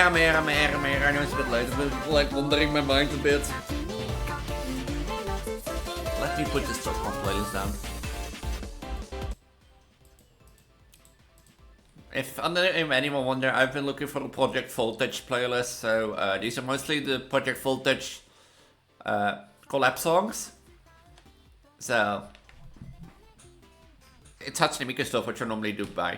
I'm here. I know it's a bit late, but like wandering my mind a bit. Let me put this Pokemon playlist down. If anyone wonder, I've been looking for the Project Voltage playlist, so these are mostly the Project Voltage collab songs. So it's Hatsune Miku stuff, which I normally do buy.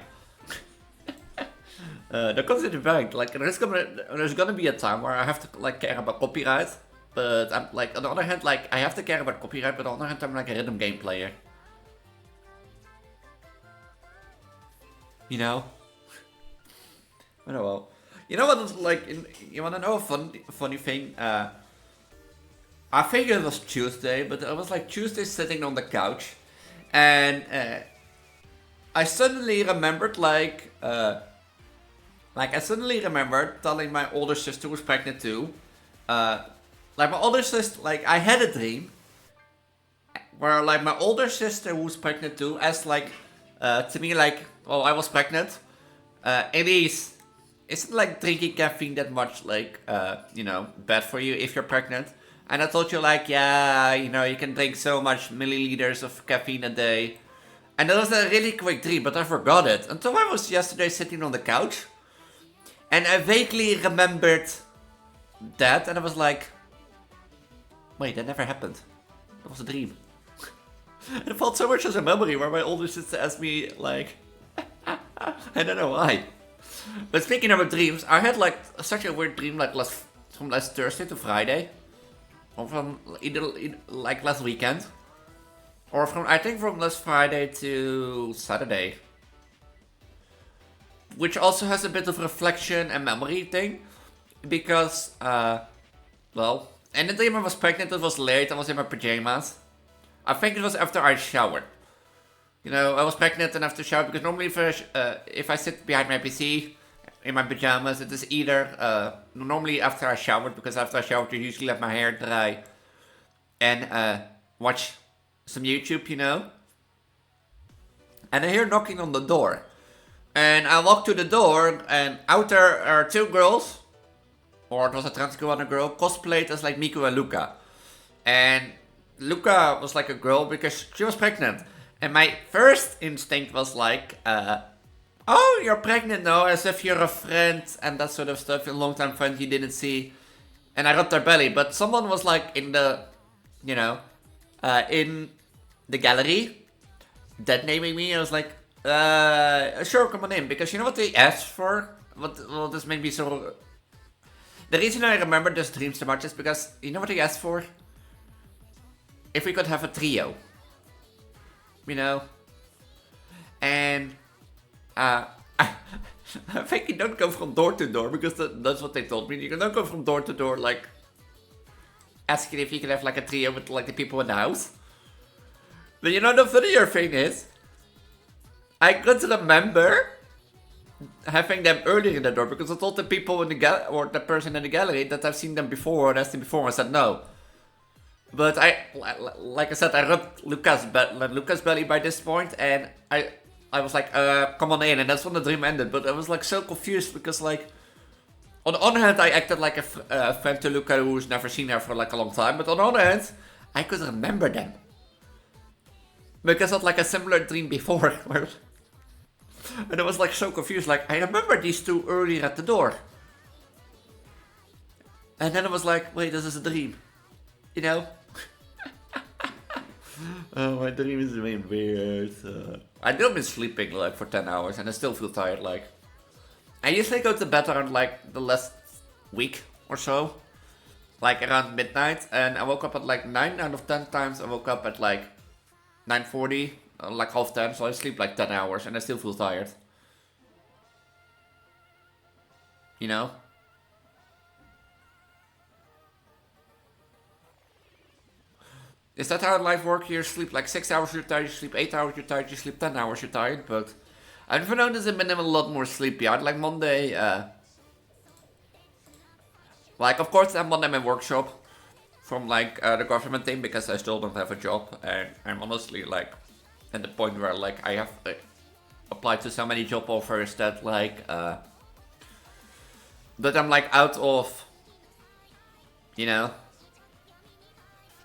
That comes in the bank. Like there's gonna be a time where I have to like care about copyright, but I'm like on the other hand, like I have to care about copyright, but on the other hand, I'm like a rhythm game player. You know? Oh well. You know what? It's like you wanna know a funny thing? I think it was Tuesday, but I was like Tuesday sitting on the couch, and I suddenly remembered like I suddenly remembered telling my older sister who was pregnant too. Like my older sister, like I had a dream where like my older sister who was pregnant too asked like to me like, oh, I was pregnant. Elise, isn't like drinking caffeine that much like you know, bad for you if you're pregnant? And I told you like, yeah, you know, you can drink so much milliliters of caffeine a day. And that was a really quick dream, but I forgot it until I was yesterday sitting on the couch. And I vaguely remembered that, and I was like, wait, that never happened. That was a dream. And it felt so much as a memory where my older sister asked me, like, I don't know why. But speaking about dreams, I had like such a weird dream like from last Thursday to Friday. Or from either like last weekend. Or I think from last Friday to Saturday. Which also has a bit of reflection and memory thing. Because, well, and the time I was pregnant, it was late, I was in my pajamas. I think it was after I showered. You know, I was pregnant and after shower, because normally if I sit behind my PC in my pajamas, it is either, normally after I showered, because after I showered I usually let my hair dry and watch some YouTube, you know. And I hear knocking on the door. And I walk to the door, and out there are two girls, or it was a Transgender girl, cosplayed as like Miku and Luca. And Luca was like a girl because she was pregnant. And my first instinct was like, oh, you're pregnant now, as if you're a friend and that sort of stuff, a long-time friend you didn't see. And I rubbed her belly, but someone was like in the, you know, in the gallery, dead naming me. I was like, sure, come on in, because you know what they asked for? Well, this made me so... The reason I remember this dream so much is because, you know what they asked for? If we could have a trio. You know? And, I think you don't go from door to door, because that's what they told me. You don't go from door to door, like, asking if you could have like a trio with like the people in the house. But you know, the funnier thing is, I could remember having them earlier in the door, because I told the people in the or the person in the gallery that I've seen them before and asked them before, and I said no. But like I said, I rubbed Luca's belly by this point, and I was like, come on in, and that's when the dream ended. But I was like so confused, because like, on the one hand I acted like a friend to Luca who's never seen her for like a long time, but on the other hand, I could remember them. Because I had like a similar dream before. And I was like so confused, like I remember these two earlier at the door. And then I was like, wait, this is a dream. You know? Oh, my dream is being weird. I still been sleeping like for 10 hours and I still feel tired. Like, I usually go to bed around like the last week or so. Like around midnight. And I woke up at like 9 out of 10 times. I woke up at like 9:40, like half 10. So I sleep like 10 hours and I still feel tired. You know? Is that how life works? You sleep like 6 hours, you're tired, you sleep 8 hours, you're tired, you sleep 10 hours, you're tired, but I've noticed I've been a lot more sleepy. I'd like Monday, like of course I'm Monday my workshop from like the government thing because I still don't have a job and I'm honestly like at the point where like I have applied to so many job offers that like, that I'm like out of, you know,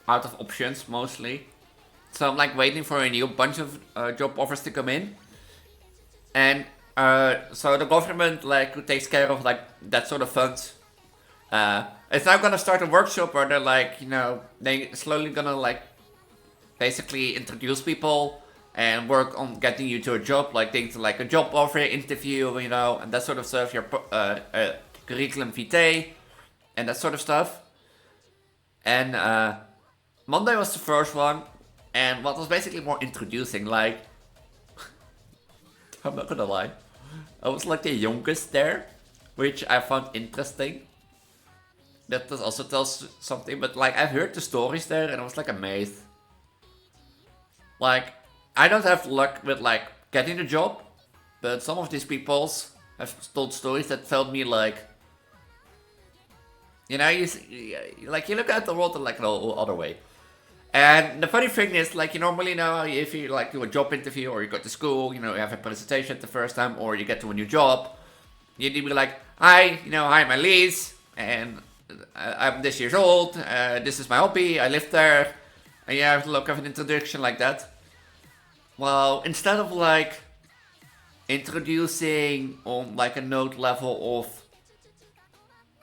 out of options mostly. So I'm like waiting for a new bunch of job offers to come in. And so the government like who takes care of like that sort of funds, it's now gonna start a workshop where they're like, you know, they slowly gonna like basically introduce people and work on getting you to a job, like things like a job offer, interview, you know, and that sort of stuff, your curriculum vitae, and that sort of stuff. And Monday was the first one, and what was basically more introducing, like, I'm not gonna lie, I was like the youngest there, which I found interesting. That also tells something, but like I've heard the stories there and I was like amazed. Like, I don't have luck with like getting a job, but some of these peoples have told stories that felt me like, you know, you look at the world in like an other way. And the funny thing is, like, you normally know if you like do a job interview or you go to school, you know, you have a presentation the first time, or you get to a new job, you'd be like, hi, you know, hi, I'm Elise, and I'm this years old, this is my hobby, I live there, and you have to look of an introduction like that. Well, instead of like introducing on like a note level of,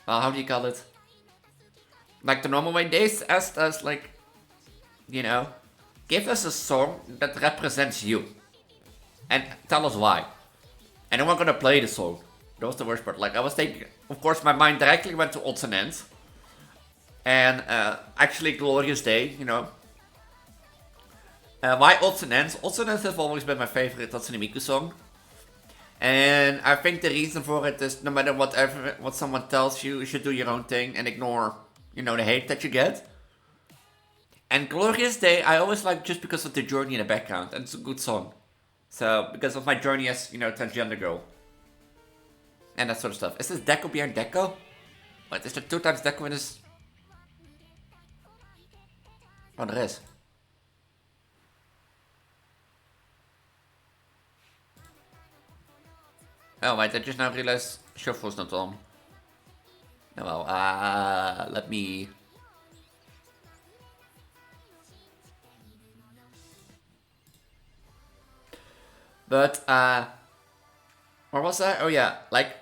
how do you call it? Like the normal way, they asked us like, you know, give us a song that represents you. And tell us why. And then we're gonna play the song. That was the worst part. Like I was thinking, of course my mind directly went to Odds and Ends. And actually Glorious Day, you know. Why Odds and Ends? Odds and Ends have always been my favorite Hatsune Miku song. And I think the reason for it is no matter what someone tells you, you should do your own thing and ignore, you know, the hate that you get. And Glorious Day, I always like just because of the journey in the background, and it's a good song. So, because of my journey as, you know, transgender girl. And that sort of stuff. Is this Deco behind Deco? Wait, is there 2 times Deco in this? Oh, there is. Oh, wait, I just now realized Shuffle's not on. Oh, well, let me... But, where was I? Oh yeah, like,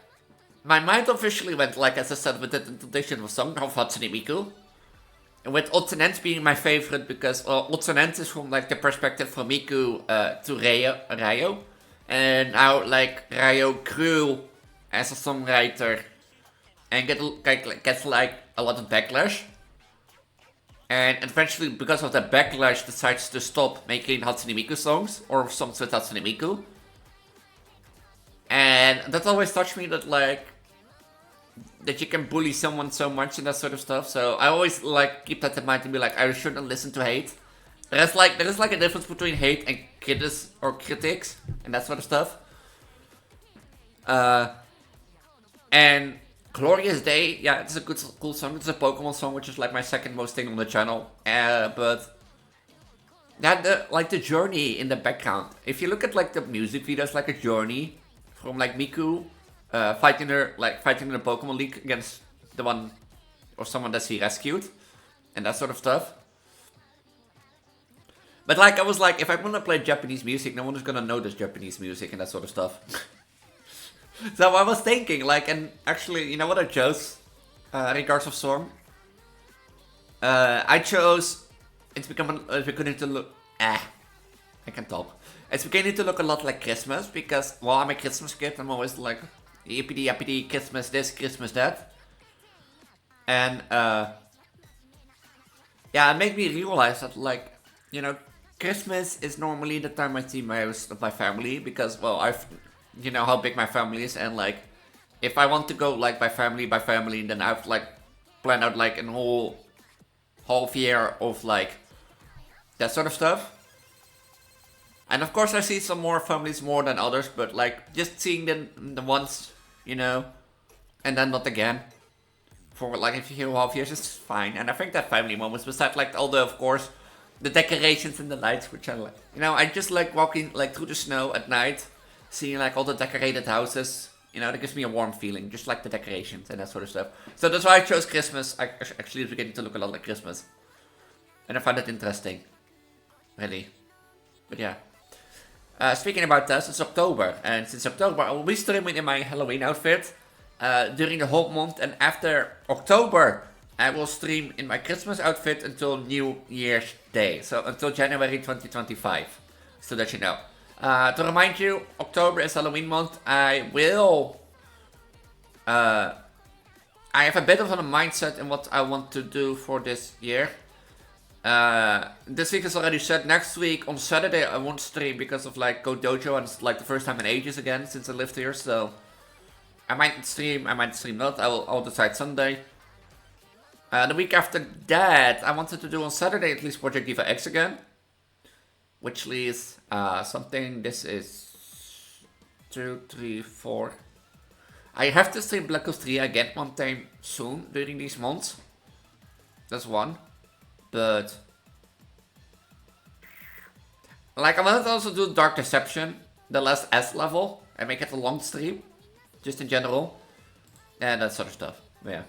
my mind officially went, like, as I said, with the introduction of song of Hatsune Miku. And with Odds and Ends being my favorite because, well, Odds and Ends is from, like, the perspective from Miku to Ryo. And how, like, Ryo grew as a songwriter and gets, like, a lot of backlash. And eventually, because of that backlash, decides to stop making Hatsune Miku songs, or songs with Hatsune Miku. And that always touched me that, like, that you can bully someone so much and that sort of stuff. So I always, like, keep that in mind and be like, I shouldn't listen to hate. There is like a difference between hate and critics and that sort of stuff. And Glorious Day, yeah, it's a cool song. It's a Pokemon song, which is like my second most thing on the channel. But that the journey in the background. If you look at like the music videos, like a journey from like Miku fighting in the Pokemon League against the one or someone that she rescued, and that sort of stuff. But like, I was like, if I want to play Japanese music, no one is gonna know this Japanese music and that sort of stuff. So I was thinking, like, and actually, you know what I chose? Regards of Storm. I chose. It's beginning to look. I can talk. It's beginning to look a lot like Christmas because, well, I'm a Christmas kid. I'm always like, yippity yippity, Christmas this, Christmas that. And yeah, it made me realize that, like, you know, Christmas is normally the time I see most of my family because, well, you know how big my family is, and like, if I want to go like by family, then I've like planned out like a whole half year of like that sort of stuff. And of course I see some more families more than others, but like just seeing them the once, you know, and then not again for like a few half years is fine. And I think that family moments, besides like all the, of course, the decorations and the lights, which I like. You know, I just like walking like through the snow at night, seeing like all the decorated houses. You know, that gives me a warm feeling, just like the decorations and that sort of stuff. So that's why I chose Christmas. Actually, it's beginning to look a lot like Christmas. And I find it interesting. Really. But yeah. Speaking about that, it's October. And since October, I will be streaming in my Halloween outfit during the whole month. And after October, I will stream in my Christmas outfit until New Year's Day. So until January 2025. So that you know. To remind you, October is Halloween month. I have a bit of a mindset in what I want to do for this year. This week is already set. Next week on Saturday I won't stream because of like Go Dojo, and it's like the first time in ages again since I lived here. So I might stream, I might stream not. I'll decide Sunday. The week after that, I wanted to do on Saturday at least Project Diva X again. Which leaves something. This is 2, 3, 4. I have to stream Black Ops 3 again one time soon during these months. That's one. But like, I wanted to also do Dark Deception, the last S level, and make it a long stream, just in general, and that sort of stuff. Yeah.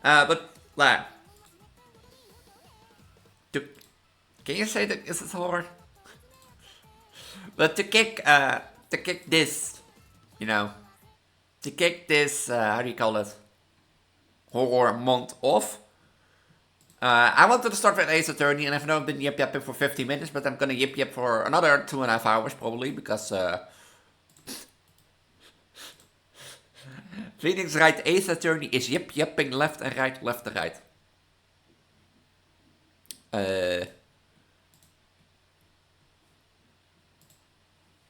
But like, can you say that is it horror? But to kick this, you know, to kick this, how do you call it, horror month off, I wanted to start with Ace Attorney, and I've now been yip-yapping for 50 minutes, but I'm gonna yip-yap for another 2.5 hours probably, because, Phoenix Wright Ace Attorney is yip-yapping left and right, left and right.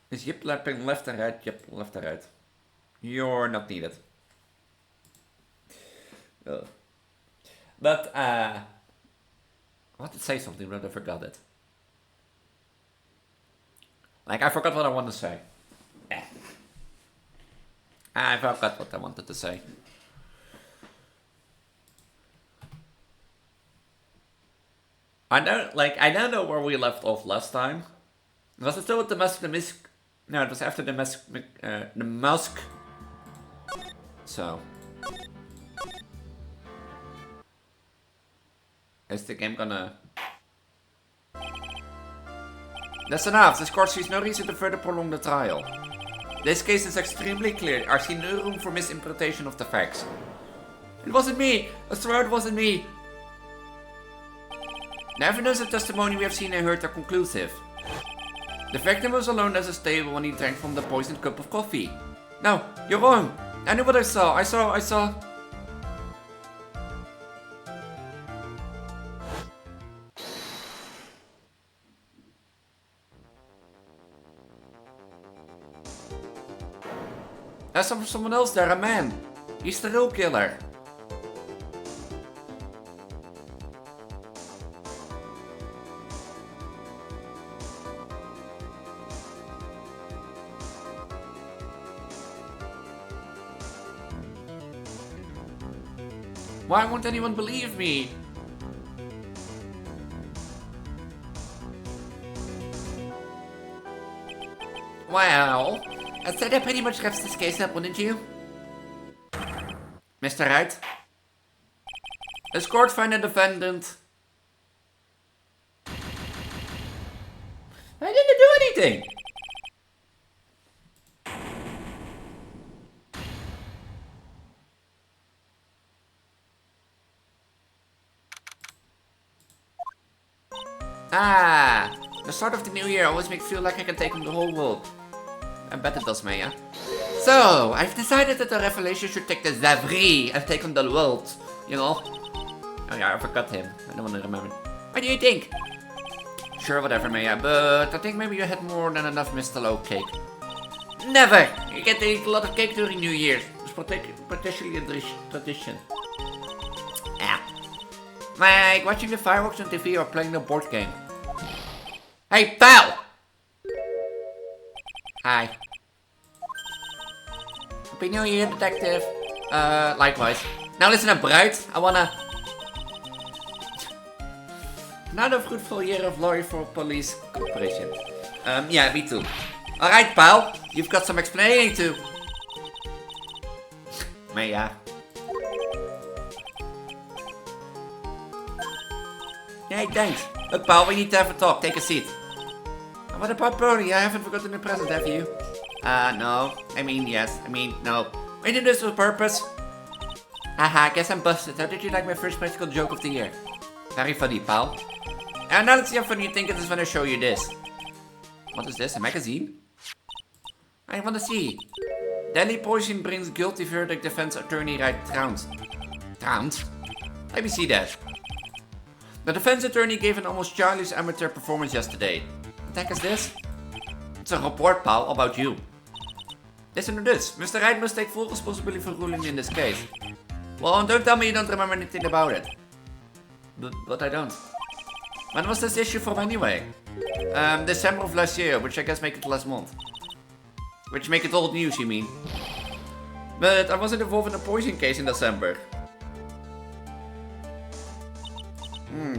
Is yip-yapping left and right, yep, left and right. You're not needed. But, I want to say something, but I forgot it. Like, I forgot what I want to say. I forgot what I wanted to say. I don't know where we left off last time. Was it still with the mask, the misc? No, it was after the mask. So. Is the game gonna... That's enough. This court sees no reason to further prolong the trial. This case is extremely clear. I see no room for misinterpretation of the facts. It wasn't me! I swear it wasn't me! The evidence and testimony we have seen and heard are conclusive. The victim was alone at his table when he drank from the poisoned cup of coffee. No, you're wrong! I knew what I saw. I saw... There's someone else there, a man. He's the real killer. Why won't anyone believe me? Well, I said that pretty much wraps this case up, wouldn't you? Mr. Wright? This court find a defendant I didn't do anything. Ah, the start of the new year always makes me feel like I can take on the whole world. I bet it does, Maya. So, I've decided that the revelation should take the Zavri and take on the world, you know? Oh yeah, I forgot him. I don't want to remember. What do you think? Sure, whatever, Maya, but I think maybe you had more than enough Mr. Low cake. Never! You get to eat a lot of cake during New Year's. It's particularly a tradition. Yeah. Like watching the fireworks on TV or playing a board game. Hey, pal! Hi. Happy New Year, detective. Likewise. Now listen up, bruid. I wanna... Another fruitful year of law for police cooperation. Yeah, me too. Alright, pal. You've got some explaining to... Maya. Hey, thanks. Look, pal, we need to have a talk. Take a seat. What about Pony? I haven't forgotten the present, have you? No. I mean, yes. I mean, no. I did this with purpose. Haha, guess I'm busted. How did you like my first practical joke of the year? Very funny, pal. And now let's see how funny you think it is when I show you this. What is this? A magazine? I want to see. Deadly poison brings guilty verdict defense attorney right trounced. Trounced? Let me see that. The defense attorney gave an almost childish amateur performance yesterday. What the heck is this? It's a report, pal, about you. Listen to this. Mr. Wright must take full responsibility for ruling in this case. Well, don't tell me you don't remember anything about it. But I don't. When was this issue from anyway? December of last year, which I guess make it last month. Which make it old news, you mean? But I wasn't involved in a poison case in December.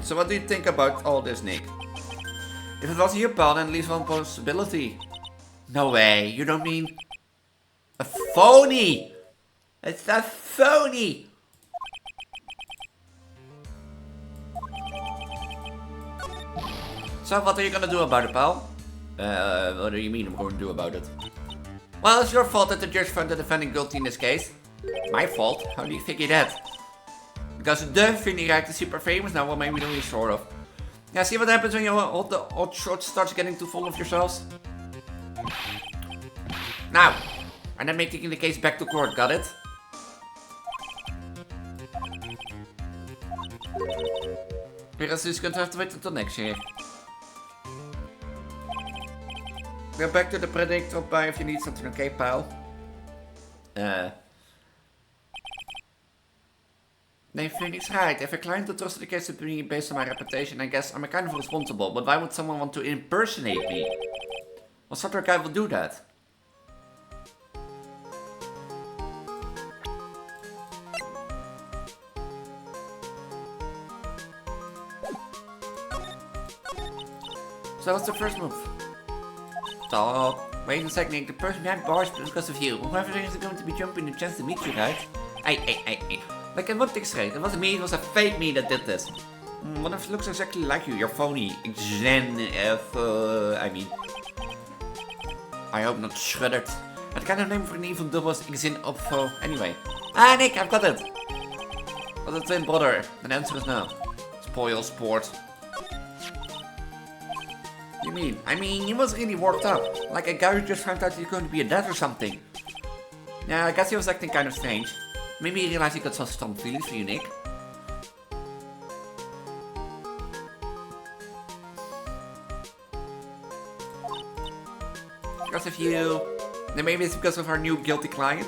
So what do you think about all this, Nick? If it was your pal, then at least one possibility. No way, you don't mean... A phony! It's a phony! So what are you gonna do about it, pal? What do you mean I'm going to do about it? Well, it's your fault that the judge found the defendant guilty in this case. My fault? How do you figure that? Because the phony Rijk is super famous now, well maybe only sort of. Yeah, see what happens when you all the odd shorts starts getting too full of yourselves? Now, and then taking the case back to court, got it? Whereas dus kunt have to wait until next year. Go back to the predictor by if you need something, okay, pal? Nee, Phoenix right. If a client entrusted the case to me based on my reputation, I guess I'm kind of responsible. But why would someone want to impersonate me? What sort of guy will do that? So what's the first move? Stop. Wait a second, the person behind bars because of you. Whoever is going to be jumping the chance to meet you, right? Hey. Like, one thing straight. It wasn't me, it was a fake me that did this. What if it looks exactly like you? You're phony. I mean... I hope not shredded. Het kind of name for an evil double is Xen Opfo. Anyway. Nick, I've got it. What's a twin brother? And the answer is no. Spoil sport. You mean? I mean, he was really worked up. Like a guy who just found out he's going to be a dad or something. Yeah, I guess he was acting kind of strange. Maybe he realized he got some strong feelings for you, Nick. Because of you. Then maybe it's because of our new guilty client.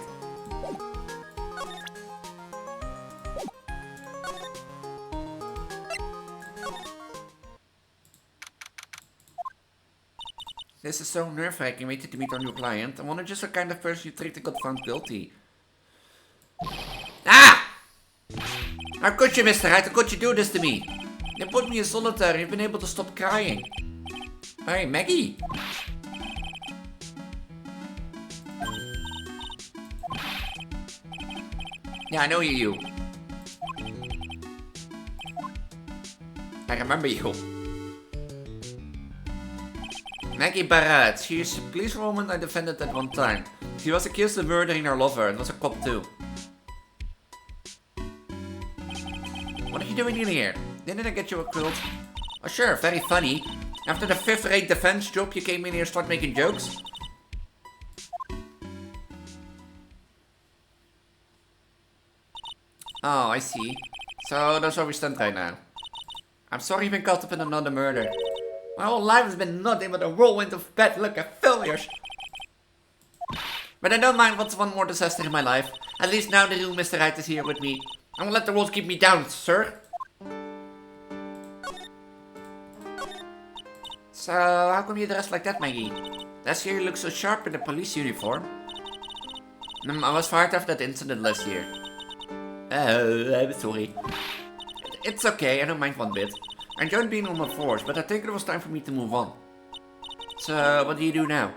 This is so nerve-wracking waiting to meet our new client. I wonder just what kind of person you treat and got found guilty. Ah! How could you, Mr. Wright? How could you do this to me? You put me in solitary. You've been able to stop crying. Hey, Maggie. Yeah, I know you. I remember you. Maggie Barrett. She is a policewoman I defended at one time. She was accused of murdering her lover and was a cop too. What are you doing in here? Didn't I get you a quilt? Oh sure, very funny. After the 5th-rate defense job, you came in here and started making jokes? Oh, I see. So that's where we stand right now. I'm sorry you've been caught up in another murder. My whole life has been nothing but a whirlwind of bad luck and failures. But I don't mind what's one more disaster in my life. At least now the real Mr. Right is here with me. I won't let the rules keep me down, sir. So, how come you dressed like that, Maggie? Last year you looked so sharp in the police uniform. I was fired after that incident last year. I'm sorry. It's okay, I don't mind one bit. I enjoyed being on the force, but I think it was time for me to move on. So, what do you do now?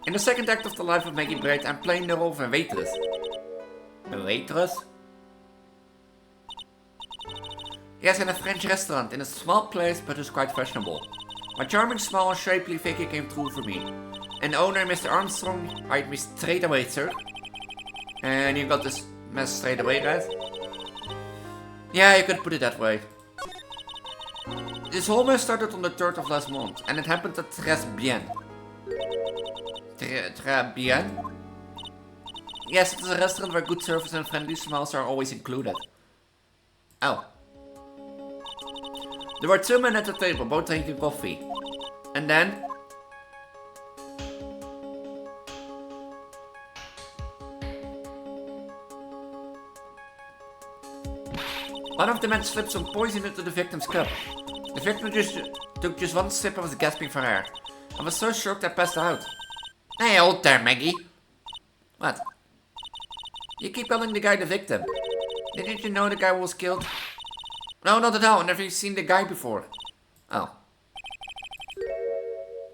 In the second act of the life of Maggie Braid, I'm playing the role of a waitress. A waitress? Yes, in a French restaurant, in a small place, but it's quite fashionable. My charming, small and shapely figure came through for me. And the owner, Mr. Armstrong, hired me straight away, sir. And you got this mess straight away, right? Yeah, you could put it that way. This whole mess started on the 3rd of last month, and it happened at Très Bien. Très Bien? Yes, it is a restaurant where good service and friendly smiles are always included. Oh. There were 2 men at the table, both drinking coffee. And then... one of the men slipped some poison into the victim's cup. The victim took just one sip and was gasping for air. I was so shocked I passed out. Hey, hold there, Maggie. What? You keep calling the guy the victim. Didn't you know the guy was killed? No, not at all. I've never seen the guy before. Oh.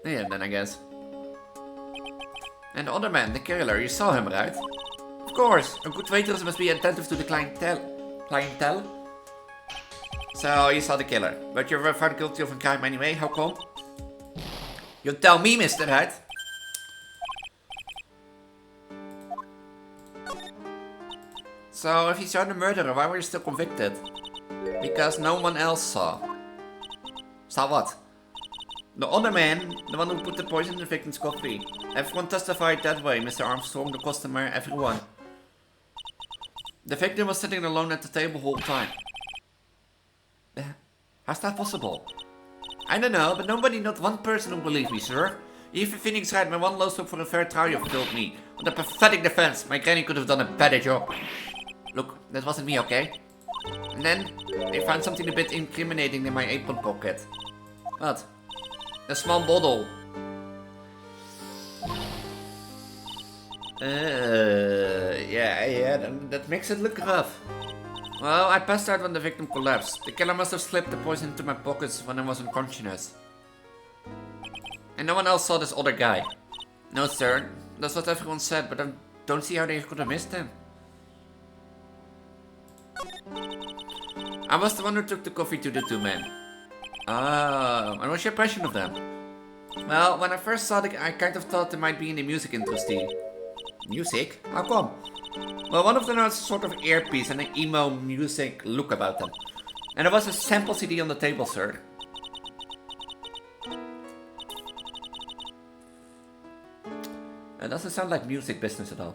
Yeah, then I guess. And the other man, the killer, you saw him, right? Of course. A good waitress must be attentive to the clientele. So, you saw the killer. But you were found guilty of a crime anyway. How come? You tell me, Mr. Right? So, if you saw the murderer, why were you still convicted? Because no one else saw. Saw what? The other man, the one who put the poison in the victim's coffee. Everyone testified that way, Mr. Armstrong, the customer, everyone. The victim was sitting alone at the table the whole time. How's that possible? I don't know, but nobody, not one person will believe me, sir. Even Phoenix Wright, my one last hope for a fair trial, failed me. What a pathetic defense. My granny could have done a better job. Look, that wasn't me, okay? And then, they found something a bit incriminating in my apron pocket. What? A small bottle. Yeah, that makes it look rough. Well, I passed out when the victim collapsed. The killer must have slipped the poison into my pockets when I was unconscious. And no one else saw this other guy. No, sir. That's what everyone said, but I don't see how they could have missed him. I was the one who took the coffee to the 2 men. And what's your impression of them? Well, when I first saw them, I kind of thought they might be in the music industry. Music? How come? Well, one of them has a sort of earpiece and an emo music look about them. And there was a sample CD on the table, sir. It doesn't sound like music business at all.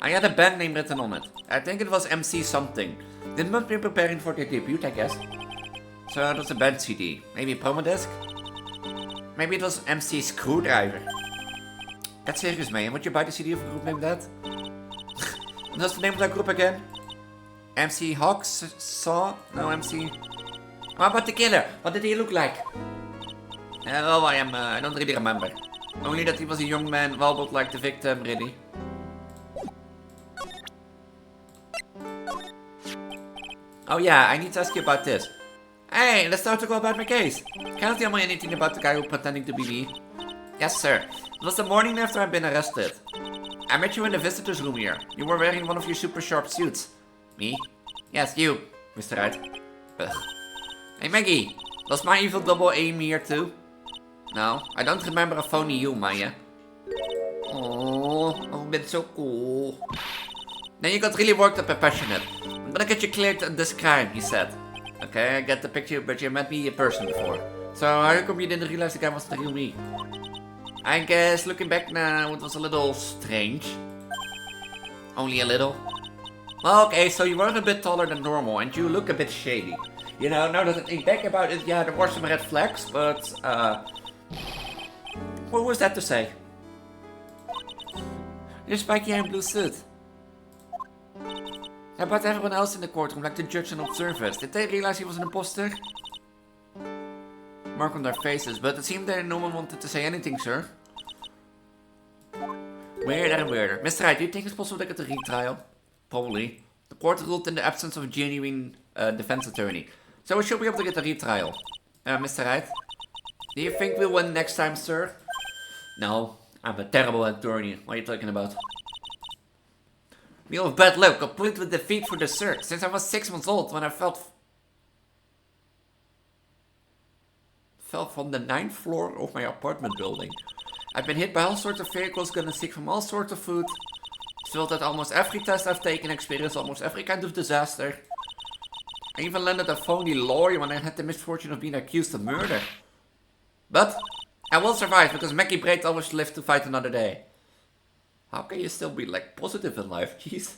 I had a band name written on it. I think it was MC something. They must be preparing for their debut, I guess. So it was a band CD. Maybe a promo disc? Maybe it was MC Screwdriver. Get serious, man. Would you buy the CD of a group named that? What's the name of that group again? MC Hawks? Saw? No, MC... How about the killer? What did he look like? Oh, I don't really remember. Only that he was a young man, well built like the victim, really. Oh yeah, I need to ask you about this. Hey, let's start to go about my case. Can you tell me anything about the guy who pretending to be me? Yes, sir. It was the morning after I'd been arrested. I met you in the visitor's room here. You were wearing one of your super sharp suits. Me? Yes, you, Mr. Wright. Ugh. Hey, Maggie. Was my evil double aim here too? No, I don't remember a phony you, Maya. Oh, I've been so cool. Then you got really worked up and passionate. I'm gonna get you cleared of this crime, he said. Okay, I get the picture, but you met me in person before. So how come you didn't realize the guy was the real me? I guess looking back now, it was a little strange. Only a little. Well, okay, so you were a bit taller than normal, and you look a bit shady. You know, now that I think back about it, yeah, there were some red flags, but, what was that to say? Your spiky and blue suit. How about everyone else in the courtroom, like the judge and observers? Did they realize he was an imposter? Mark on their faces, but it seemed that no one wanted to say anything, sir. Weirder and weirder. Mr. Wright, do you think it's possible to get a retrial? Probably. The court ruled in the absence of a genuine defense attorney. So we should be able to get a retrial. Mr. Wright? Do you think we'll win next time, sir? No, I'm a terrible attorney. What are you talking about? Wheel of bad luck, complete with defeat for the search. Since I was 6 months old when I fell from the 9th floor of my apartment building. I've been hit by all sorts of vehicles, gotten sick from all sorts of food. Failed at almost every test I've taken, experienced almost every kind of disaster. I even landed a phony lawyer when I had the misfortune of being accused of murder. But I will survive because Mackie Braid always lived to fight another day. How can you still be like positive in life? Jeez.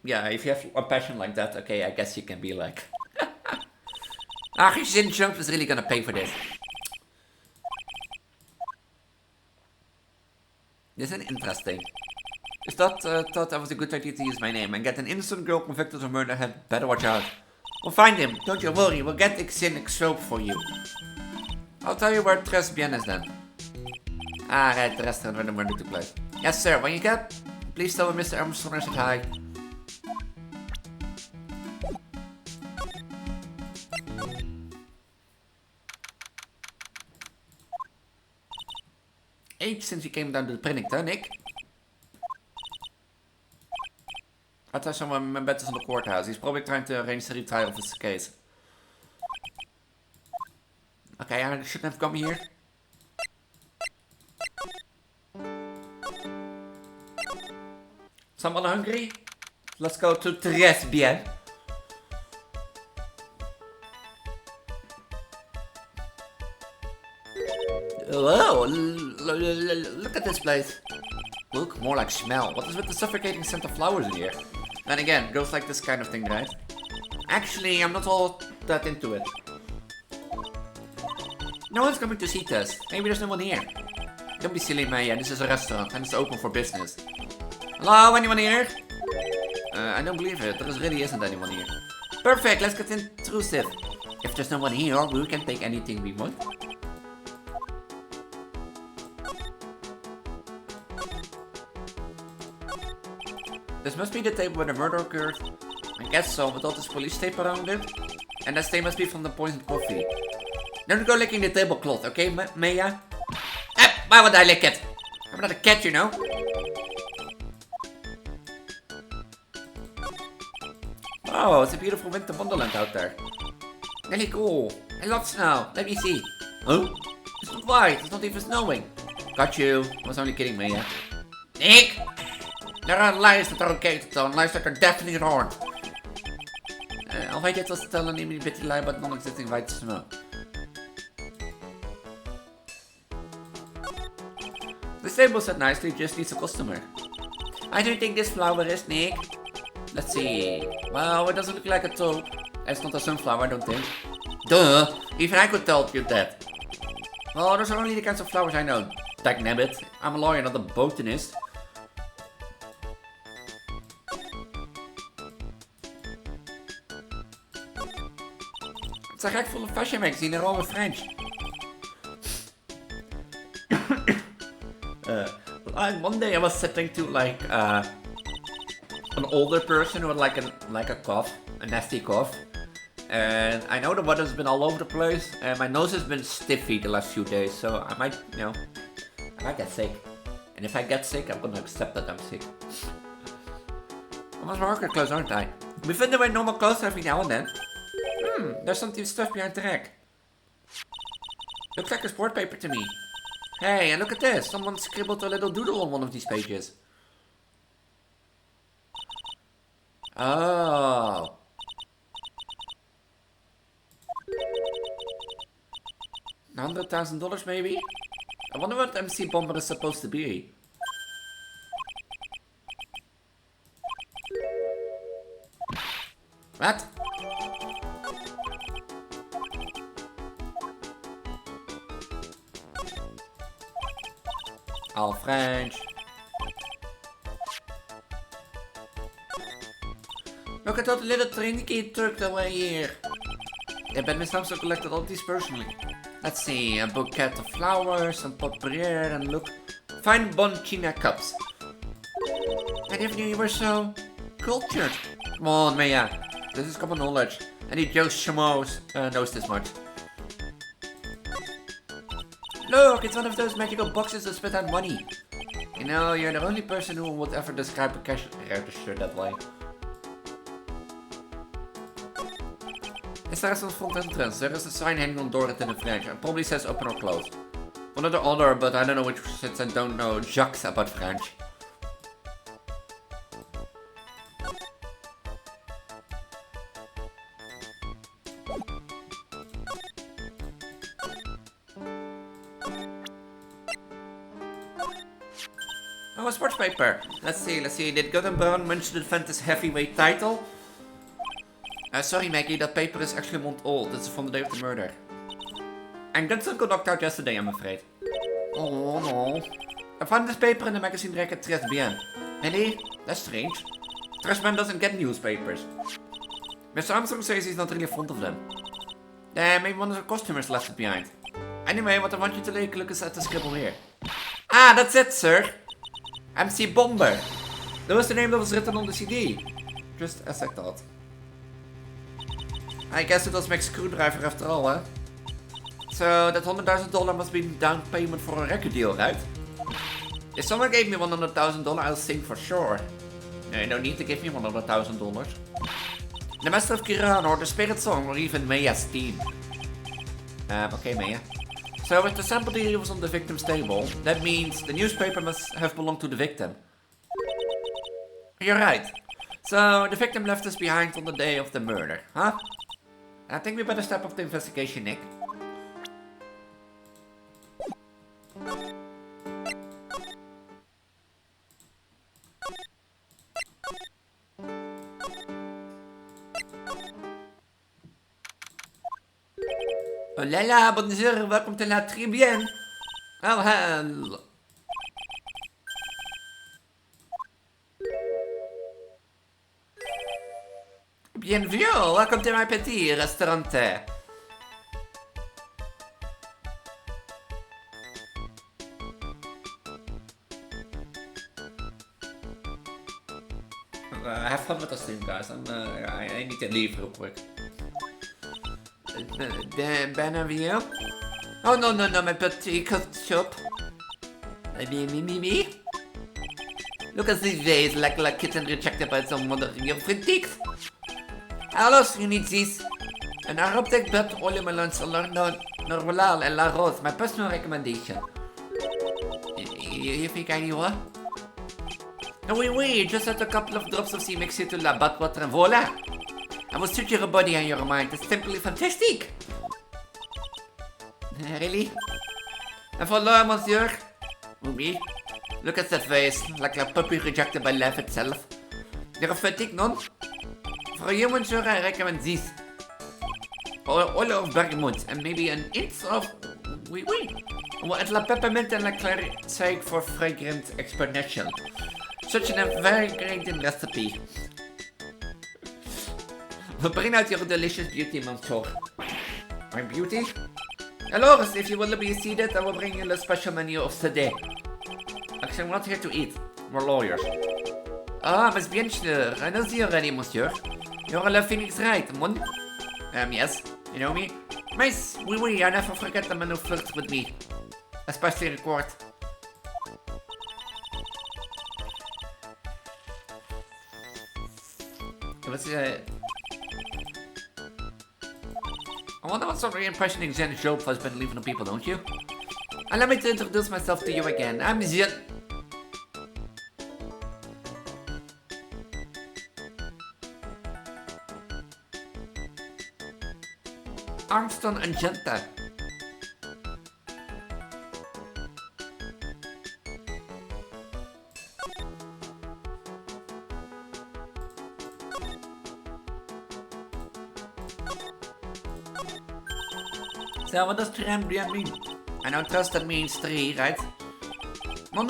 Yeah, if you have a passion like that, okay, I guess you can be like... his jump is really gonna pay for this. This is interesting. Is that thought that was a good idea to use my name and get an innocent girl convicted of murder? Had better watch out. We'll find him, don't you worry, we'll get Xinic soap for you. I'll tell you where Tres Bien is then. Ah, right, the restaurant where the murder took place. Yes, sir, when you get, please tell me Mr. Armstrong I said hi. Age since he came down to the clinic, huh, Nick? I thought someone met us in the courthouse. He's probably trying to arrange the retrial of his case. Okay, I shouldn't have come here. Someone hungry? Let's go to Tres Bien. Whoa, look at this place. Look, more like smell. What is with the suffocating scent of flowers in here? And again, girls like this kind of thing, right? Actually, I'm not all that into it. No one's coming to see us. Maybe there's no one here. Don't be silly, Maya. This is a restaurant and it's open for business. Hello, anyone here? I don't believe it. There really isn't anyone here. Perfect, let's get intrusive. If there's no one here, we can take anything we want. This must be the table where the murder occurred. I guess so, with all this police tape around it. And that stain must be from the poisoned coffee. Don't go licking the tablecloth, okay, Maya? Why would I lick it? I'm not a cat, you know. Oh, it's a beautiful winter wonderland out there. Really cool. I love snow. Let me see. Huh? It's not white. It's not even snowing. Got you. I was only kidding, Maya. Nick! There are lies that are okay to tell, and lies that are definitely wrong. Al weet je het wel stellen, neem je een beetje lie about non-existing white snow. This table set nicely, just needs a customer. I don't think this flower is, Nick. Let's see. Well, it doesn't look like a taupe. It's not a sunflower, I don't think. Duh! Even I could tell you that. Well, those are only the kinds of flowers I know. Dagnabbit. I'm a lawyer, not a botanist. It's a rack full of fashion magazines, they're all in French. One day I was sitting to like an older person who had like a cough, a nasty cough, and I know the weather's been all over the place, and my nose has been stiffy the last few days, so I might, you know, I might get sick. And if I get sick, I'm gonna accept that I'm sick. I must wear work clothes, aren't I? We fit the way normal clothes every now and then. There's some stuff behind the rack. Looks like a sport paper to me. Hey, and look at this. Someone scribbled a little doodle on one of these pages. Oh. $100,000 maybe? I wonder what MC Bomber is supposed to be. What? All French. Look at all the little trinket tucked away here. I bet Miss Hamster collected all these personally. Let's see, a bouquet of flowers, some potpourri, and look, fine bon china cups. I never knew you were so cultured. Come on, Maya. This is common knowledge. Any Joe Schmoes knows this much. Look, it's one of those magical boxes that spit out money. You know, you're the only person who would ever describe a cash register that way. Is there some front entrance? There is a sign hanging on door in French. It probably says open or closed. One or the other, but I don't know which since I don't know Jacques about French. Oh, a sports paper. Let's see. Did Gordon Brown mention defend his heavyweight title? Sorry Maggie, that paper is actually a month old. This is from the day of the murder. And Gunston got knocked out yesterday, I'm afraid. Oh no. I found this paper in the magazine rack at Transgender. Really? That's strange. Transgender doesn't get newspapers. Mr. Armstrong says he's not really fond of them. Maybe one of the customers left it behind. Anyway, what I want you to take a look is at the scribble here. Ah, that's it, sir. MC Bomber. That was the name that was written on the CD. Just as I thought. I guess it was Mac's screwdriver after all, huh? So that $100,000 must be down payment for a record deal, right? If someone gave me $100,000, I'll sing for sure. No, no need to give me $100,000. The Master of Kiran, or the Spirit Song, or even Maya's theme. Okay, Maya. So if the sample deal was on the victim's table, that means the newspaper must have belonged to the victim. You're right. So the victim left us behind on the day of the murder, huh? I think we better step up the investigation, Nick. Oh la la, bonjour, welcome to la Tribune. Oh, hello. Bienvenue, welcome to my petit restaurant. Have fun with the stream, guys. I need to leave real quick. Bienvenue. Oh no, my petit ketchup. Me. Look at these days, like a kitten rejected by some mother in your critiques. Alors, you need this. An Arab-tech blood oil melons normal and la rose, my personal recommendation. You think I knew what? No, wait, just add a couple of drops of sea mix it to la bath water and voila. I will suit your body and your mind, it's simply fantastic. Really? And for Laura, monsieur? Me? Look at that face, like a puppy rejected by life itself. You're a fatigue, no? For a human, sure, I recommend this. Oil of bergamot and maybe an inch of and la peppermint and la clarice for fragrant exponential. Such a very great recipe. Bring out your delicious beauty, monsieur. My beauty? Hello, if you will be seated, I will bring you the special menu of today. Actually, I'm not here to eat. We're lawyers. Ah, Miss bien sûr. I know you already, monsieur. You're a Phoenix, right, mon? Yes. You know me? Miss, oui, I never forget the man who flirts with me. Especially in court. What's I wonder what sort of impression Zen Job has been leaving on people, don't you? Allow me to introduce myself to you again. I'm Zen. Armstrong and Jenta. So what does Transgender mean? I know trusted means 3, right? No.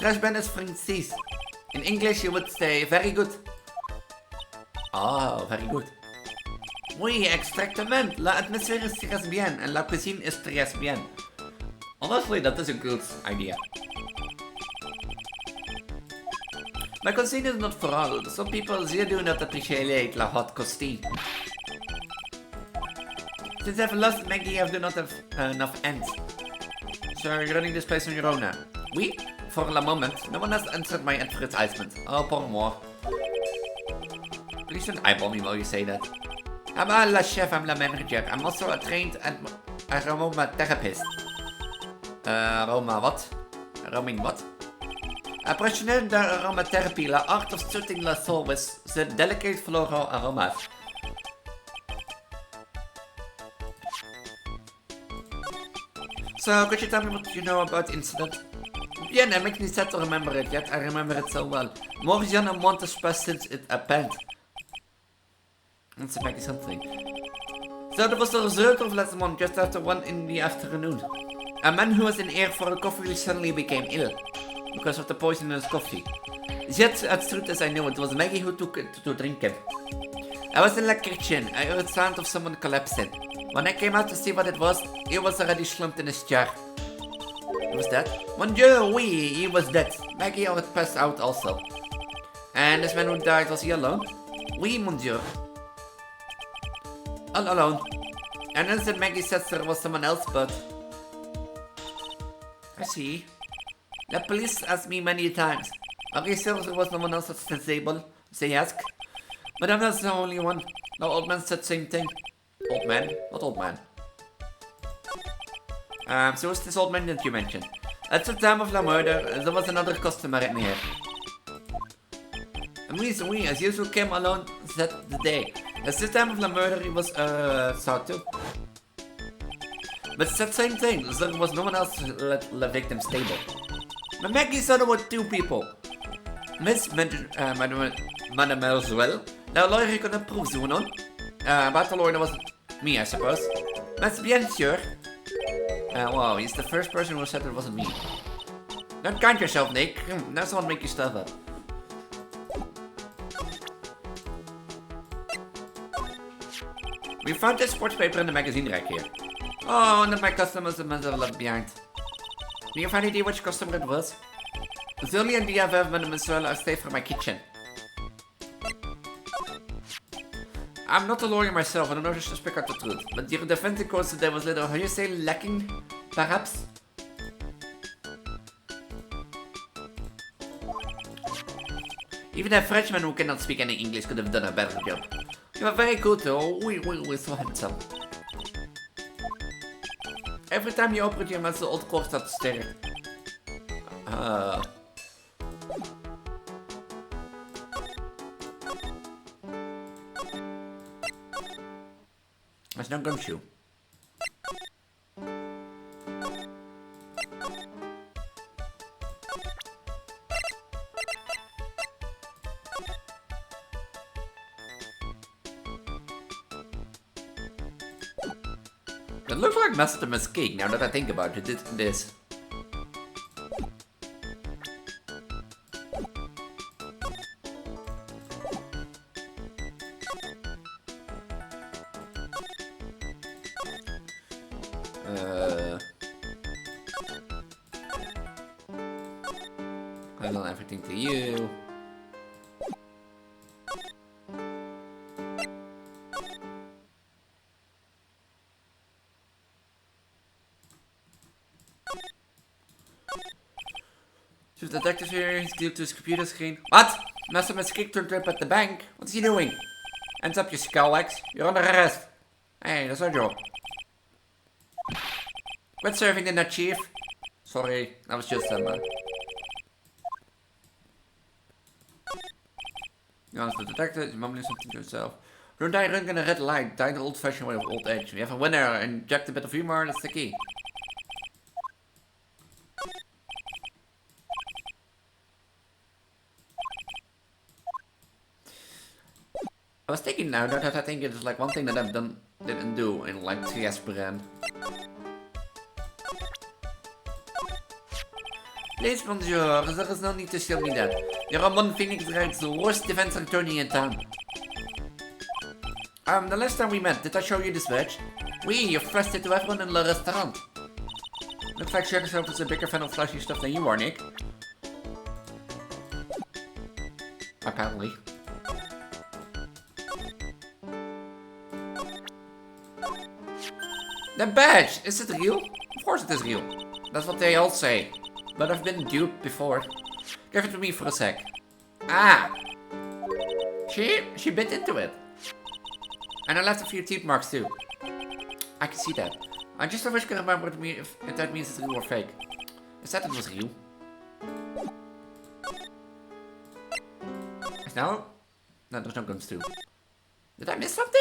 Transgender is Francis. In English you would say very good. Oh, very good. Oui, exactement. La atmosphère is très bien and la cuisine is très bien. Honestly, that is a good idea. La cuisine is not for all. Some people here do not appreciate la hot cuisine. Since I've lost Maggie, I do not have enough ends. So you're running this place on your own now? Oui, for the moment. No one has answered my advertisement. Oh, pour moi. Please don't eyeball me while you say that. I'm not la chef, I'm la manager. I'm also a trained aromatherapist. Aroma what? Aroming what? A professional in aromatherapy, la art of suiting la soul with the delicate floral aromas. So, could you tell me what you know about the incident? Bien, I make me sad to remember it, yet I remember it so well. More than a month has passed since it happened. Let's make something. So, that was the result of last month, just after 1 in the afternoon. A man who was in air for a coffee suddenly became ill. Because of the poison in his coffee. Yet, as truth as I know, it was Maggie who took it to drink it. I was in the kitchen. I heard the sound of someone collapsing. When I came out to see what it was, he was already slumped in his chair. He was dead? Mon Dieu, oui, he was dead. Maggie had passed out also. And this man who died, was he alone? Oui, mon Dieu. All alone. And then said Maggie said there was someone else, but... I see. The police asked me many times. Are you sure there was no one else at the table? They asked. But I'm not the only one. The old man said the same thing. Old man? What old man? So who's this old man that you mentioned? At the time of the murder, there was another customer in here. And we, as usual, came alone that the day. At the time of the murder, he was, saw too. But it's that same thing, there was no one else at the victim's table. But Maggie said there were 2 people. Miss Madame as well. The lawyer couldn't prove so on. But the lawyer was me, I suppose. That's bien sure. Wow, he's the first person who said it wasn't me. Don't count yourself, Nick. That's not make you stuff up. We found this sports paper in the magazine rack here. Oh, one of my customers have left behind. Do you have any idea which customer it was? The only idea I have when I stay for my kitchen. I'm not a lawyer myself, I don't know if I should speak out the truth. But your defense course today was little, how you say, lacking, perhaps? Even a Frenchman who cannot speak any English could have done a better job. You are very good though, we so handsome. Every time you open your mouth, the old corpse starts staring. There's no gumshoe. It looks like Master Cake now that I think about it. This. I done everything to you. So the detective here, he's glued to his computer screen. What? Master Cake turned up at the bank? What's he doing? Hands up, you scalawags. You're under arrest. Hey, that's our job. Quit serving the nut, Chief. Sorry, that was just You honest the detective, you're mumbling something to yourself. Don't die drunk in a red light, die the old-fashioned way of old age. We have a winner, inject a bit of humor, that's the key. I was thinking now that I think it is like one thing that I didn't do in like TS brand. Please, bonjour, there is no need to show me that. Your Ramon Phoenix drives the worst defense attorney in town. The last time we met, did I show you this badge? You flashed it to everyone in the restaurant. Looks like Sheriff is a bigger fan of flashy stuff than you are, Nick. Apparently. The badge! Is it real? Of course it is real. That's what they all say. But I've been duped before. Give it to me for a sec. Ah! She bit into it. And I left a few teeth marks too. I can see that. I just wish I could remember if that means it's real or fake. I said it was real. No? No, there's no guns too. Did I miss something?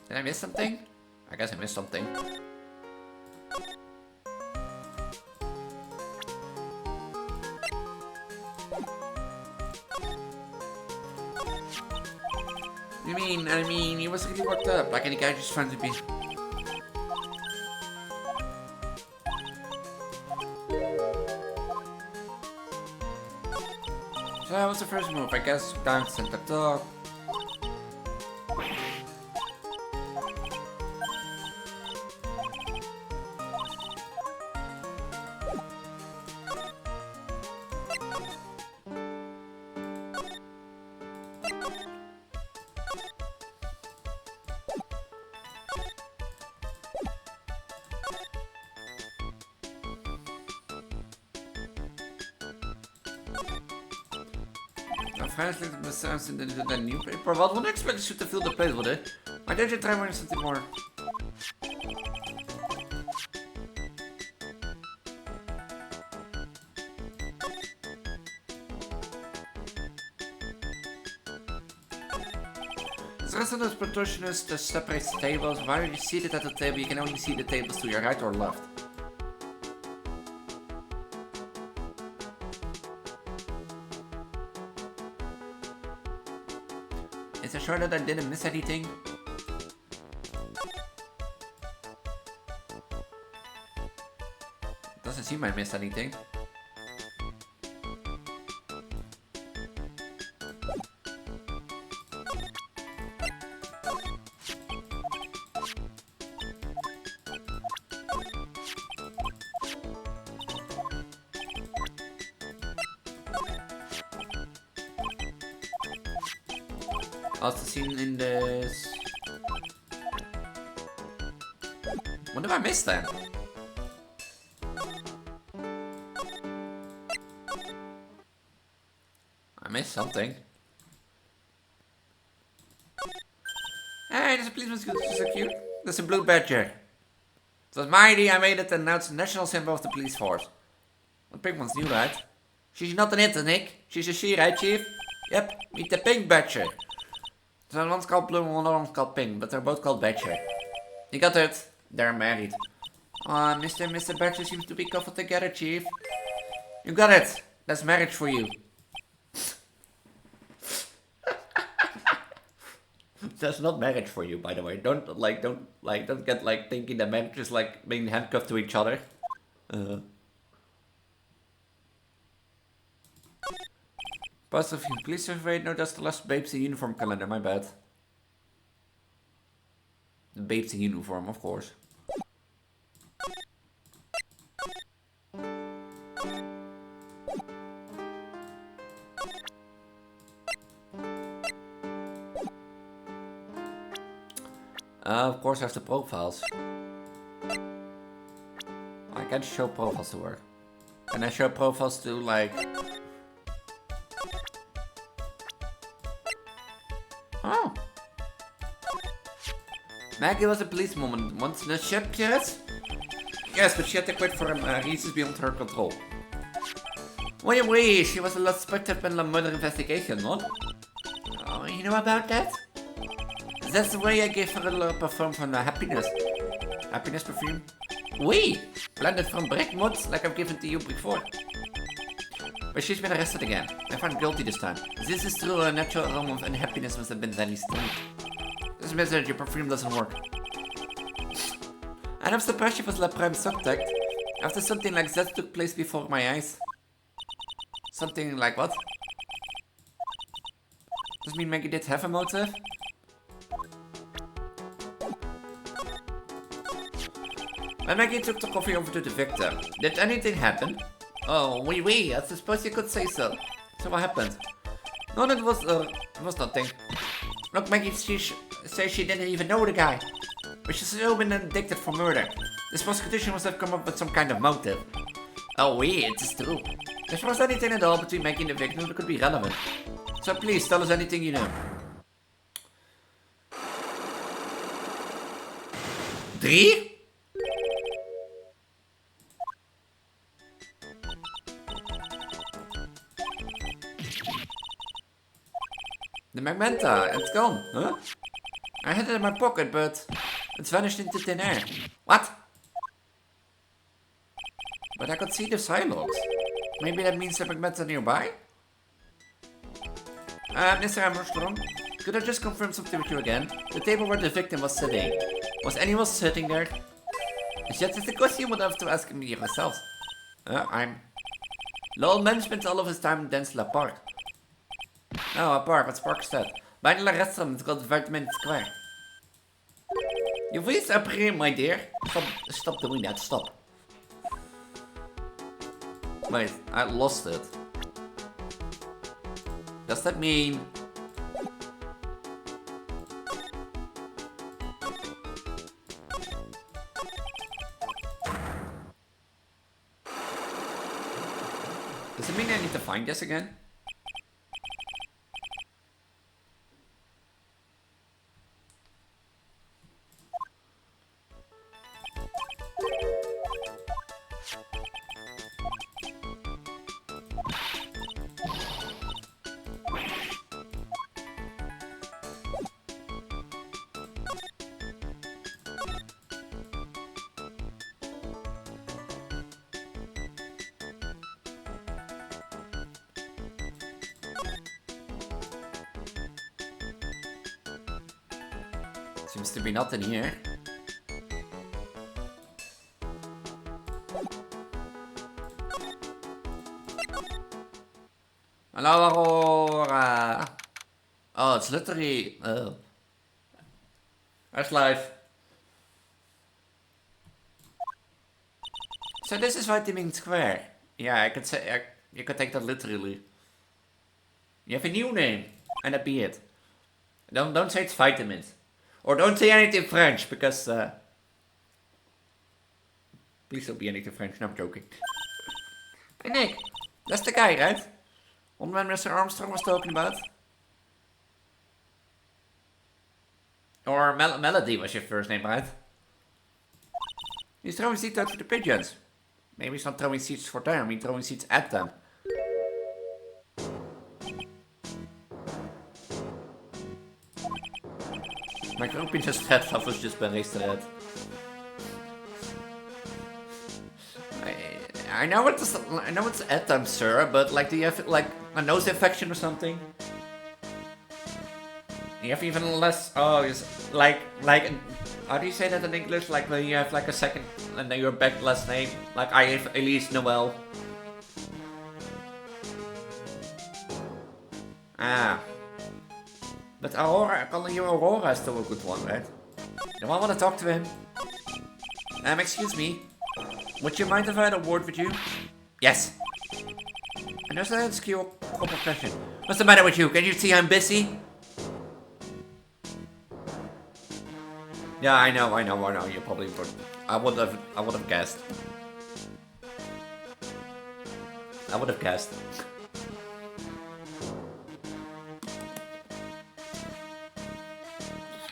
Did I miss something? I guess I missed something. I mean, he was really worked up, like any guy just trying to be. So that was the first move, I guess. Down to the dog. The sounds in the newspaper. Wat wouldn't expect you to feel the place with it. Why don't you try wearing something more? This restaurant is protectionist that separates the tables. While you're seated at the table, you can only see the tables to your right or left. Is it sure that I didn't miss anything? Doesn't seem I missed anything. Also seen in this. What did I miss then? I missed something. Hey, there's a policeman's suit. This is so cute. There's a blue badger. It was my idea. I made it, and now it's the national symbol of the police force. The pink one's new, right? She's not an it, Nick. She's a she, right, Chief? Yep, meet the pink badger. So one's called blue and one one's called pink, but they're both called Badger. You got it. They're married. Mr. and Mr. Badger seems to be coupled together, Chief. You got it. That's marriage for you. That's not marriage for you, by the way. Don't get like thinking that marriage is like being handcuffed to each other. Positive, please survey. No, that's the last Babes in Uniform calendar, my bad. The Babes in Uniform, of course. Of course I have the profiles. I can't show profiles to her. Can I show profiles to, like... Oh. Maggie was a policewoman once in a ship, yes? Yes, but she had to quit for reasons beyond her control. Wait, she was a suspected in a murder investigation, no? Oh, you know about that? That's the way I gave her a little perfume from the happiness. Happiness perfume? Oui! Blended from brick mods like I've given to you before. But she's been arrested again. I found guilty this time. This is true, a natural aroma of unhappiness must have been very strong. This message, your perfume doesn't work. And I'm surprised she was La Prime subject. After something like that took place before my eyes. Something like what? Does mean Maggie did have a motive? When Maggie took the coffee over to the victim, did anything happen? Oh, oui, I suppose you could say so. So what happened? No, it was nothing. Look, Maggie, she says she didn't even know the guy. But she's still been indicted for murder. This prosecution must have come up with some kind of motive. Oh, oui, it is true. If there was anything at all between Maggie and the victim that could be relevant. So please, tell us anything you know. 3? The Magmenta, it's gone, huh? I had it in my pocket, but it's vanished into thin air. What? But I could see the silos. Maybe that means the Magmenta nearby? Mr. Armstrong, could I just confirm something with you again? The table where the victim was sitting. Was anyone sitting there? Yes, it's a question you would have to ask me yourself. I'm... Lowell man spends all of his time in Densla Park. Oh, a park. What's Park that? By the restaurant, it's called Vitamin Square. Your voice is up here, my dear. Stop doing that, stop. Wait, I lost it. Does that mean... Does it mean I need to find this again? Seems to be nothing here. Hello, Aurora. Oh, it's literally... Oh. That's life. So this is Vitamin Square. Yeah, I could say... you could take that literally. You have a new name. And that'd be it. Don't say it's vitamins. Or don't say anything French, because, please don't be anything French, no, I'm joking. Hey Nick, that's the guy, right? One man Mr. Armstrong was talking about? Or Melody was your first name, right? He's throwing seeds out for the pigeons. Maybe he's not throwing seeds for them, he's throwing seeds at them. My groupie just had love was just bereisted. I know it's at them, sir, but like, do you have like a nose infection or something? You have even less. Oh, it's like how do you say that in English? Like when you have like a second and then your back last name. Like I have Elise Noel. Ah. But Aurora, calling you Aurora is still a good one, right? Do I want to talk to him? Excuse me. Would you mind if I had a word with you? Yes. And there's an obscure corporate question. What's the matter with you? Can you see I'm busy? Yeah, I know. You probably would. I would have guessed.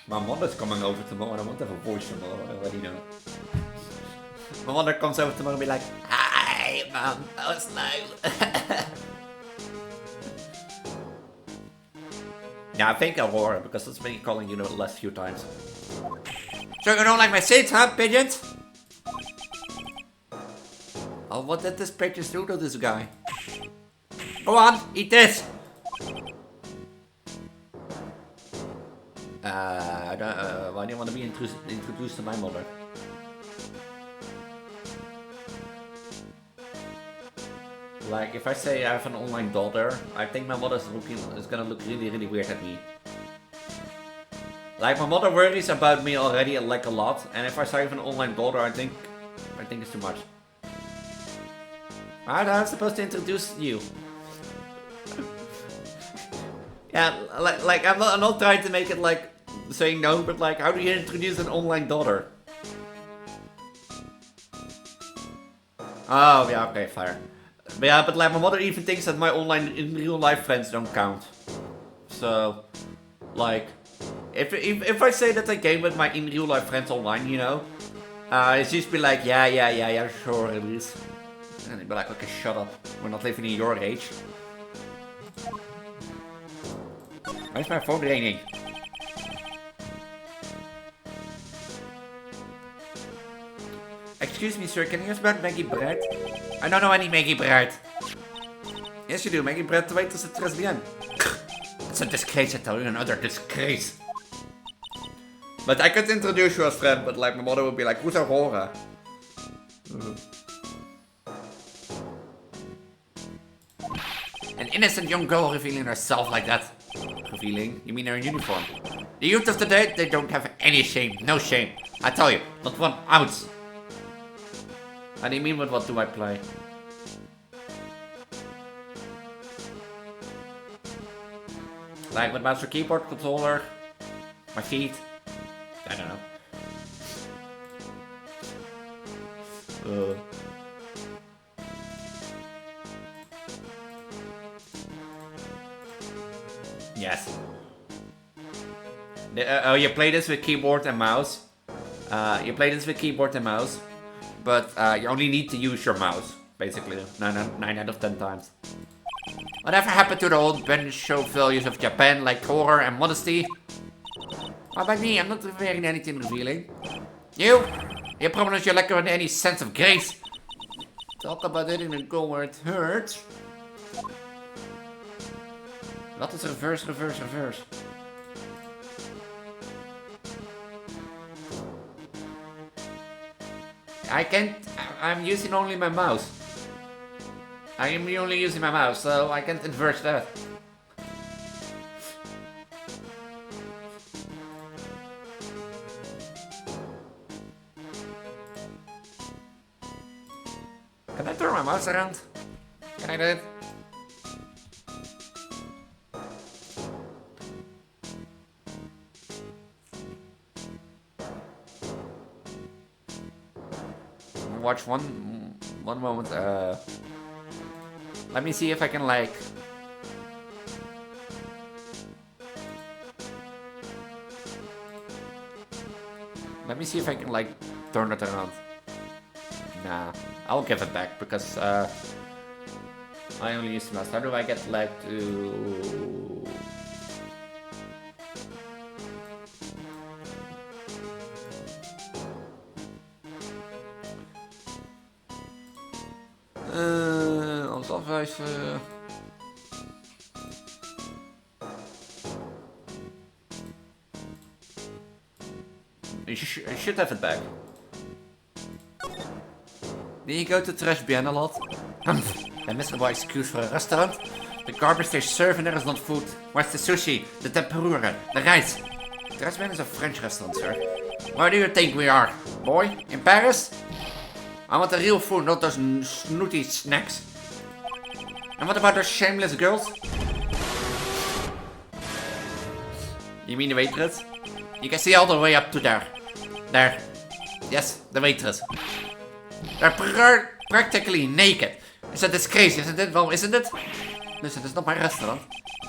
My mother's coming over tomorrow and I won't have a voice tomorrow, I already know. My mother comes over tomorrow and be like, "Hi, Mom, how's life?" Yeah, I think Aurora, because that's been calling you the last few times. So you don't like my seats, huh, pigeons? Oh, what did this pigeon do to this guy? Go on, eat this! Why do you want to be introduced to my mother? Like, if I say I have an online daughter, I think my mother is gonna look really, really weird at me. Like, my mother worries about me already, like, a lot, and if I say I have an online daughter, I think it's too much. How am I supposed to introduce you? Yeah, like I'm not trying to make it like saying no, but like, how do you introduce an online daughter? Oh yeah, okay, fair. But yeah, but like my mother even thinks that my online in real life friends don't count. So, like, if I say that I game with my in real life friends online, you know, it's just be like, yeah, sure, Elise. And they'd be like, okay, shut up. We're not living in your age. Why is my phone ringing? Excuse me, sir, can you ask about Maggie bread? I don't know any Maggie bread. Yes, you do. Maggie bread, waitress at Transgender. It's a disgrace, I tell you, another disgrace. But I could introduce you as friend, but like my mother would be like, who's Aurora? An innocent young girl revealing herself like that. Revealing? You mean her in uniform? The youth of today, they don't have any shame. No shame. I tell you, not 1 ounce. What do you mean with what do I play? Like with mouse or keyboard, controller, my feet. I don't know. Yes. Oh, you play this with keyboard and mouse. But you only need to use your mouse, basically, 9 out of 10 times. Whatever happened to the old bench show values of Japan, like horror and modesty? What about me? I'm not wearing anything revealing. You promise you're lacking any sense of grace. Talk about it in a goal where it hurts. What is reverse? I can't. I'm using only my mouse. I am only using my mouse, so I can't invert that. Can I turn my mouse around? Can I do it? Watch one moment. Let me see if I can like. Let me see if I can like turn it around. Nah, I'll give it back because I only use the mouse. How do I get like to? Anders afwijzen. You should have it back. Did you go to Trash Bien a lot? A miserable excuse for a restaurant? The garbage they serve and there is not food. Where's the sushi? The tempura? The rice? Trash Bien is a French restaurant, sir. Where do you think we are? Boy? In Paris? I want the real food, not those snooty snacks. And what about those shameless girls? You mean the waitress? You can see all the way up to there. There. Yes, the waitress. They're practically naked. It's a disgrace, isn't it? Well, isn't it? Listen, it's not my restaurant.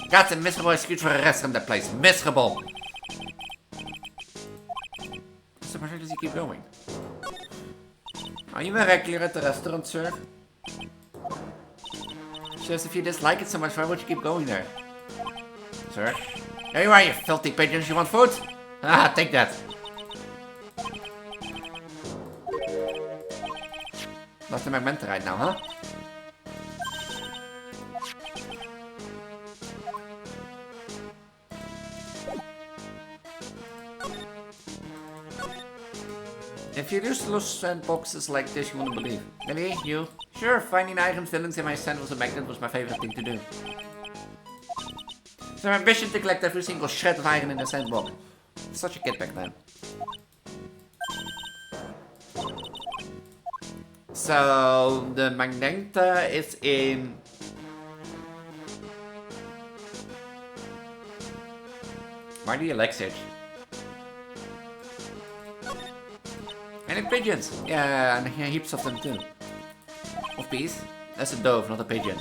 That's a miserable excuse for a restaurant, that place. Miserable. So why does he keep going? Are you a regular at the restaurant, sir? Just if you dislike it so much, why would you keep going there? Sir? There you are, you filthy pigeons. You want food? Ah, take that. That's the magenta right now, huh? If you use loose sandboxes like this, you wouldn't believe. Really? You? Sure, finding item fillings in my sand was a magnet was my favorite thing to do. It's my ambition to collect every single shred of iron in the sandbox. Such a kid back then. So, the magenta is in... Why do you like it? And pigeons! Yeah, and heaps of them too. Of peas? That's a dove, not a pigeon.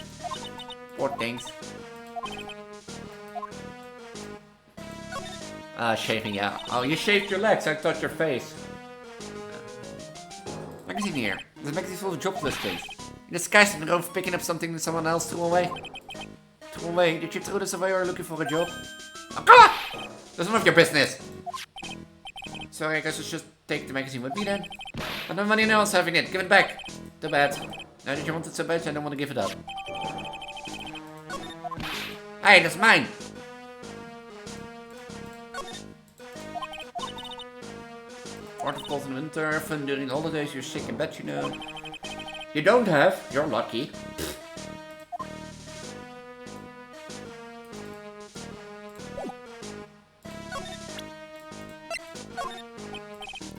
Poor things. Shaving, yeah. Oh, you shaved your legs, I thought your face. Magazine here. This magazine full of job listings. In disguise in the room of picking up something that someone else threw away. Threw away? Did you throw this away or are you looking for a job? Oh, come on! That's none of your business! Sorry, I guess I should just take the magazine with me then. But no money else having it. Give it back. Too bad. Now that you want it so bad, I don't want to give it up. Hey, that's mine! Part of cold in winter, fun during holidays, you're sick in bed, you know. You don't have? You're lucky.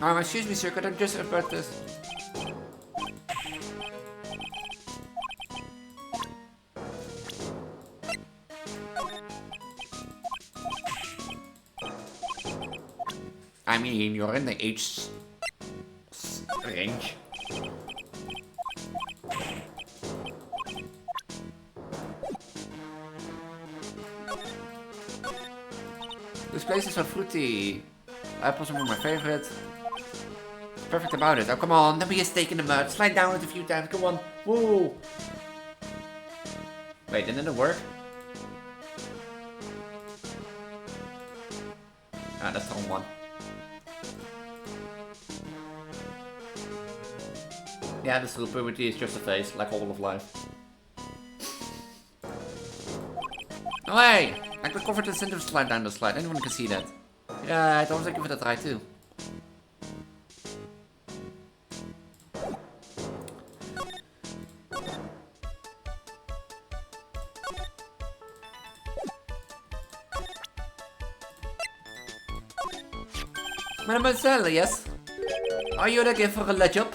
Excuse me, sir, could I just about this? I mean, you're in the age range. This place is so fruity. Apples are one of my favorites. Perfect about it. Oh, come on. Don't be a stake in the mud. Slide down it a few times. Come on. Woo. Wait, didn't it work? Ah, that's the wrong one. Yeah, the stupidity is just a face, like all of life. No way! I could cover the incentive slide down the slide. Anyone can see that. Yeah, I'd always give it a try too. Mademoiselle, yes? Are you looking for a job?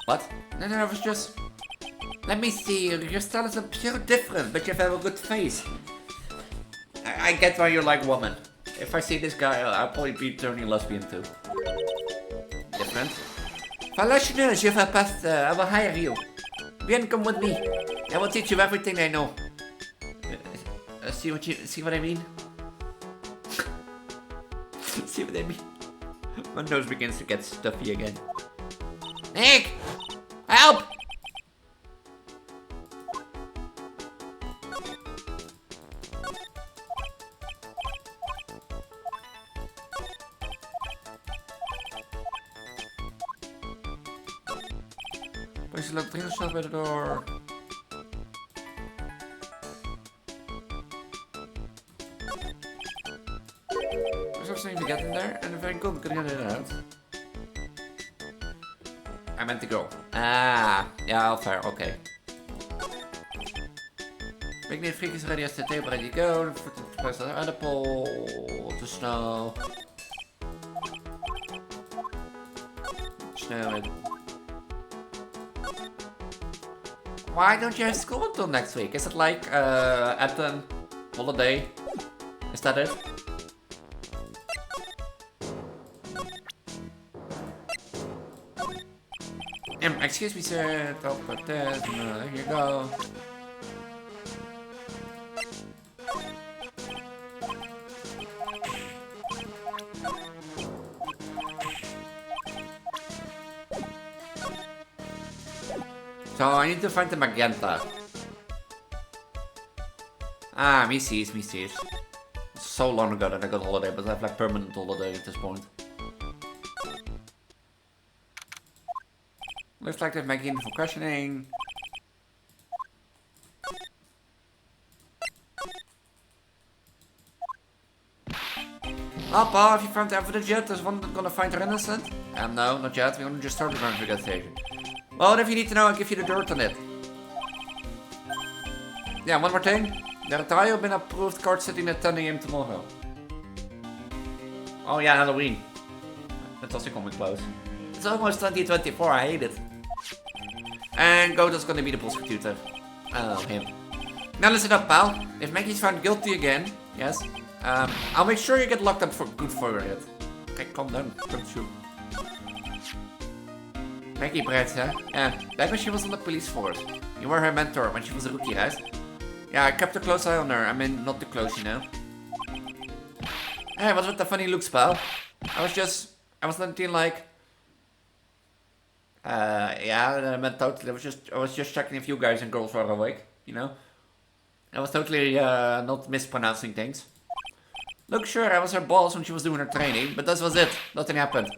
What? No, I was just... Let me see, your style is a pure different, but you have a good face. I get why you like women. If I see this guy, I'll probably be turning lesbian too. Different? Valentine's, you have a past, I will hire you. Bien, come with me. I will teach you everything I know. See what I mean? See what I mean? My nose begins to get stuffy again. Nick! Help! Place the train yourself by the door. There's something to get in there, and if I go, gonna get it out. I meant to go. Ah, yeah, fair, okay. Picnic freak is ready as the table, ready to go. Press the other pole, to snow. Snow it. Why don't you have school until next week? Is it like, at the holiday? Is that it? Excuse me, sir. Don't put this. There you go. So I need to find the magenta. Ah, me sees. It's so long ago that I got holiday, but I have like permanent holiday at this point. Looks like they're making for questioning. Oh, Paul, have you found the evidence yet? Is one gonna find her innocent? No, not yet. We only just started our investigation. Well, whatever you need to know, I'll give you the dirt on it. Yeah, one more thing. The trial been approved, court sitting at 10 AM tomorrow. Oh yeah, Halloween. That's also coming close. It's almost 2024, I hate it. And Goda's gonna be the prosecutor. Oh, him. Now listen up, pal. If Maggie's found guilty again, yes, I'll make sure you get locked up for good for it. Okay, calm down, don't shoot. Maggie Brett, huh? Yeah, back when she was on the police force. You were her mentor when she was a rookie, right? Yeah, I kept a close eye on her. I mean, not too close, you know. Hey, what's with the funny looks, pal? I was thinking like... yeah, I meant totally. I was just checking if you guys and girls were awake, you know? I was totally, not mispronouncing things. Look, sure, I was her boss when she was doing her training, but that was it. Nothing happened.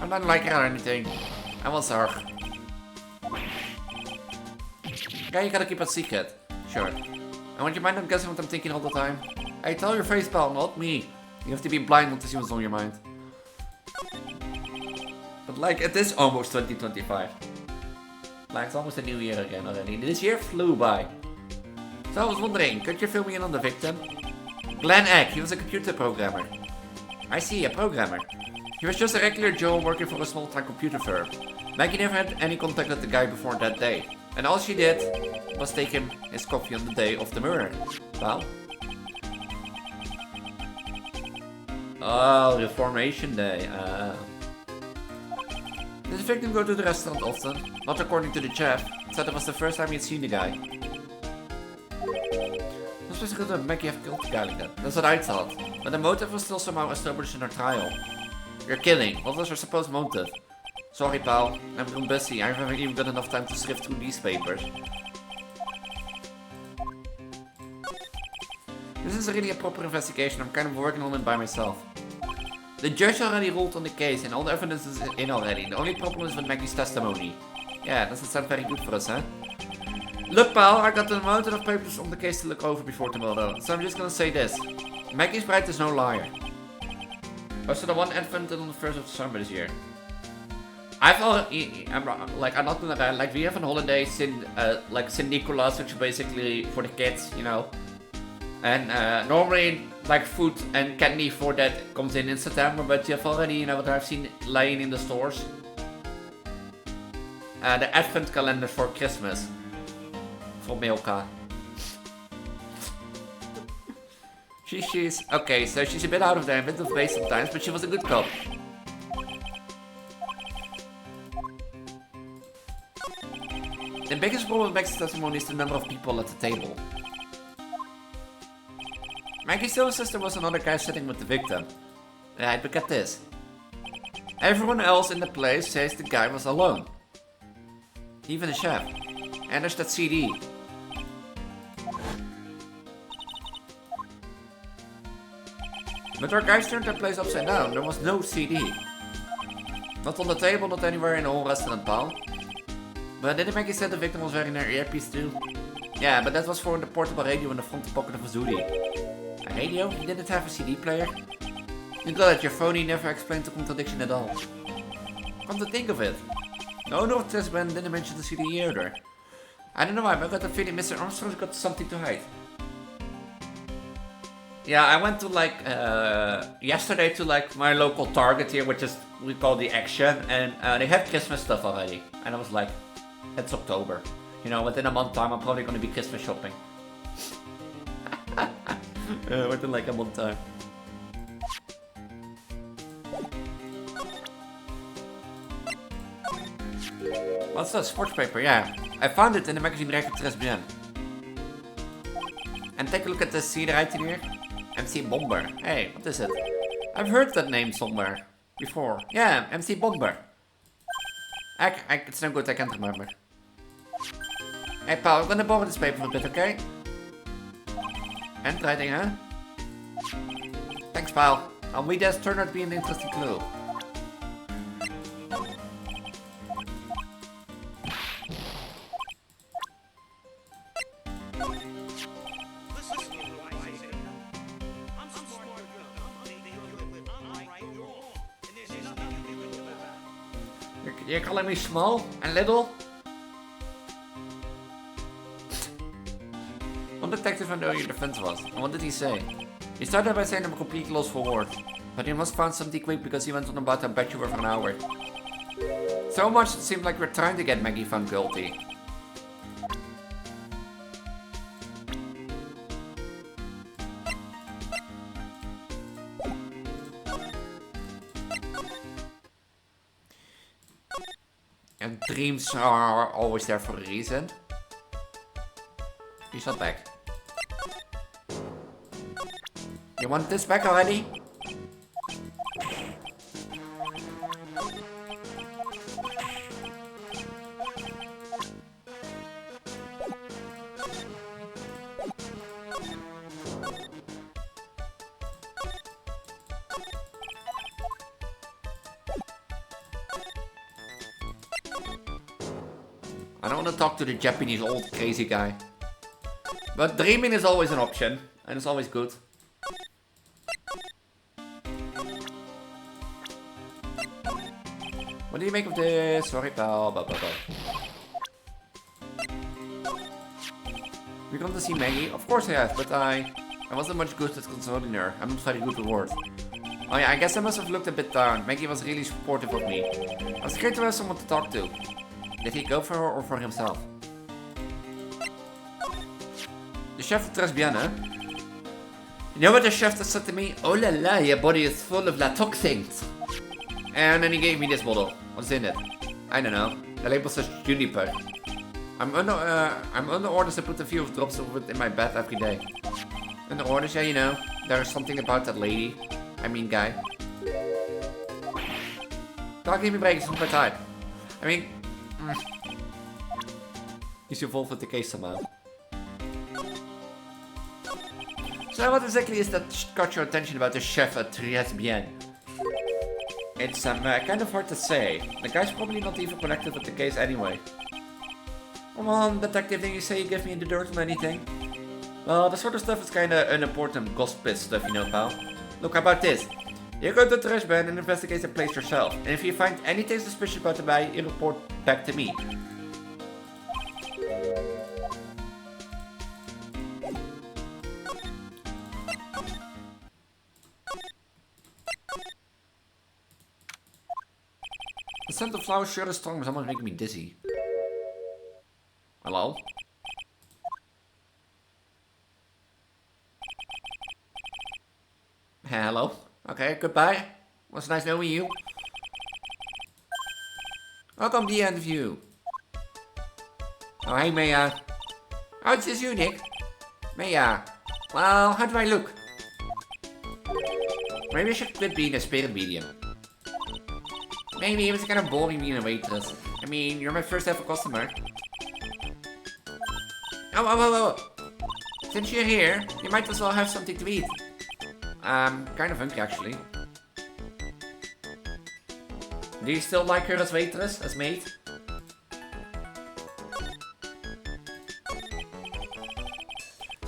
I don't like her or anything. I was her. Yeah, you gotta keep it secret. Sure. And would you mind not guessing what I'm thinking all the time? Hey, tell your face, pal, not me. You have to be blind not to see what's on your mind. But like, it is almost 2025. Like, it's almost a new year again already. This year flew by. So I was wondering, could you fill me in on the victim? Glenn Eck, he was a computer programmer. I see, a programmer. He was just a regular Joe working for a small-time computer firm. Maggie never had any contact with the guy before that day. And all she did was take him his coffee on the day of the murder. Well. Oh, Reformation Day. Did the victim go to the restaurant often? Not according to the chef. Said it was the first time he'd seen the guy. I'm supposed to go to Maggie have killed the guy like that. That's what I thought. But the motive was still somehow established in her trial. You're kidding. What was her supposed motive? Sorry, pal. I'm real busy. I haven't even got enough time to sift through these papers. This is really a proper investigation. I'm kind of working on it by myself. The judge already ruled on the case and all the evidence is in already. The only problem is with Maggie's testimony. Yeah, doesn't sound very good for us, huh? Look, pal, I got a mountain of papers on the case to look over before tomorrow. So I'm just gonna say this. Maggie's bride is no liar. Also, the one advented on the 1st of December this year. I'm not gonna lie, like, we have a holiday like St. Nicholas, which is basically for the kids, you know. And normally, like, food and candy for that comes in September, but you have already, you know, what I've seen lying in the stores. The advent calendar for Christmas. For Milka. She's okay, so she's a bit out of there, a bit of base sometimes, but she was a good cop. The biggest problem with Maggie's testimony is the number of people at the table. Maggie's older sister was another guy sitting with the victim. Right, but get this. Everyone else in the place says the guy was alone. Even the chef. And there's that CD. But our guys turned that place upside down. There was no CD. Not on the table, not anywhere in the whole restaurant, pal. But didn't Maggie say the victim was wearing her earpiece too? Yeah, but that was for the portable radio in the front pocket of his hoodie. A radio? He didn't have a CD player? You got it, your phony never explained the contradiction at all. Come to think of it. No North Test Ben didn't mention the CD either. I don't know why, but I got the feeling Mr. Armstrong's got something to hide. Yeah, I went to like yesterday to like my local Target here, which is we call the Action, and they have Christmas stuff already. And I was like, it's October, you know, within a month time I'm probably going to be Christmas shopping. Within like a month time. What's that? Sports paper, yeah. I found it in the magazine Transgender. And take a look at the C right here. MC Bomber. Hey, what is it? I've heard that name somewhere before. Yeah, MC Bomber. It's no good, I can't remember. Hey pal, I'm gonna borrow this paper for a bit, okay? Handwriting, huh? Thanks pal. I'll read this, turned out to be an interesting clue. You're calling me small and little? One detective knew your defense was, and what did he say? He started by saying I'm completely lost for words, but he must find something quick because he went on about a Vtuber for an hour. So much it seemed like we're trying to get Maggie found guilty. And dreams are always there for a reason. He's not back. You want this back already? I don't want to talk to the Japanese old crazy guy. But dreaming is always an option, and it's always good. What do you make of this? Sorry pal, blah blah blah. We're going to see Maggie? Of course I have, but I wasn't much good at consoling her. I'm not very good with words. Oh yeah, I guess I must have looked a bit down. Maggie was really supportive of me. It was great to have someone to talk to. Did he go for her or for himself? The chef of Transgender. You know what the chef said to me? Oh la la, your body is full of la toxins. And then he gave me this bottle. What's in it? I don't know. The label says juniper. I'm under orders to put a few drops of it in my bath every day. Under orders, yeah, you know. There's something about that lady. I mean guy. Can't give me breaks, it's not my type. I mean... He's involved with the case somehow. So what exactly is that caught your attention about the chef at Transgender? It's kind of hard to say. The guy's probably not even connected with the case anyway. Come on, detective, did you say you give me the dirt on anything? Well, the sort of stuff is kinda unimportant gossip stuff, you know, pal. Look, how about this? You go to the trash bin and investigate the place yourself. And if you find anything suspicious about the guy, you report back to me. The scent of flowers sure is strong, but someone's making me dizzy. Hello? Hello? Okay, goodbye. Was nice knowing you. Welcome to the interview. Oh, hey, Maya. Oh, it's just you, Nick. Maya. Well, how do I look? Maybe I should quit being a spirit medium. Maybe it was kind of boring being a waitress. I mean, you're my first ever customer. Oh. Since you're here, you might as well have something to eat. I'm kind of hungry, actually. Do you still like her as waitress, as maid?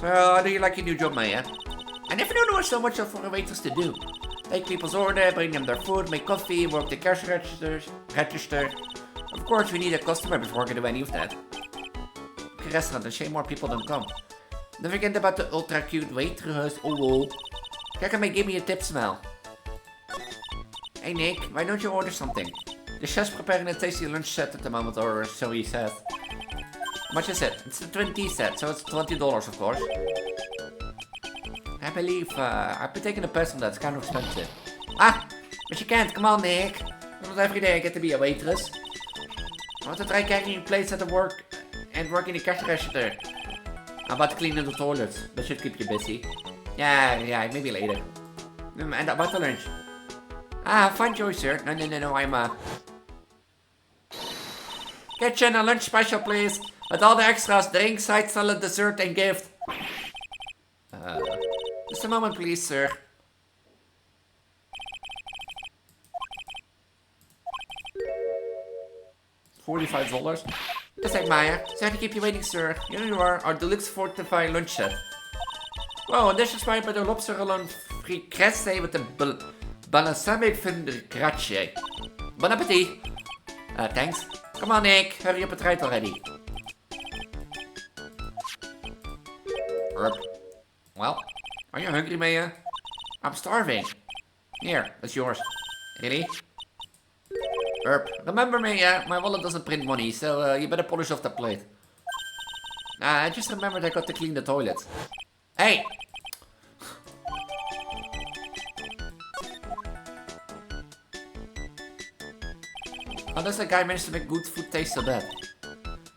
So, how do you like your new job, Maya? I never knew there was so much for a waitress to do. Take people's order, bring them their food, make coffee, work the cash register. Of course, we need a customer before we can do any of that. The restaurant, a shame more people don't come. Don't forget about the ultra cute waitress. Oh. Kijk, and give me a tip smell. Hey Nick, why don't you order something? The chef's preparing a tasty lunch set at the moment, or so he says. How much is it? It's a 20 set, so it's $20 of course. I believe, I've been taking a pass on that, it's kind of expensive. Ah, but you can't, come on Nick. Not every day I get to be a waitress. want to try carrying plates at the work and working the cash register. I'm about to clean the toilets. That should keep you busy. Yeah, maybe later. And about the lunch. Fine choice, sir. No, I'm kitchen, a lunch special, please. With all the extras, drink, side salad, dessert, and gift. Just a moment, please, sir. $45. Just like Maya. Sorry to keep you waiting, sir. Here you are, our deluxe fortified lunch set. Wow, a dish inspired by the lobster roll fricassee with the balsamic fin de grazie. Bon appetit. Thanks. Come on, Nick. Hurry up, it's right already. Well, are you hungry, Maya? I'm starving. Here, that's yours. Really? Remember, Maya, my wallet doesn't print money, so you better polish off the plate. I just remembered I got to clean the toilet. Hey! Oh, this guy managed to make good food taste so bad.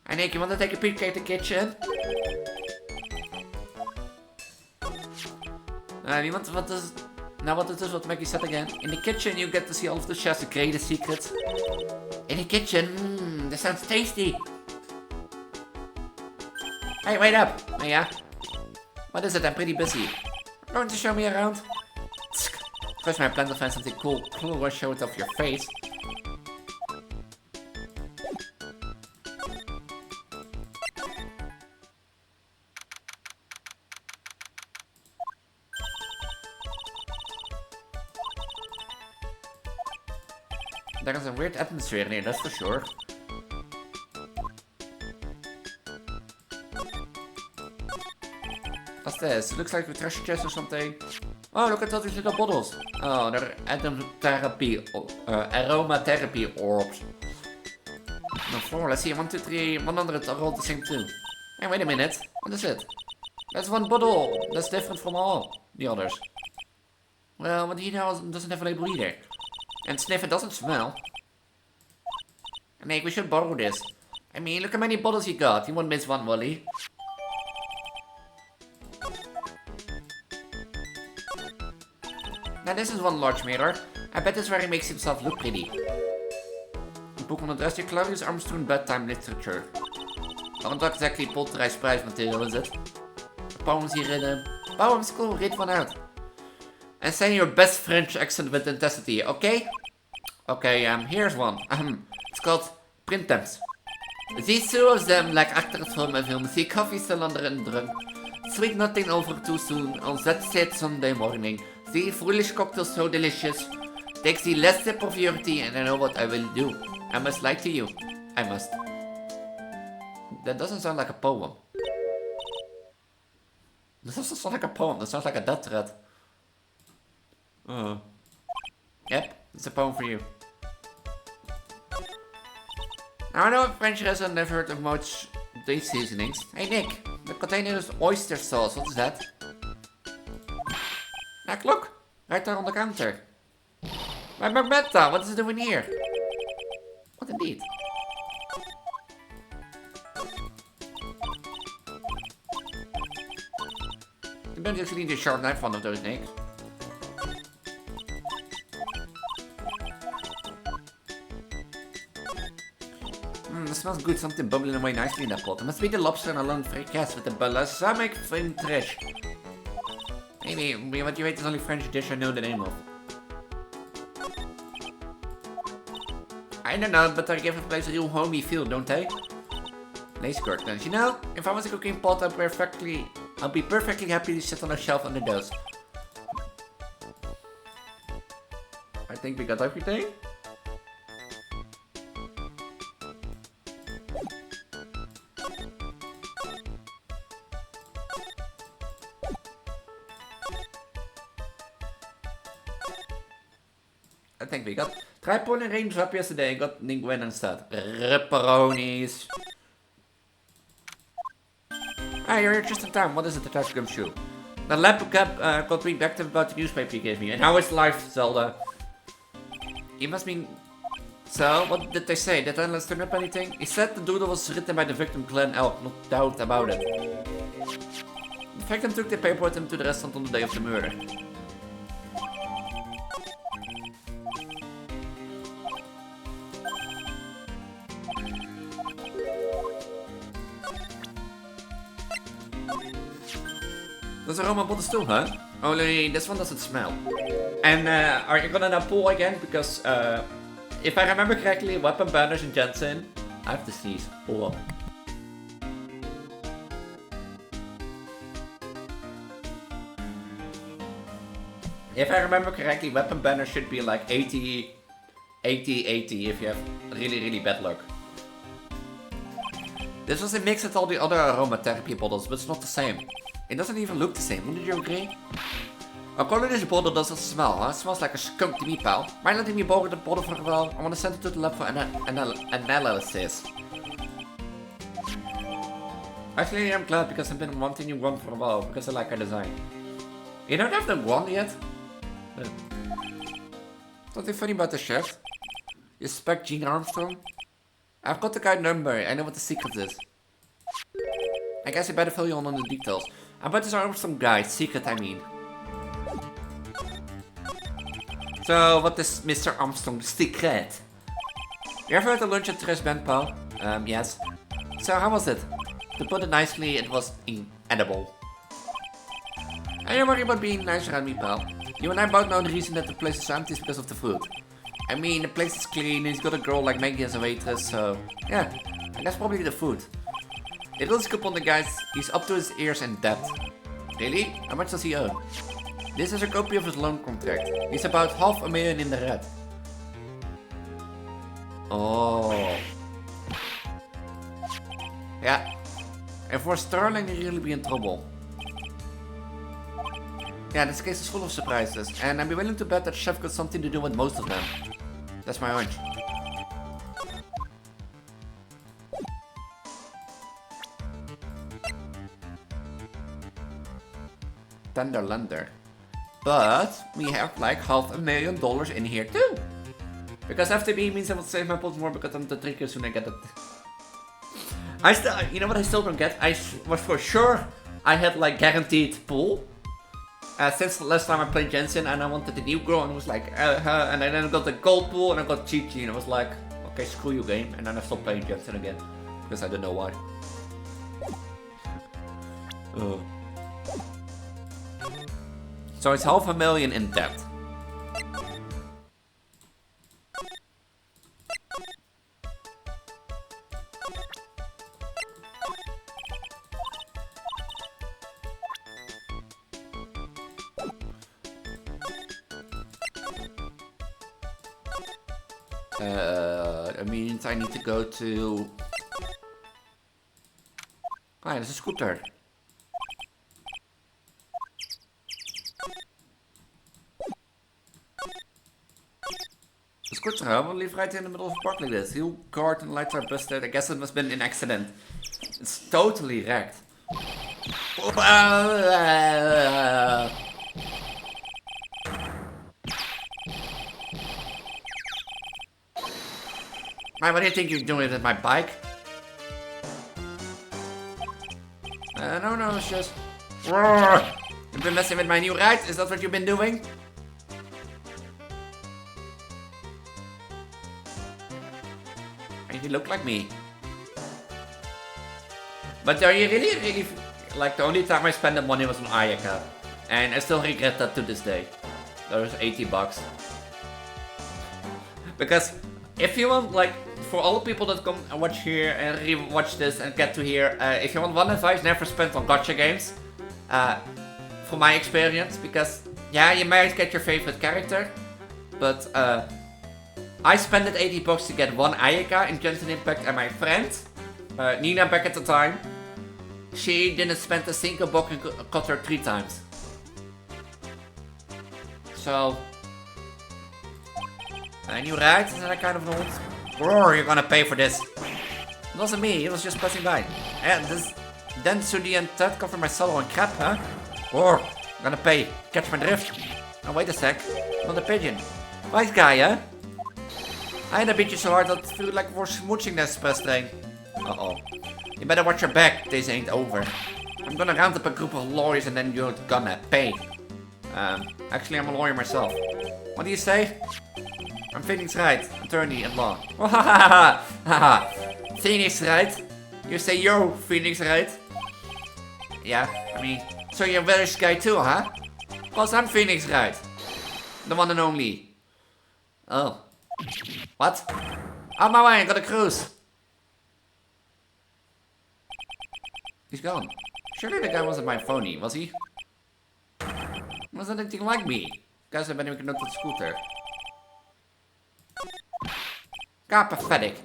Hey Nick, you want to take a peek at the kitchen? What is this? What make you set again? In the kitchen you get to see all of the chef's greatest secrets. In the kitchen, this sounds tasty. Hey, wait up, Maya. What is it? I'm pretty busy. Going to show me around? First, my plan to find something cool or show it off your face. There is a weird atmosphere here, that's for sure. What's this? It looks like a treasure chest or something. Oh, look at all these little bottles. Oh, they're aromatherapy orbs. No, 4, let's see. 1, 2, 3, 100 are all the same too. Hey, wait a minute. What is it? That's one bottle. That's different from all the others. Well, what do you know? Doesn't have a label either. And sniff, it doesn't smell. Nick, we should borrow this. I mean, look how many bottles you got. You won't miss one, Wally. Now this is one large mirror. I bet this is where he makes himself look pretty. A book on address your Claudius Armstrong bedtime literature. Not exactly poltergeist prijsmaterial, is it? Poems hierin. Poems, cool, read one out. And say your best French accent with intensity, okay? Okay, here's one. It's called Printemps. These two of them, like actors from a film, see coffee still under and drunk. Sweet nothing over too soon, on that sad Sunday morning. The foolish cocktail so delicious. Takes the last sip of your tea and I know what I will do. I must lie to you. I must. That doesn't sound like a poem. This doesn't sound like a poem, that sounds like a death threat. Yep, it's a poem for you. I know a French restaurant never heard of much these seasonings. Hey Nick, the container is oyster sauce, what is that? Look, right there on the counter. My Barbetta, what is it doing here? What indeed? You don't actually need a sharp knife, one of those, Nick. It smells good, something bubbling away nicely in that pot. It must be the lobster and a long fricassee with the balsamic fin trash. Maybe, what you ate is only French dish I know the name of. I don't know, but they give a place a real homey feel, don't they? Lace curtains. You know, if I was a cooking pot, I'd be perfectly happy to sit on a shelf under those. I think we got everything. I think we got tripod and range up yesterday. I got linguine instead. Ripperonis. Ah, you're here just in time. What is it, the touch gumshoe? The laptop cap got me back to about the newspaper you gave me. And how is life, Zelda? You must mean So, what did they say? Did analyst turn up anything? He said the doodle was written by the victim Glenn Elk, no doubt about it. The victim took the paper with him to the restaurant on the day of the murder. There's a Roman bottle still, huh? Only this one doesn't smell. And are you gonna now pull again? Because if I remember correctly, weapon banners in Jensen, I have to sneeze. Pull up. If I remember correctly, weapon banners should be like 80, 80, 80 if you have really, really bad luck. This was a mix with all the other aromatherapy bottles, but it's not the same. It doesn't even look the same, wouldn't you agree? According to this bottle doesn't smell, huh? It smells like a skunk to me, pal. Mind letting me borrow the bottle for a while? I want to send it to the lab for analysis. Actually, I'm glad because I've been wanting you one for a while, because I like her design. You don't have the one yet? Something funny about the chef? You suspect Gene Armstrong? I've got the guy number, I know what the secret is. I guess I better fill you on the details. I bet this Armstrong guy, secret I mean. So, what is Mr. Armstrong's secret? You ever had a lunch at Transgender, pal? Yes. So, how was it? To put it nicely, it was inedible. I don't worry about being nice around me, pal. You and I both know the reason that the place is empty is because of the food. I mean, the place is clean, he's got a girl like Maggie as a waitress, so... Yeah, and that's probably the food. It looks good on the guys, he's up to his ears in debt. Really? How much does he owe? This is a copy of his loan contract. He's about $500,000 in the red. Oh. Yeah. And for Sterling, he'll really be in trouble. Yeah, this case is full of surprises. And I'd be willing to bet that Chef got something to do with most of them. That's my hunch. Tenderlander. But we have like $500,000 in here too. Because FTB means I will save my points more because I'm the trickier soon I get it. I still, you know what I still don't get? I was for sure I had like guaranteed pool. Since the last time I played Jensen and I wanted the new girl and it was like, and then I got the gold pool and I got Chi-Chi and I was like, okay, screw you game. And then I stopped playing Jensen again. Because I don't know why. So it's $500,000 in debt. That means I need to go to... Ah, there's a scooter. The scooter, I will leave right in the middle of a park like this. Heel guard and lights are busted. I guess it must have been an accident. It's totally wrecked. Man, what do you think you're doing with my bike? No, it's just... You've been messing with my new ride? Is that what you've been doing? And you look like me. But are you really... Like, the only time I spent that money was on Ayaka. And I still regret that to this day. That was $80. Because... If you want, like, for all the people that come and watch here and re-watch this and get to here, if you want one advice, never spend on gacha games. From my experience, because, yeah, you might get your favorite character, but, I spent it $80 to get one Ayaka in Genshin Impact, and my friend, Nina back at the time, she didn't spend a single book and got her 3 times. So... And you right? Is that kind of noise? Roar, you're gonna pay for this. It wasn't me, it was just passing by. And this... Then Sudi and Ted cover my saddle and crap, huh? Roar, I'm gonna pay. Catch my drift. Oh, wait a sec. Not a pigeon. Nice guy, huh? Hij een beetje zo hard dat het voelt like voor smooching this thing. Uh-oh. You better watch your back. This ain't over. I'm gonna round up a group of lawyers and then you're gonna pay. Actually, I'm a lawyer myself. What do you say? I'm Phoenix Wright, attorney at law. Phoenix Wright? You say you're Phoenix Wright? Yeah, I mean, so you're a Welsh guy too, huh? Because I'm Phoenix Wright. The one and only. Oh. What? On my way, I got a cruise. He's gone. Surely the guy wasn't my phony, was he? Wasn't anything like me. Guess I ben ik not the scooter. God, pathetic.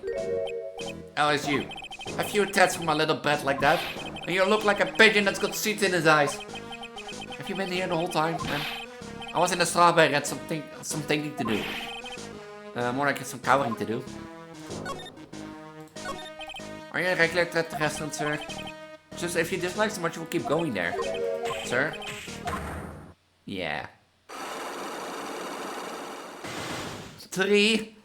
Oh, it's you. A few tats from a little brat like that, and you look like a pigeon that's got seeds in his eyes. Have you been here the whole time, man? I was in the strawberry, had some thinking to do. More like some cowering to do. Are you a regular at the restaurant, sir? Just if you dislike so much, you will keep going there. Sir? Yeah. 3.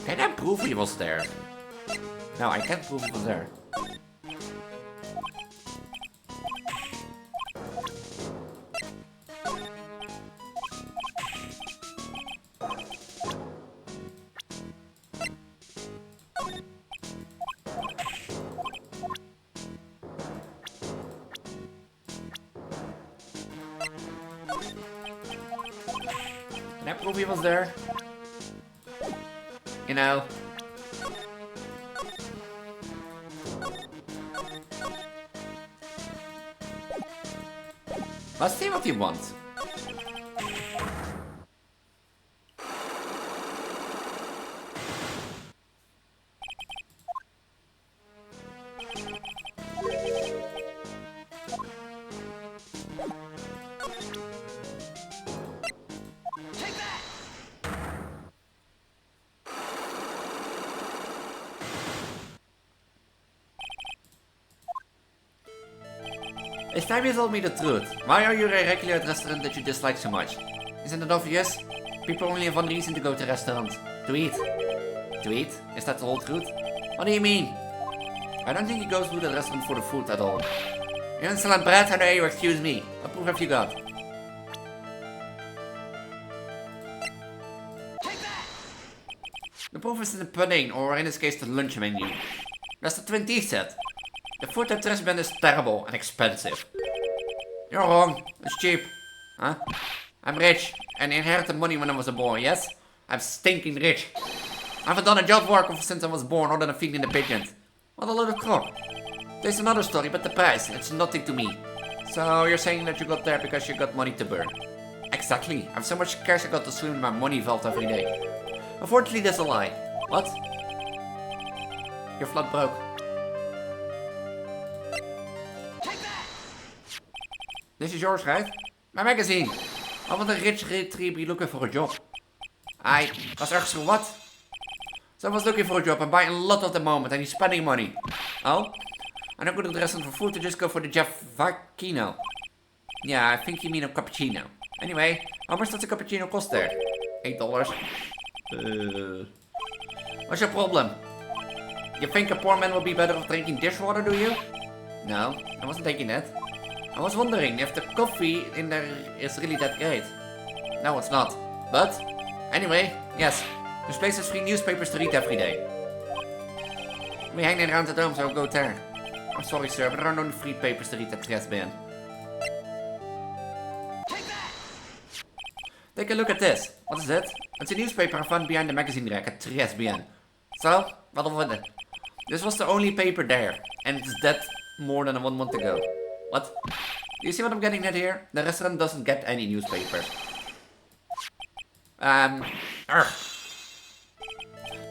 Can I prove he was there? No, I can't prove he was there. Can I prove he was there? You know. Let's see what he wants. It's time you told me the truth. Why are you a regular at restaurant that you dislike so much? Isn't it obvious? People only have one reason to go to restaurants. To eat. To eat? Is that the whole truth? What do you mean? I don't think he goes to the restaurant for the food at all. You're in salad bread, how dare you excuse me? What proof have you got? The proof is in the pudding, or in this case the lunch menu. That's the Twin set. The food at Transgender is terrible and expensive. You're wrong. It's cheap. Huh? I'm rich and inherited money when I was a boy, yes? I'm stinking rich. I haven't done a job work since I was born other than feeding the pigeons. What a load of crap. There's another story, but the price, it's nothing to me. So you're saying that you got there because you got money to burn? Exactly. I have so much cash I got to swim in my money vault every day. Unfortunately, that's a lie. What? You're flat broke. This is yours, right? My magazine. I want a rich retrieve looking for a job. I was ergens voor what? Someone's looking for a job and buying a lot at the moment and he's spending money. Oh? I don't go to the restaurant for food to just go for the Jeff Vacchino. Yeah, I think you mean a cappuccino. Anyway, how much does a cappuccino cost there? $8. What's your problem? You think a poor man will be better off drinking dishwater, do you? No, I wasn't taking that. I was wondering if the coffee in there is really that great. No, it's not. But, anyway, yes. This place has free newspapers to read every day. We hang around at home, so I'll go there. I'm sorry, sir, but there are no free papers to read at Transgender. Take a look at this. What is it? It's a newspaper I found behind the magazine rack at Transgender. So, what of it? This was the only paper there, and it's dead more than 1 month ago. What? Do you see what I'm getting at here? The restaurant doesn't get any newspapers.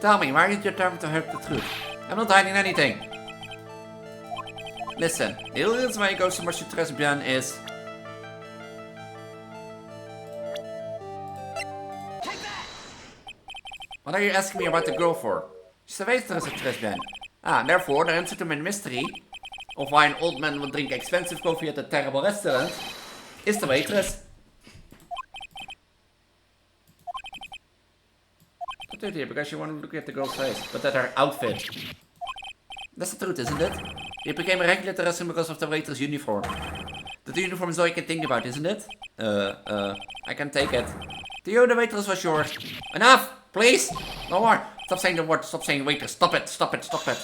Tell me, why are you determined to hurt the truth? I'm not hiding anything. Listen, the only reason why you go so much to Transgender is... What are you asking me about the girl for? She's a waitress at Transgender. Therefore, the answer to my mystery of why an old man would drink expensive coffee at a terrible restaurant is the waitress. Don't do it here because you want to look at the girl's face, but at her outfit. That's the truth, isn't it? You became a regular terrorist because of the waitress uniform. The uniform is all you can think about, isn't it? I can take it. The waitress was yours. Enough! Please! No more! Stop saying the word, stop saying waitress. Stop it, stop it, stop it.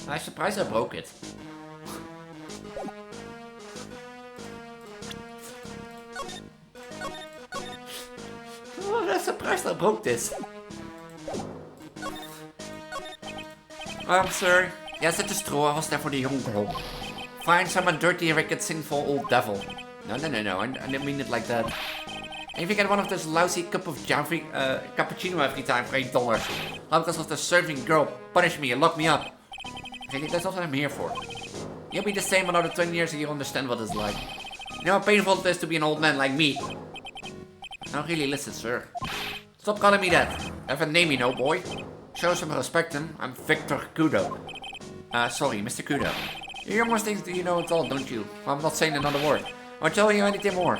I'm surprised I broke it. Oh, I'm surprised I broke this. Sir. Yes, it is true. I was there for the young girl. Find someone dirty and wicked, sinful old devil. No. I didn't mean it like that. And if you get one of those lousy cup of cappuccino every time for $8, how because of the serving girl punish me and lock me up. Okay, that's what I'm here for. You'll be the same another 20 years and you'll understand what it's like. You know how painful it is to be an old man like me. Now really listen, sir. Stop calling me that. I have a name, you know, boy. Show some respect, him. I'm Victor Kudo. Sorry, Mr. Kudo. You almost think you know it all, don't you? I'm not saying another word. I won't tell you anything more.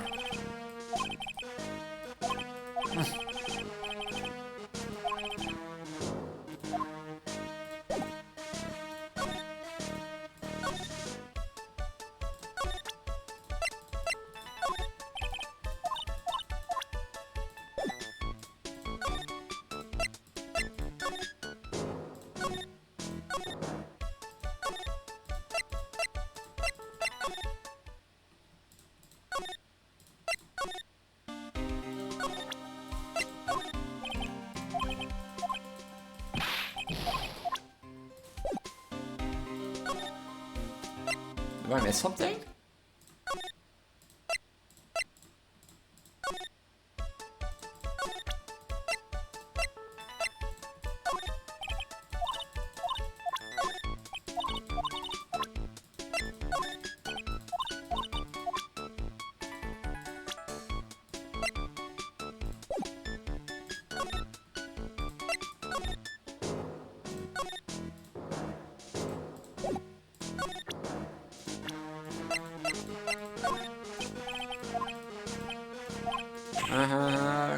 Did I miss something?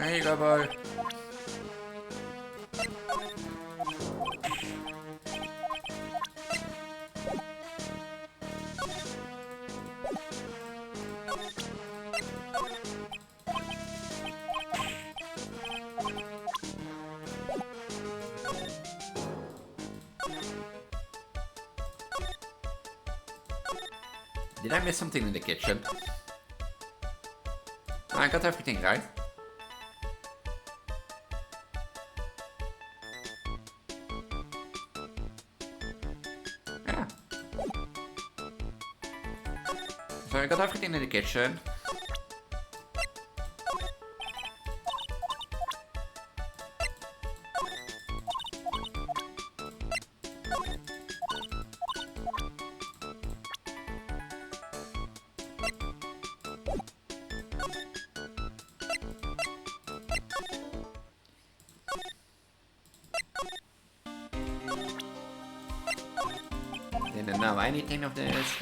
Here you go, boy. Did I miss something in the kitchen? I got everything right. Yeah. So I got everything in the kitchen. Didn't know anything of this.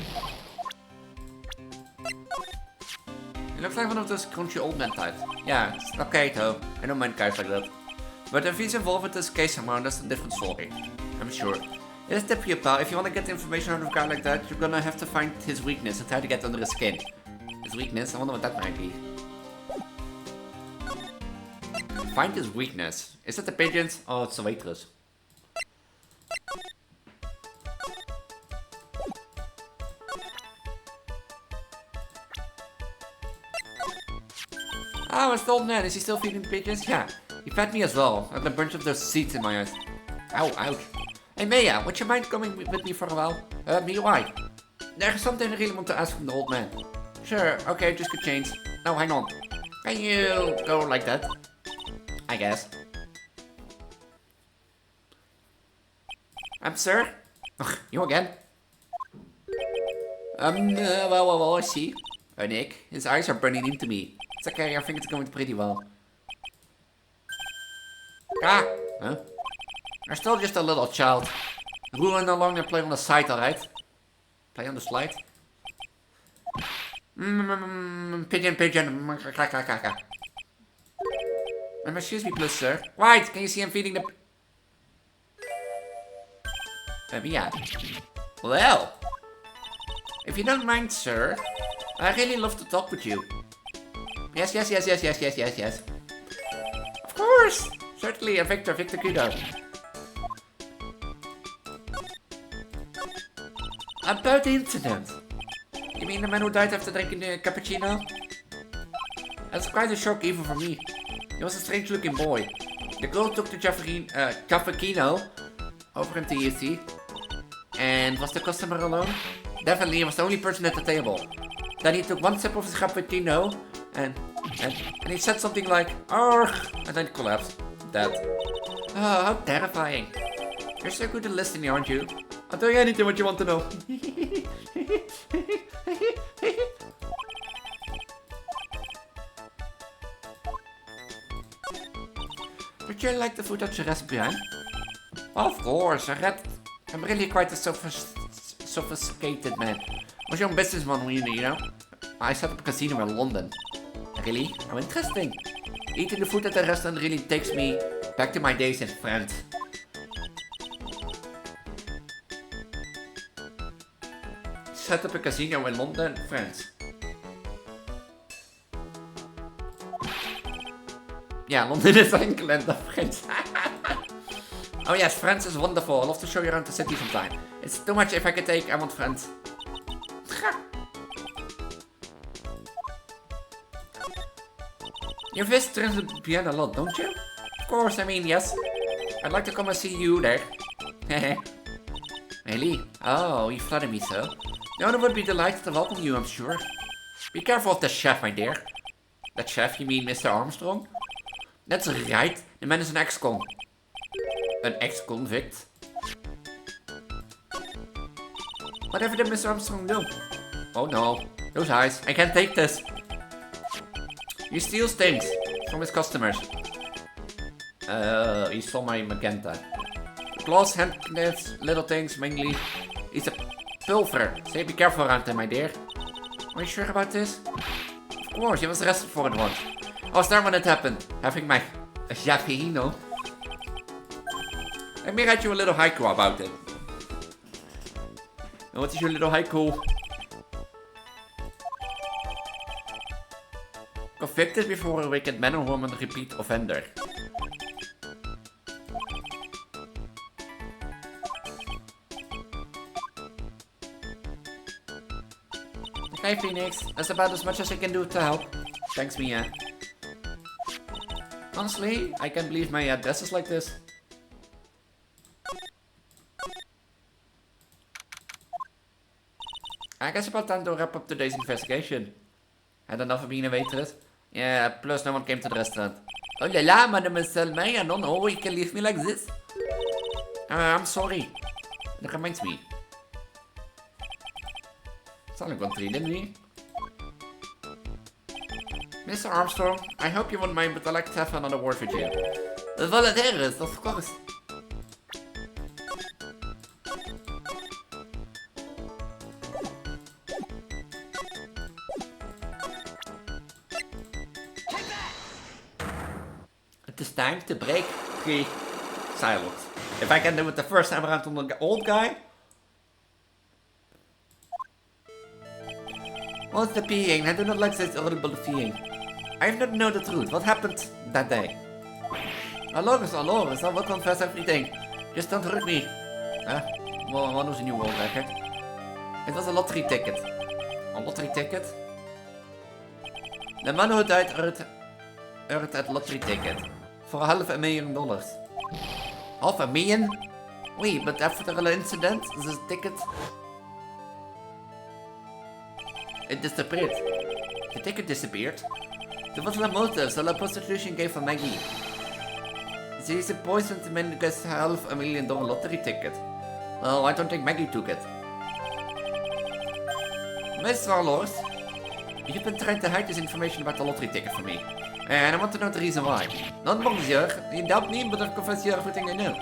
It looks like one of those crunchy old man types. Yeah, it's okay though. I don't mind guys like that. But if he's involved with this case somehow, that's a different story. I'm sure. Here's a tip for you, pal. If you want to get information out of a guy like that, you're gonna have to find his weakness and try to get under his skin. His weakness? I wonder what that might be. Find his weakness. Is it the pigeons? Oh, it's the waitress. Oh, it's the old man. Is he still feeding the pigeons? Yeah. He fed me as well. I had a bunch of those seeds in my eyes. Ow, ouch. Hey, Maya, would you mind coming with me for a while? Me, why? There's something I really want to ask from the old man. Sure, okay, just could change. No, hang on. Can you go like that? I guess. Sir? Ugh, you again? Well, I see. Nick, his eyes are burning into me. It's okay, I think it's going pretty well. Ah, huh? You're still just a little child. We will no longer play on the side, alright? Play on the slide. Pigeon, pigeon. Excuse me, please, sir. Right, can you see I'm feeding the... Yeah. Well, if you don't mind, sir, I really love to talk with you. Yes. Of course! Certainly, Victor Kudo. About the incident. You mean the man who died after drinking a cappuccino? That's quite a shock even for me. He was a strange looking boy. The girl took the cappuccino over into ESC. And was the customer alone? Definitely, he was the only person at the table. Then he took one sip of his cappuccino and he said something like, "Argh," and then collapsed. Dead. Oh, how terrifying. You're so good at listening, aren't you? I'll tell you anything what you want to know. Would you like the food at your restaurant? Of course, I'm really quite a sophisticated man. I was a young businessman, you know. I set up a casino in London. Really? How interesting. Eating the food at the restaurant really takes me back to my days in France. Set up a casino in London, France. Yeah, London is England, not France. Oh yes, France is wonderful. I'd love to show you around the city sometime. It's too much if I could take. I want France. You visit Transgender a lot, don't you? Of course, I mean, yes. I'd like to come and see you there. Really? Oh, you flatter me so. The owner would be delighted to welcome you, I'm sure. Be careful of the chef, my dear. That chef, you mean Mr. Armstrong? That's right. The man is an ex-con. An ex-convict? Whatever did Mr. Armstrong do? Oh no. Those eyes. I can't take this. He steals things from his customers. He stole my magenta. Gloss, handknits, little things, mainly. He's a pilfer. So be careful around him, my dear. Are you sure about this? Of course, he was arrested for it once. I was there when it happened, having my Javino. Let me write you a little haiku about it. And what is your little haiku? Convicted before a wicked man or woman, repeat offender. Okay, Phoenix. That's about as much as I can do to help. Thanks, Mia. Honestly, I can't believe my dress is like this. I guess about time to wrap up today's investigation. Had enough of being a waitress? Yeah, plus no one came to the restaurant. Oh la la, mademoiselle May, I don't know, you can leave me like this. I'm sorry. That reminds me. Sounded one tree, didn't we? Mr. Armstrong, I hope you won't mind, but I'd like to have another word with you. The volunteers, of course. It is time to break free silence. If I can do it the first time around on the old guy. What's the peeing? I do not like this horrible peeing. I have not know the truth. What happened that day? Aloris, I will confess everything. Just don't hurt me. Well, what was a new world record? It was a lottery ticket. A lottery ticket? The man who died earned that lottery ticket. For $500,000. $500,000? Wait, but after the incident, this ticket... It disappeared. The ticket disappeared. There was no motive, so the prostitution gave for Maggie. She is a poisoned man who gets $500,000 lottery ticket. Well, I don't think Maggie took it. Miss Warlords, You've been trying to hide this information about the lottery ticket from me. And I want to know the reason why. Not monsieur. You doubt me, but I've confessed you everything I know.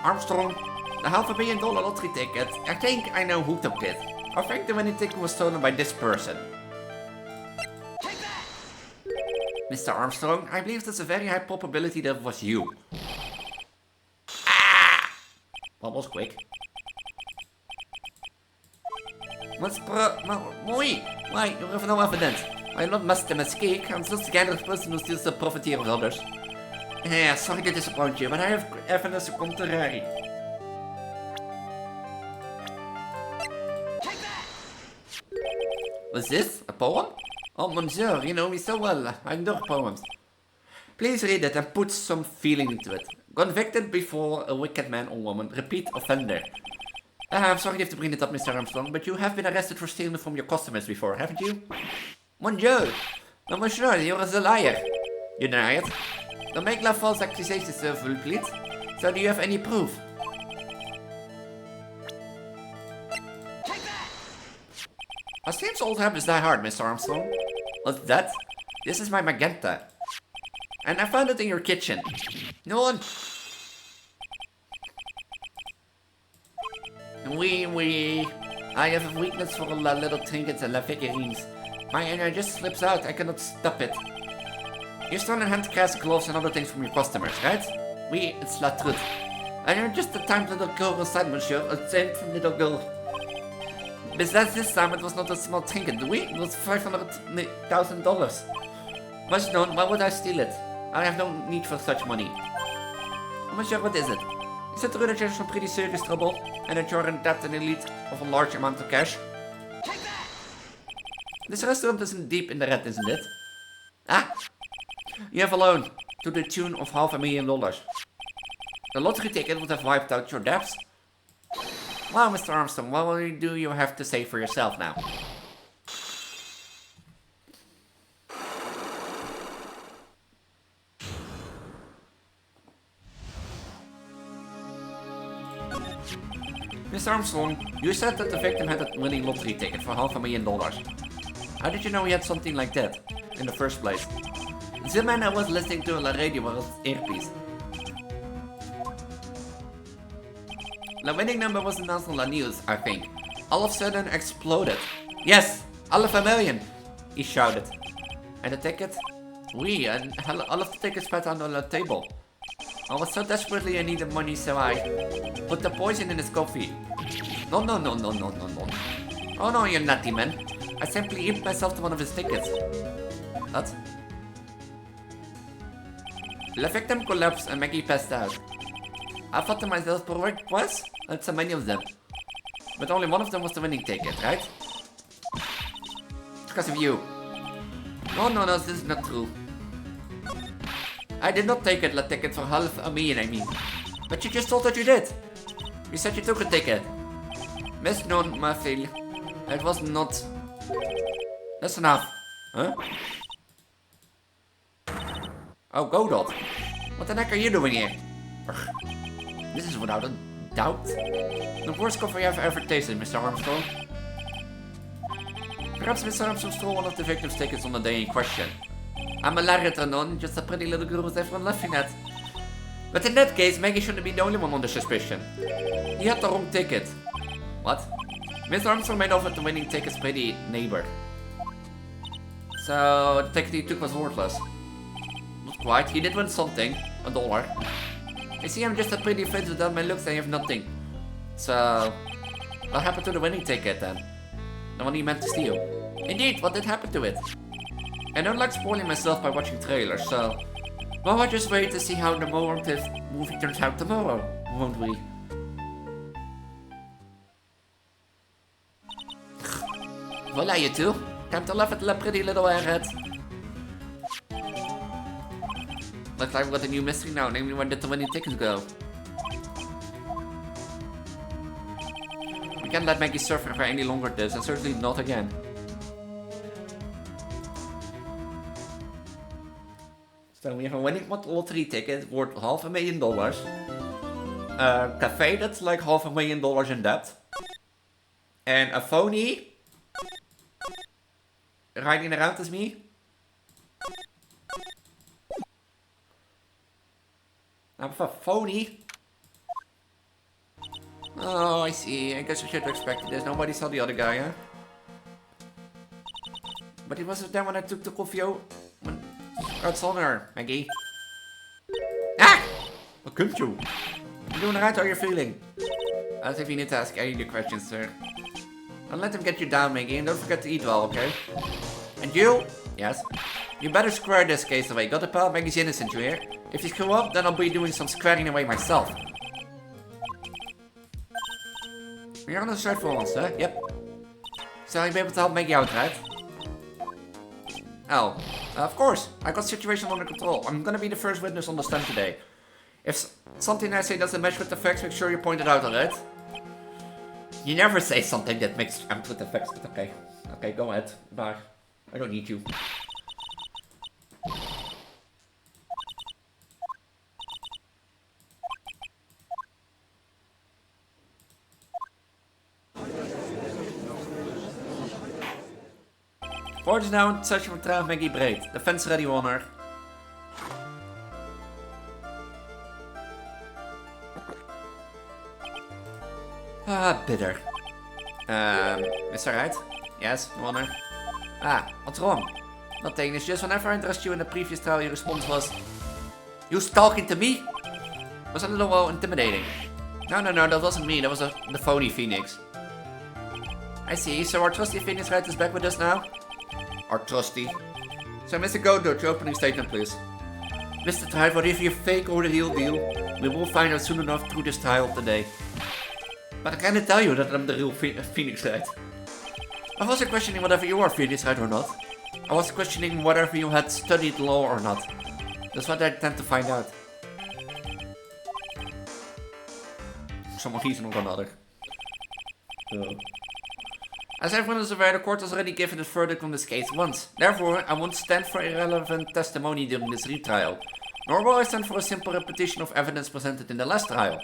Armstrong, the $500 million lottery ticket. I think I know who took it. I think the winning ticket was stolen by this person. Take that! Mr. Armstrong, I believe there's a very high probability that it was you. Ah! That was quick. Mooi! Why, you have no evidence. I'm not Mr. Mistake, I'm just the kind of person who steals the property of others. Yeah, sorry to disappoint you, but I have evidence to contrary. Take that! Was this a poem? Oh, monsieur, you know me so well. I adore poems. Please read it and put some feeling into it. Convicted before a wicked man or woman, repeat offender. I'm sorry you have to bring it up, Mr. Armstrong, but you have been arrested for stealing from your customers before, haven't you? Mon Dieu! No, monsieur, you're a liar. You deny it? Don't make no false accusations, sir, please. So do you have any proof? Take that! It seems old habits die hard, Mr. Armstrong. What's that? This is my magenta. And I found it in your kitchen. No one... I have a weakness for little trinkets and figurines. My energy just slips out, I cannot stop it. You stolen handcrafts, gloves and other things from your customers, right? Oui, it's la truth. And you're just a tiny little girl inside, monsieur, a tiny little girl. Besides this time, it was not a small trinket, oui? It was $500,000. Much known, why would I steal it? I have no need for such money. Monsieur, what is it? Is it true that you're some pretty serious trouble, and that you're in debt and in need of a large amount of cash? Take that! This restaurant isn't deep in the red, isn't it? Ah! You have a loan, to the tune of $500,000. The lottery ticket would have wiped out your debts. Well, Mr. Armstrong, what do you have to say for yourself now? Mr. Armstrong, you said that the victim had a winning lottery ticket for $500,000. How did you know he had something like that in the first place? The man I was listening to on the radio was earpiece. The winning number was announced on the news, I think. All of a sudden exploded. Yes, $500,000, he shouted. And the ticket? Oui, and all of the tickets spat out on the table. I was so desperately in need of money, so I put the poison in his coffee. No. Oh no, you nutty man. I simply imped myself to one of his tickets. What? The victim collapsed and Maggie passed out. I thought to myself, what? That's so many of them. But only one of them was the winning ticket, right? Because of you. No, this is not true. I did not take the ticket for $500,000, I mean. But you just told that you did. You said you took a ticket. Miss Non, my feel. It was not. That's enough. Huh? Oh, Godot. What the heck are you doing here? This is without a doubt the worst coffee I've ever tasted, Mr. Armstrong. Perhaps Mr. Armstrong stole one of the victim's tickets on the day in question. I'm a Laratranon, just a pretty little girl who's everyone laughing at. But in that case, Maggie shouldn't be the only one under suspicion. He had the wrong ticket. What? Mr. Armstrong made off with the winning ticket's pretty neighbor. So, the ticket he took was worthless. Not quite, he did win something. $1. You see, I'm just a pretty face without my looks, I have nothing. So, what happened to the winning ticket then? The one he meant to steal. Indeed, what did happen to it? I don't like spoiling myself by watching trailers, so... Well, I'll just wait to see how the movie turns out tomorrow, won't we? Voila, you two. Time to laugh at the pretty little airhead. Looks like we've got a new mystery now, namely where did the winning tickets go? We can't let Maggie suffer for any longer this, and certainly not again. So we have a winning lottery ticket worth $500,000. A cafe that's like $500,000 in debt. And a phony riding around as me? I'm a phony. Oh, I see. I guess we should have expected this. Nobody saw the other guy, huh? But he wasn't there when I took the coffee out. Outside her, Maggie. Ah! What could you? You're doing right, how you're feeling? I think we need to ask any of the questions, sir. Don't let him get you down, Maggie, and don't forget to eat well, okay? And you? Yes? You better square this case away. Got the pal? Maggie's innocent, you hear? If you screw up, then I'll be doing some squaring away myself. You're on the straight for once, huh? Yep. So you'll be able to help Maggie out, right? Oh, of course. I got the situation under control. I'm gonna be the first witness on the stand today. If something I say doesn't match with the facts, make sure you point it out, alright? You never say something that makes with the facts, but okay. Okay, go ahead. Bye. I don't need you. Vods is now in session with Traag Maggie Breed. Defense ready, Honor. Ah, bitter. Mr. Right? Yes, Honor. Ah, what's wrong? Nothing, it's just whenever I addressed you in the previous trial, your response was... You talking to me? Was a little well intimidating. No, that wasn't me, that was the phony Phoenix. I see, so our trusty Phoenix Wright is back with us now? Our trusty. So Mr. Godot, your opening statement please. Mr. Trial, whether you're fake or the real deal, we will find out soon enough through this trial today. But I can't tell you that I'm the real Phoenix Wright. I wasn't questioning whether you are Phoenix Wright or not. I was questioning whether you had studied law or not. That's what I tend to find out. For some reason or another. As everyone is aware, the court has already given its verdict on this case once. Therefore, I won't stand for irrelevant testimony during this retrial. Nor will I stand for a simple repetition of evidence presented in the last trial.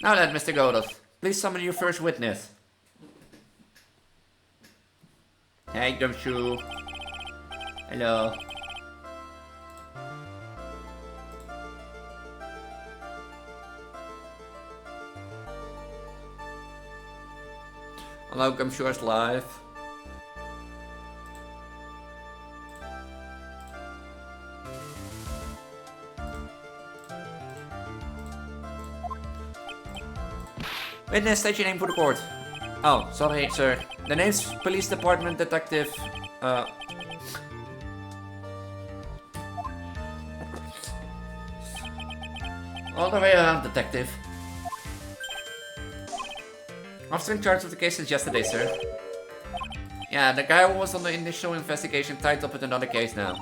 Now then, Mr. Godot, please summon your first witness. Hey, Gumshoe. Hello. Hello, Gumshoe's live. Witness, state your name for the court. Oh, sorry, sir. The name's Police Department Detective, all the way around, Detective. Officer in charge of the case since yesterday, sir. Yeah, the guy who was on the initial investigation tied up with another case now.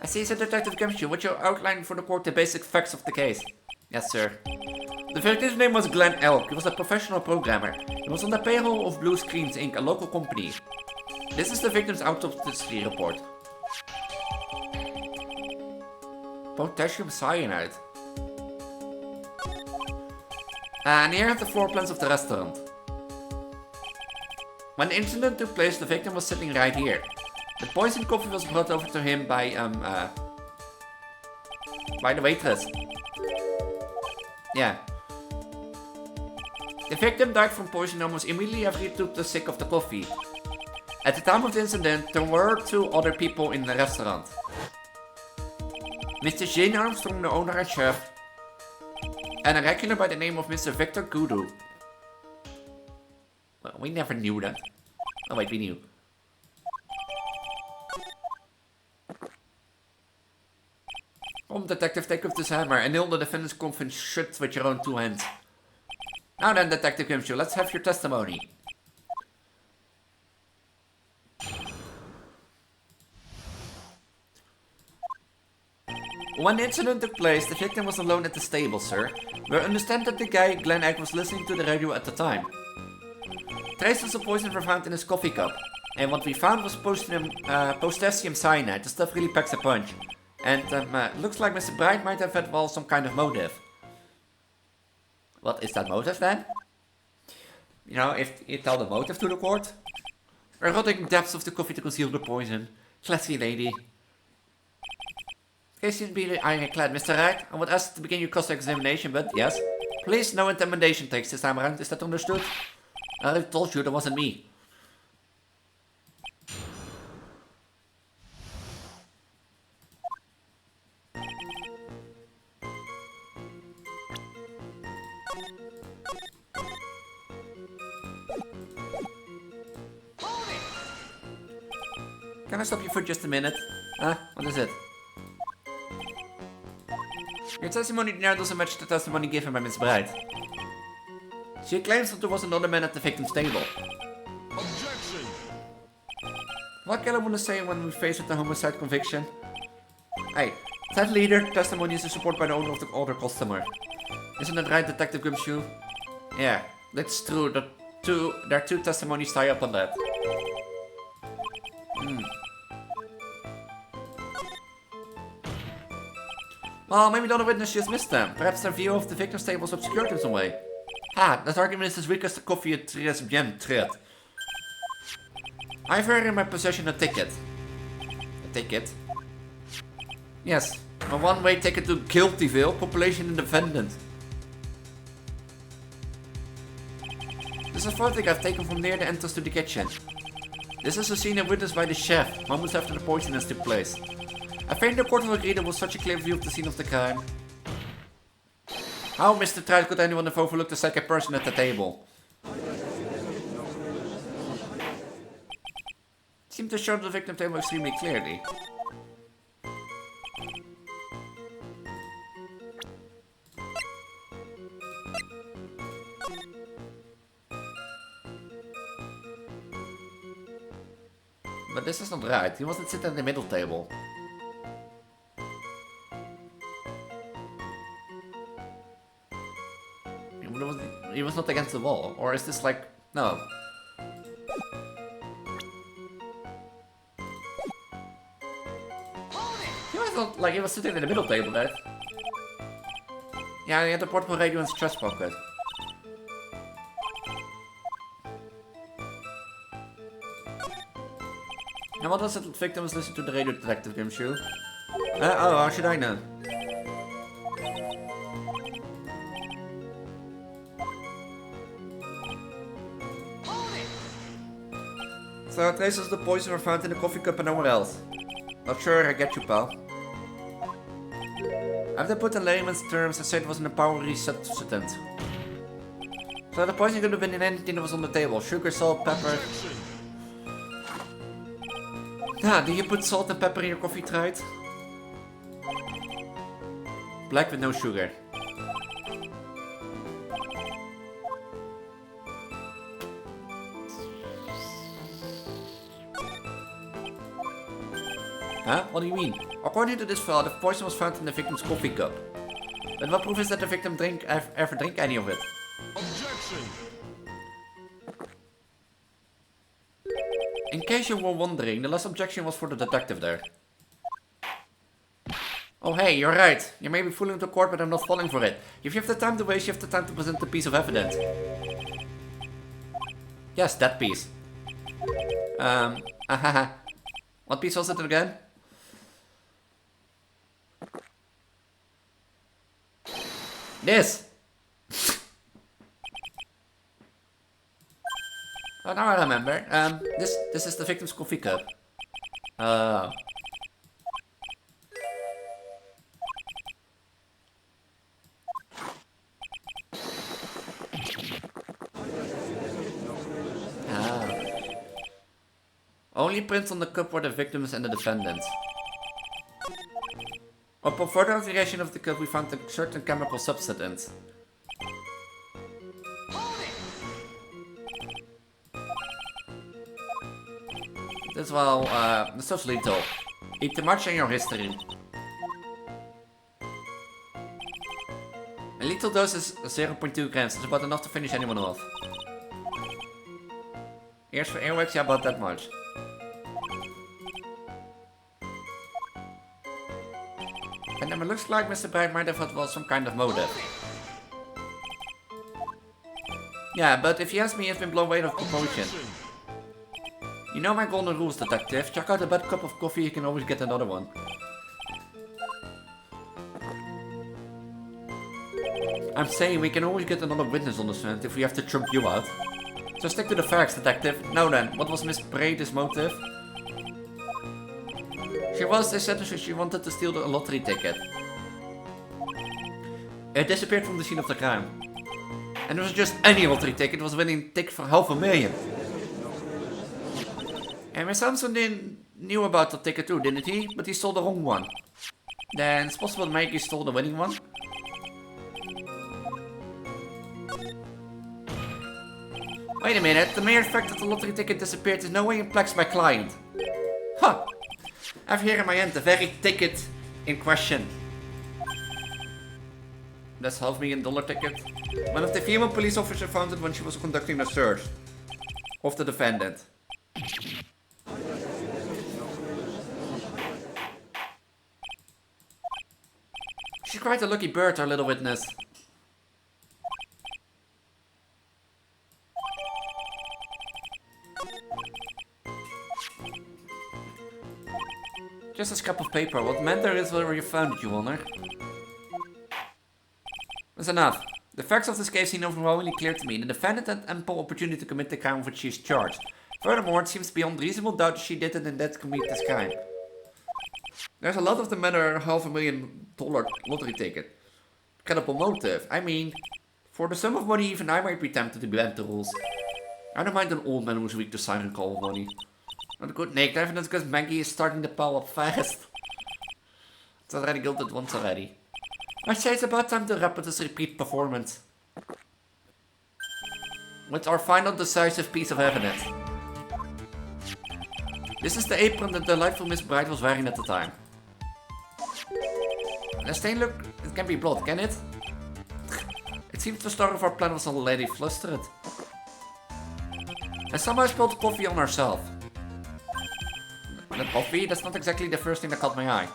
I see, sir, Detective Gumshoe. Would you outline for the court the basic facts of the case? Yes, sir. The victim's name was Glenn Elk. He was a professional programmer. He was on the payroll of Blue Screens Inc., a local company. This is the victim's autopsy report. Potassium cyanide. And here are the floor plans of the restaurant. When the incident took place, the victim was sitting right here. The poisoned coffee was brought over to him by the waitress. Yeah. The victim died from poison almost immediately after he took the sip of the coffee. At the time of the incident, there were 2 other people in the restaurant. Mr. Shane Armstrong, the owner and chef, and a regular by the name of Mr. Victor Kudu. Well, we never knew that. Oh wait, we knew. Come, detective, take up this hammer and nail the defendant's coffin shut with your own 2 hands. Now then, Detective Gumshoe, let's have your testimony. When the incident took place, the victim was alone at the stable, sir. We understand that the guy, Glenn Egg, was listening to the radio at the time. Traces of poison were found in his coffee cup. And what we found was potassium cyanide. The stuff really packs a punch. And looks like Mr. Bright might have had, well, some kind of motive. What is that motive then? You know, if you tell the motive to the court. Erotic depths of the coffee to conceal the poison. Classy lady. Case seems to be ironclad, Mr. Wright. I would ask to begin your cross-examination, but yes. Please, no intimidation takes this time around. Is that understood? I already told you that wasn't me. Can I stop you for just a minute? Huh? What is it? Your testimony now doesn't match the testimony given by Miss Bright. She claims that there was another man at the victim's table. Objection! What can I want to say when we face with a homicide conviction? Hey, that leader testimony is support by the owner of the other customer. Isn't that right, Detective Gumshoe? Yeah, that's true. There are two testimonies tie up on that. Well, maybe the other witness just missed them. Perhaps their view of the victim's table was obscured in some way. Ha, that argument is as weak as the coffee at 3 SBM thread. I have here in my possession a ticket. A ticket? Yes, a one-way ticket to Guiltyville, population independent. This is a photo I've taken from near the entrance to the kitchen. This is a scene witnessed by the chef, moments after the poisonings took place. I think the court will agree there was such a clear view of the scene of the crime. How, Mr. Trout, could anyone have overlooked the second person at the table? Seemed to show the victim table extremely clearly. But this is not right. He wasn't sitting at the middle table. He was not against the wall, or is this like... no. He was not like he was sitting in the middle table, right? Yeah, he had the portable radio in his chest pocket. And what was it that the victim was listening to the radio, Detective Gumshoe? Oh, how should I know? So traces of the poison were found in the coffee cup and nowhere else. Not sure, I get you, pal. I have to put in layman's terms, I said it was an empowering substance. So the poison could have been in anything that was on the table. Sugar, salt, pepper. Ah, do you put salt and pepper in your coffee, Truit? Black with no sugar. Huh? What do you mean? According to this file, the poison was found in the victim's coffee cup. But what proof is that the victim ever drank any of it? Objection! In case you were wondering, the last objection was for the detective there. Oh hey, you're right. You may be fooling the court, but I'm not falling for it. If you have the time to waste, you have the time to present the piece of evidence. Yes, that piece. What piece was it again? This! Oh, now I remember. This is the victim's coffee cup. Oh. Only prints on the cup were the victims and the defendants. Upon further investigation of the cup, we found a certain chemical substance. This well, this was lethal. Eat too much in your history. A lethal dose is 0.2 grams, it's about enough to finish anyone off. Here's for earwax, yeah, about that much. And then it looks like Mr. Bright might have had well, some kind of motive. Yeah, but if you ask me, it's been blown away of proportion. You know my golden rules, detective. Check out a bad cup of coffee, you can always get another one. I'm saying we can always get another witness on the stand if we have to trump you out. So stick to the facts, detective. Now then, what was Miss Brady's motive? They said she wanted to steal the lottery ticket. It disappeared from the scene of the crime. And it was just any lottery ticket, it was winning ticket for $500,000. And Miss Samson knew about the ticket too, didn't he? But he stole the wrong one. Then it's possible Maggie stole the winning one. Wait a minute, the mere fact that the lottery ticket disappeared in no way implies my client. Huh! I have here in my hand the very ticket in question. That's $500,000 ticket. One of the female police officers found it when she was conducting a search of the defendant. She's quite a lucky bird, our little witness. Just a scrap of paper. What matter is where you found it, Your Honor. That's enough. The facts of this case seem overwhelmingly clear to me. The defendant had ample opportunity to commit the crime of which she is charged. Furthermore, it seems beyond reasonable doubt that she did it and that commit this crime. There's a lot of the matter $500,000 lottery ticket. Credible motive. I mean, for the sum of money, even I might be tempted to bend the rules. I don't mind an old man who's weak to siren call of money. Not a good naked evidence because Maggie is starting to pile up fast. It's already guilted once already. I say it's about time to wrap up this repeat performance. With our final decisive piece of evidence. This is the apron that the delightful Miss Bright was wearing at the time. The stain look, it can be blood, can it? It seems the start of our plan was already flustered. And somehow spilled coffee on herself. The coffee? That's not exactly the first thing that caught my eye.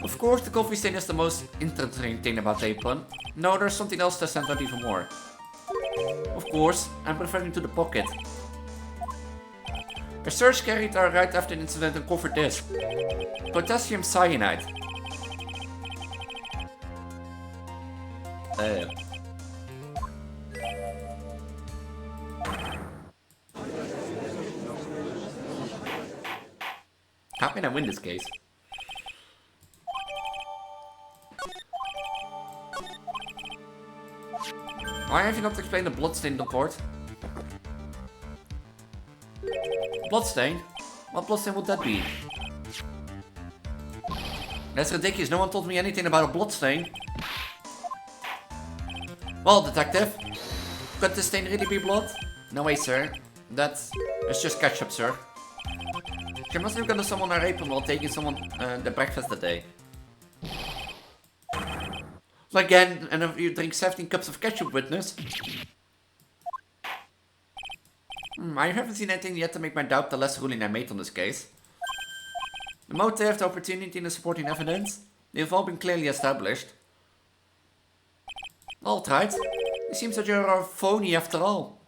Of course, the coffee stain is the most interesting thing about the apron. No, there's something else that stands out even more. Of course, I'm referring to the pocket. A search carried out right after the incident uncovered this. Potassium cyanide. How can I win this case? Why have you not explained the bloodstain in the court? Bloodstain? What bloodstain would that be? That's ridiculous, no one told me anything about a bloodstain. Well, detective, could this stain really be blood? No way, sir. It's just ketchup, sir. She must have gotten someone her apron while taking someone the breakfast that day. Again, and if you drink 17 cups of ketchup, witness. I haven't seen anything yet to make my doubt the last ruling I made on this case. The motive, the opportunity, and the supporting evidence, they have all been clearly established. Alright, it seems that you're a phony after all.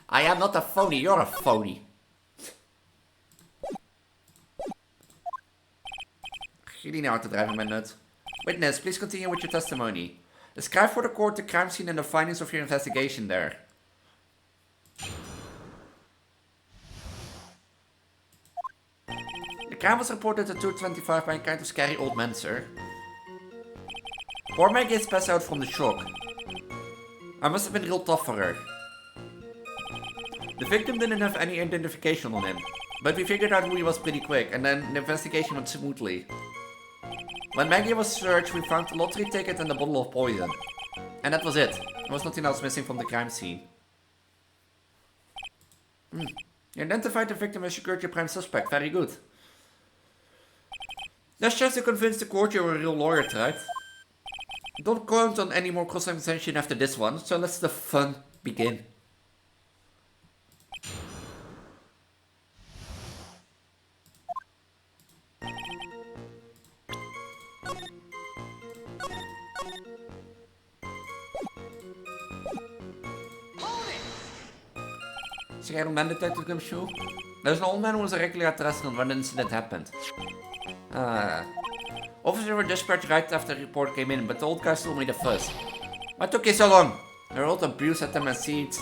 I am not a phony, you're a phony. Really know how to drive my nuts. Witness, please continue with your testimony. Describe for the court the crime scene and the findings of your investigation there. The crime was reported at 2:25 by a kind of scary old man, sir. Poor Maggie is passed out from the shock. I must have been real tough for her. The victim didn't have any identification on him, but we figured out who he was pretty quick, and then the investigation went smoothly. When Maggie was searched, we found the lottery ticket and a bottle of poison. And that was it. There was nothing else missing from the crime scene. You identified the victim as your prime suspect. Very good. That's just to convince the court you're a real lawyer, right? Don't count on any more cross-examination after this one, so let's the fun begin. Serial man detective comes through. There's an old man who was a regular at the restaurant when the incident happened. Officers were dispatched right after the report came in, but the old guy still made a fuss. Why took you so long? They rolled abuse at them and seats.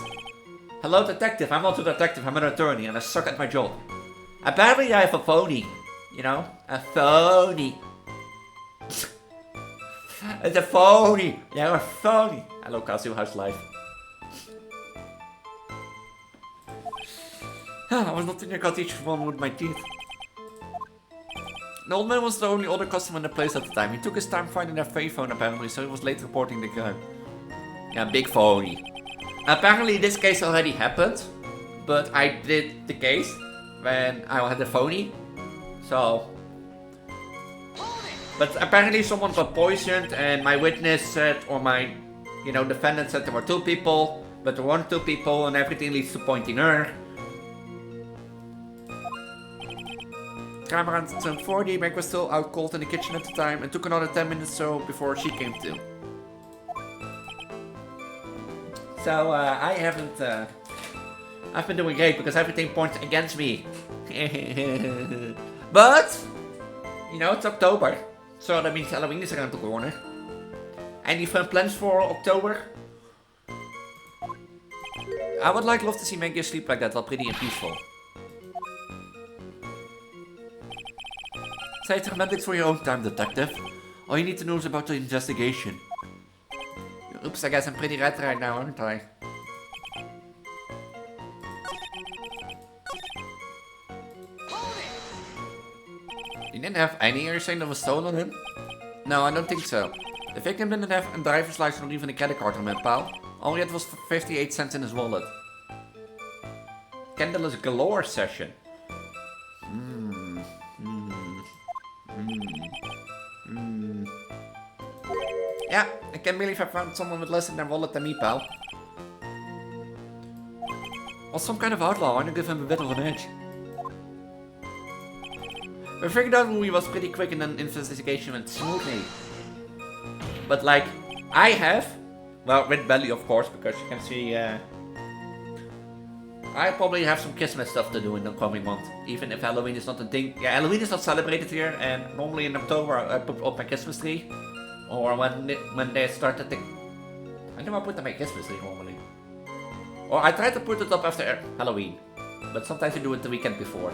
Hello, detective. I'm not a detective. I'm an attorney, and I suck at my job. Apparently, I have a phony. You know, a phony. It's a phony. Yeah, a phony. Hello, Casio. How's life? I was not thinking I got each one with my teeth. The old man was the only other customer in the place at the time. He took his time finding their payphone apparently, so he was late reporting the crime. Yeah, big phony. Apparently this case already happened, but I did the case when I had the phony. So... But apparently someone got poisoned and my witness said, or my, defendant said there were 2 people, but there weren't 2 people and everything leads to pointing her. Camera on 10:40, Meg was still out cold in the kitchen at the time and took another 10 minutes or so before she came to. So, I haven't, I've been doing great because everything points against me. But, it's October. So that means Halloween is around the corner. Any fun plans for October? I would love to see Maggie sleep like that, all pretty and peaceful. Say medics for your own time, detective. All you need to know is about the investigation. Oops, I guess I'm pretty red right now, aren't I? You didn't have any anything that was stolen on him? No, I don't think so. The victim didn't have a driver's license or even a credit card on him, pal. All he had was 58 cents in his wallet. Candleless galore session. Yeah, I can't believe I found someone with less in their wallet than me, pal. Was some kind of outlaw, I want to give him a bit of an edge. We figured out who he was pretty quick and then investigation went smoothly. But like, I have, well, with Belly of course, because you can see, I probably have some Christmas stuff to do in the coming month. Even if Halloween is not a thing. Yeah, Halloween is not celebrated here, and normally in October I put up my Christmas tree. Or when they start at the... I never put up my Christmas tree normally. Or I try to put it up after Halloween. But sometimes I do it the weekend before.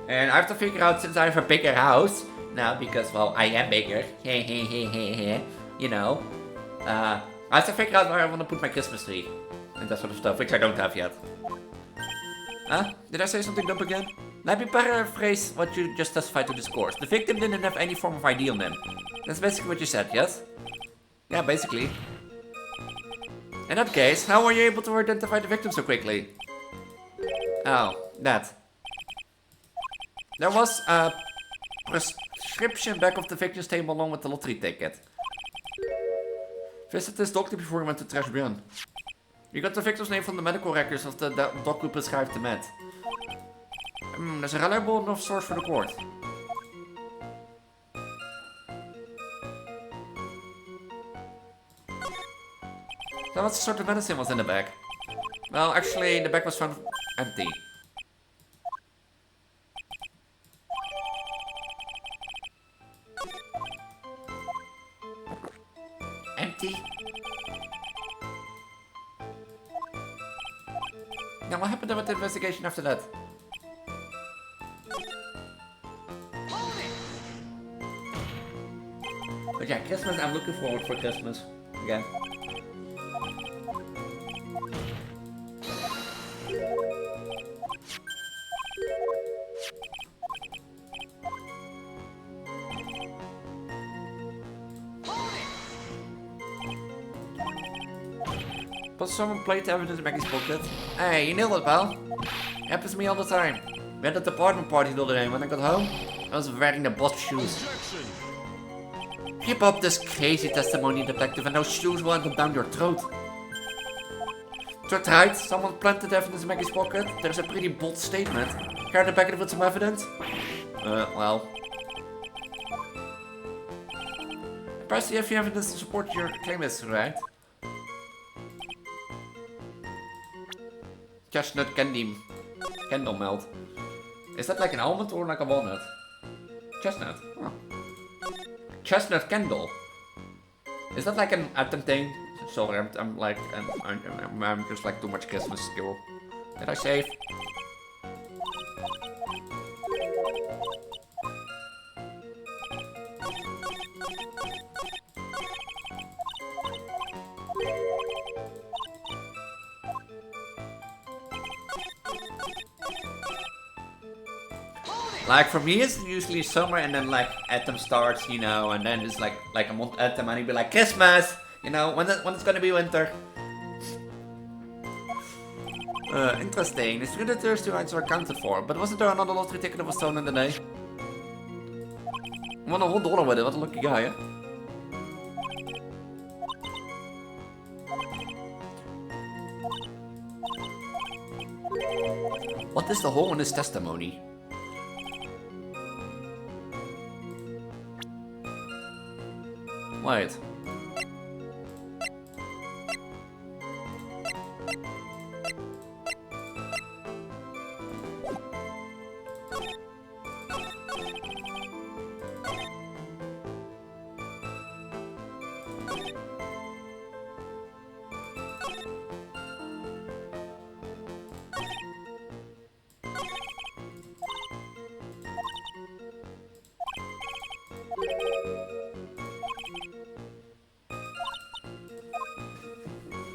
And I have to figure out, since I have a bigger house now, because, well, I am bigger. I have to figure out where I want to put my Christmas tree. And that sort of stuff, which I don't have yet. Huh? Did I say something dumb again? Let me paraphrase what you just testified to this course. The victim didn't have any form of ID on them. That's basically what you said, yes? Yeah, basically. In that case, how were you able to identify the victim so quickly? Oh, that. There was a prescription back of the victim's table along with the lottery ticket. Visit this doctor before he went to trash bin. You got the victim's name from the medical records of the doc who prescribed the med. There's a reliable enough source for the court. So what sort of medicine was in the bag? Well, actually, the bag was found empty. Empty? Now what happened with the investigation after that? But yeah, Christmas, I'm looking forward for Christmas. Again. But someone played the evidence in Maggie's pocket. Hey, you nailed it, pal. Happens to me all the time. We had a department party the other day. When I got home, I was wearing the boss shoes. Keep up this crazy testimony, detective, and those shoes will end up down your throat. That's right, someone planted evidence in Maggie's pocket. There's a pretty bold statement. Care to back it with some evidence? Well. Perhaps you have evidence to support your claim is right. chestnut candy candle melt. Is that like an almond or like a walnut? Chestnut. Oh. Chestnut candle. Is that like an item thing? Sorry, I'm like I'm just like too much Christmas skill. Did I save? Like for me it's usually summer and then like autumn starts, you know, and then it's like a month autumn and you'd be like Christmas, you know, when it's gonna be winter. Interesting. The 332 items are accounted for, but wasn't there another lottery ticket that was stolen in the day? I won a $1 with it, what a lucky guy, eh? What is the hole in his testimony? Wait.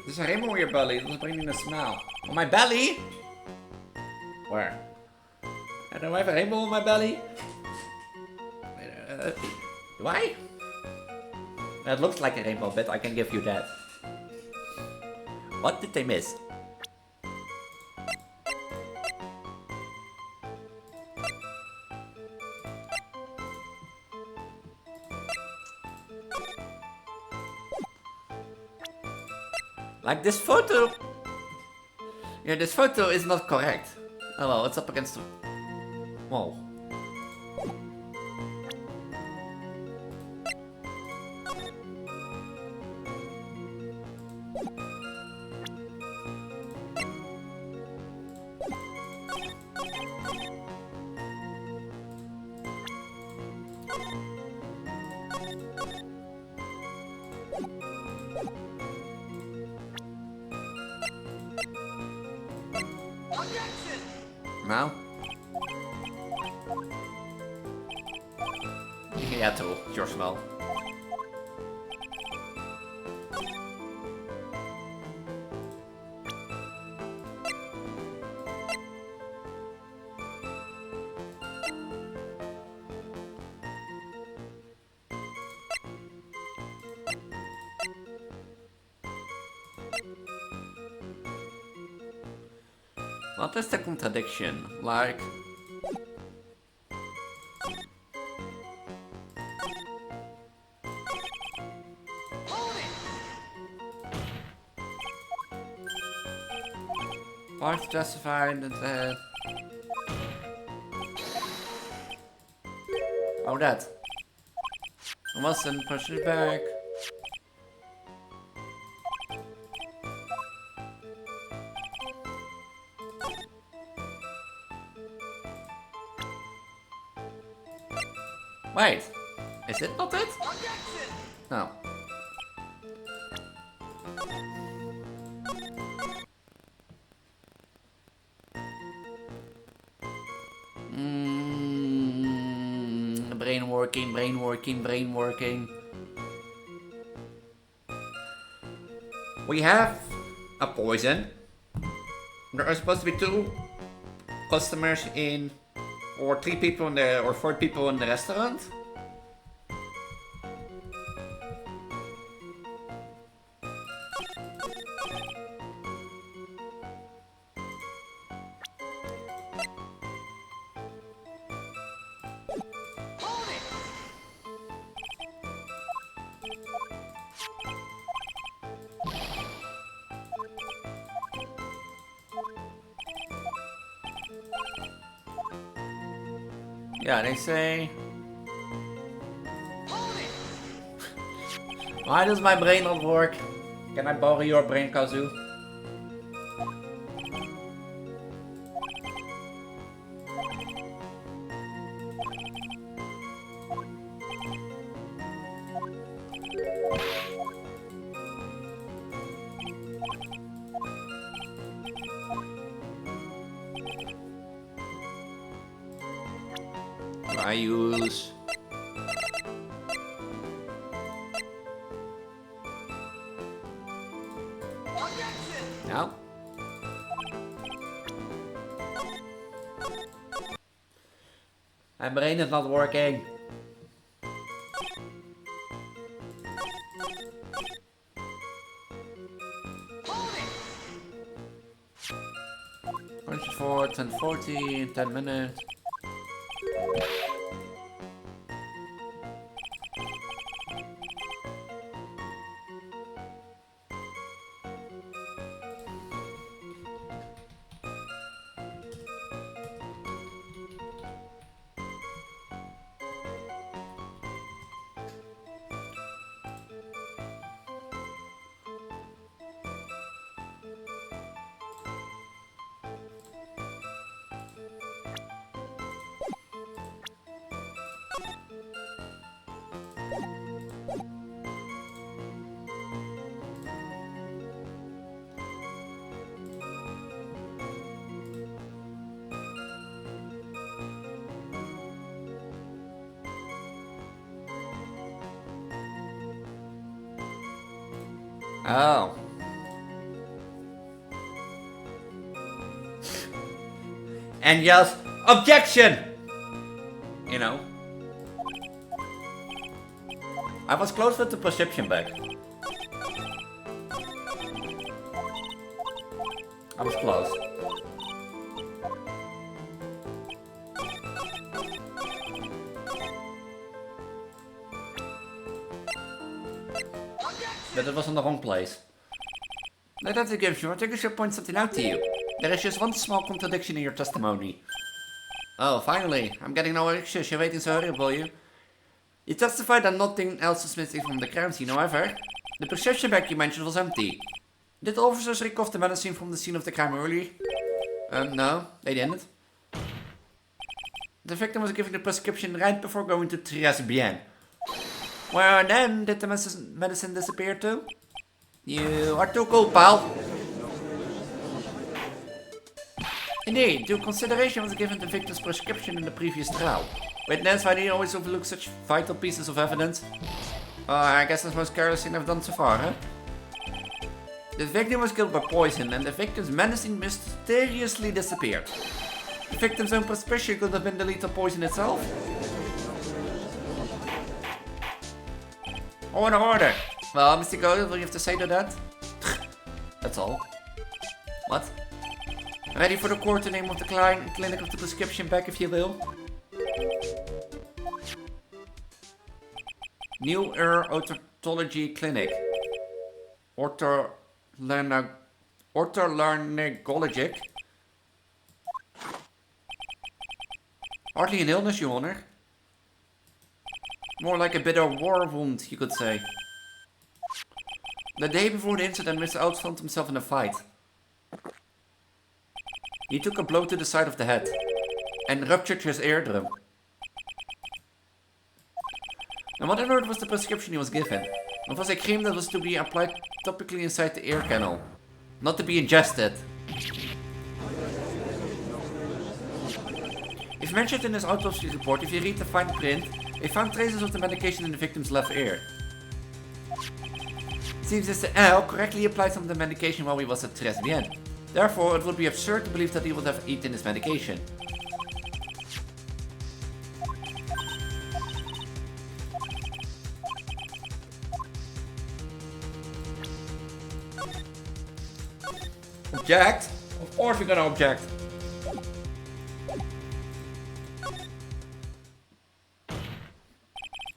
There's a rainbow on your belly. It was bringing a smile. On my belly? Where? Do I have a rainbow on my belly? Do I? It looks like a rainbow, but I can give you that. What did they miss? Like this photo. Yeah, this photo is not correct. Oh well, it's up against the wall. Now? Yeah, too. Your smell. What is the contradiction? Like... Part justified that... Oh, that. I mustn't push it back. Wait, is it not it? No. Brain working. We have a poison. There are supposed to be 2 customers in, or 3 people in the, or 4 people in the restaurant. Yeah, they say... Why does my brain not work? Can I borrow your brain, Kazoo? Do I use... No? My brain is not working. For 10:40 in 10 minutes. Oh. And yells, objection! You know. I was close with the perception bag. I was close. But it was in the wrong place. Now that it gives you, I think I should point something out to you. There is just one small contradiction in your testimony. Oh, finally. I'm getting no anxious. You're waiting so horrible, you. You testified that nothing else was missing from the crime scene, however. The perception bag you mentioned was empty. Did the officers recover the medicine from the scene of the crime earlier? No, they didn't. The victim was given the prescription right before going to Transgender. Well, then, did the medicine disappear too? You are too cool, pal. Indeed, due consideration was given the victim's prescription in the previous trial. Witness, why do you always overlook such vital pieces of evidence? I guess that's the most careless thing I've done so far, huh? The victim was killed by poison, and the victim's medicine mysteriously disappeared. The victim's own prescription could have been the lethal poison itself. Order! Well, Mr. Gold, what do you have to say to that? That's all. What? Ready for the court to name of the clinic of the prescription bag, if you will? New Otology Clinic. Otolaryngologic. Hardly an illness, Your Honor. More like a bit of war wound, you could say. The day before the incident, Mr. Oates found himself in a fight. He took a blow to the side of the head and ruptured his eardrum. And what on earth was the prescription he was given? It was a cream that was to be applied topically inside the ear canal, not to be ingested. It's mentioned in his autopsy report, if you read the fine print, they found traces of the medication in the victim's left ear. It seems Mr. L correctly applied some of the medication while he was at Transgender. Therefore, it would be absurd to believe that he would have eaten his medication. Object? Of course we're gonna object.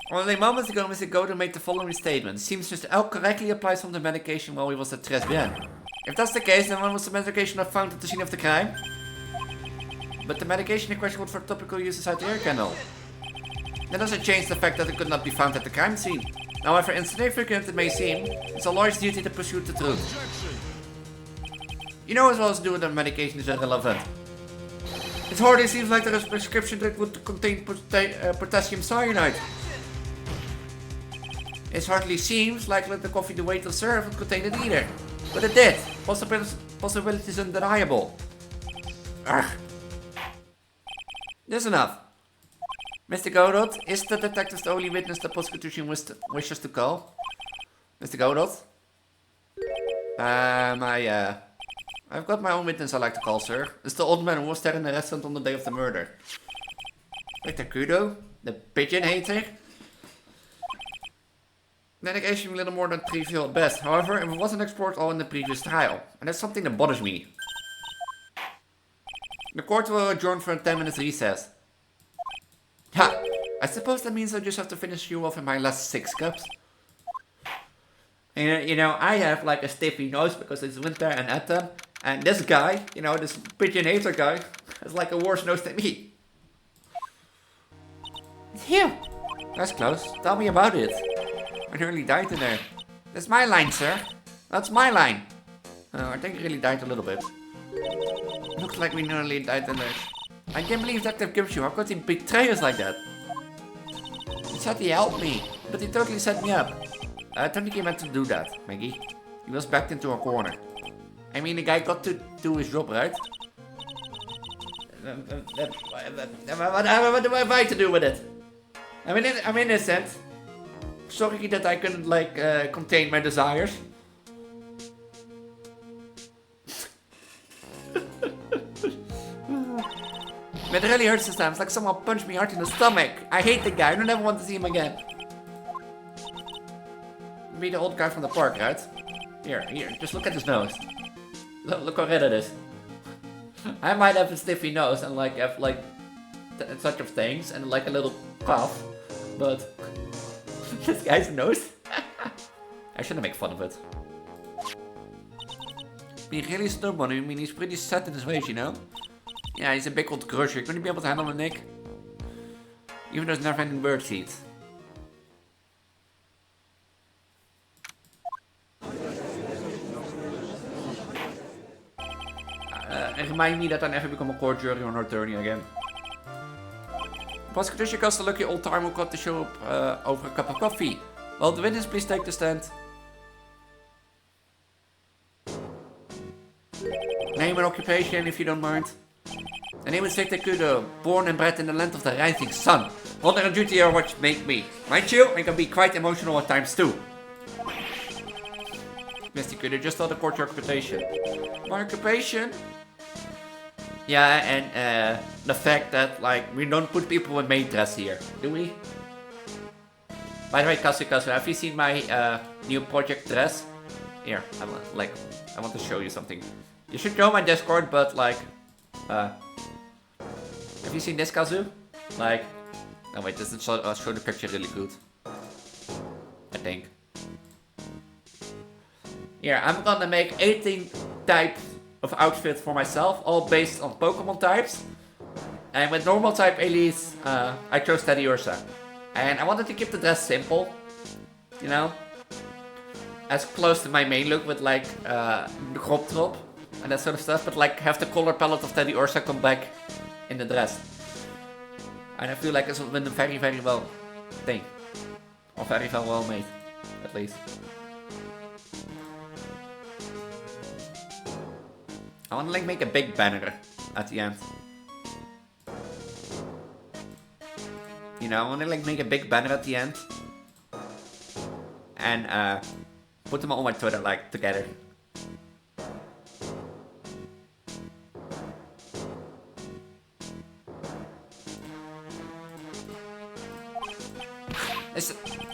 Only moments ago, Mr. Goder made the following statement. Seems Mr. L correctly applied some of the medication while he was at Transgender. If that's the case, then when was the medication not found at the scene of the crime? But the medication in question was for topical use inside the ear canal. That doesn't change the fact that it could not be found at the crime scene. However insignificant it may seem, it's a lawyer's duty to pursue the truth. You know as well as doing that medication is irrelevant. It hardly seems like there is a prescription that would contain potassium cyanide. It hardly seems like the coffee the waiter served would contain it either. But it did. Possibility is undeniable. Ugh. That's enough. Mr. Godot, is the detective the only witness the prosecution wishes to call? Mr. Godot? I've got my own witness I like to call, sir. It's the old man who was there in the restaurant on the day of the murder. Dr. Kudo? The pigeon hater? The allegation a little more than trivial at best. However, it wasn't explored all in the previous trial. And that's something that bothers me. The court will adjourn for a 10-minute recess. Ha! I suppose that means I just have to finish you off in my last 6 cups. And, you know, I have like a stiffy nose because it's winter and autumn. And this guy, you know, this pigeon hater guy, has like a worse nose than me. It's here. That's close. Tell me about it. I nearly died in there. That's my line, sir. That's my line. I think I really died a little bit. Looks like we nearly died in there. I can't believe Detective gives you. How could he betray us like that? He said he helped me, but he totally set me up. I don't think he meant to do that, Maggie. He was backed into a corner. I mean, the guy got to do his job, right? What do I have to do with it? I'm innocent. Sorry that I couldn't, like, contain my desires. But it really hurts this time. It's like someone punched me hard in the stomach. I hate the guy. I don't ever want to see him again. Be the old guy from the park, right? Here, just look at his nose. Look how red it is. I might have a stiffy nose and like have like such of things and like a little cough, but this guy's nose. I shouldn't make fun of it. He's really stubborn. I mean, he's pretty set in his ways, you know. Yeah, he's a big old crusher. Couldn't he be able to handle a nick? Even though there's never ending bird seeds. And remind me that I never become a court jury or an attorney again. Prosecution cost a lucky old time who got to show up over a cup of coffee. Well, the witness, please take the stand. Name and occupation, if you don't mind. The name is Victor Kudo, born and bred in the land of the rising sun. Honor and duty are what make me. Mind you, I can be quite emotional at times too. Mr. Kudo, just tell the court your occupation. My occupation? Yeah, and the fact that, like, we don't put people in maid dress here, do we? By the way, Kazu, have you seen my new project dress? Here, I want to show you something. You should go on my Discord, but like, have you seen this, Kazu? Like, oh wait, doesn't show the picture really good. I think. Here, I'm gonna make 18 types of outfits for myself, all based on Pokemon types. And with normal type Elise, I chose Teddy Ursa. And I wanted to keep the dress simple, you know? As close to my main look with like the crop top and that sort of stuff, but like have the color palette of Teddy Ursa come back in the dress. And I feel like it's been a very, very well thing. Or very well made, at least. I want to like make a big banner at the end. You know, I want to like make a big banner at the end. And put them all on my Twitter like together.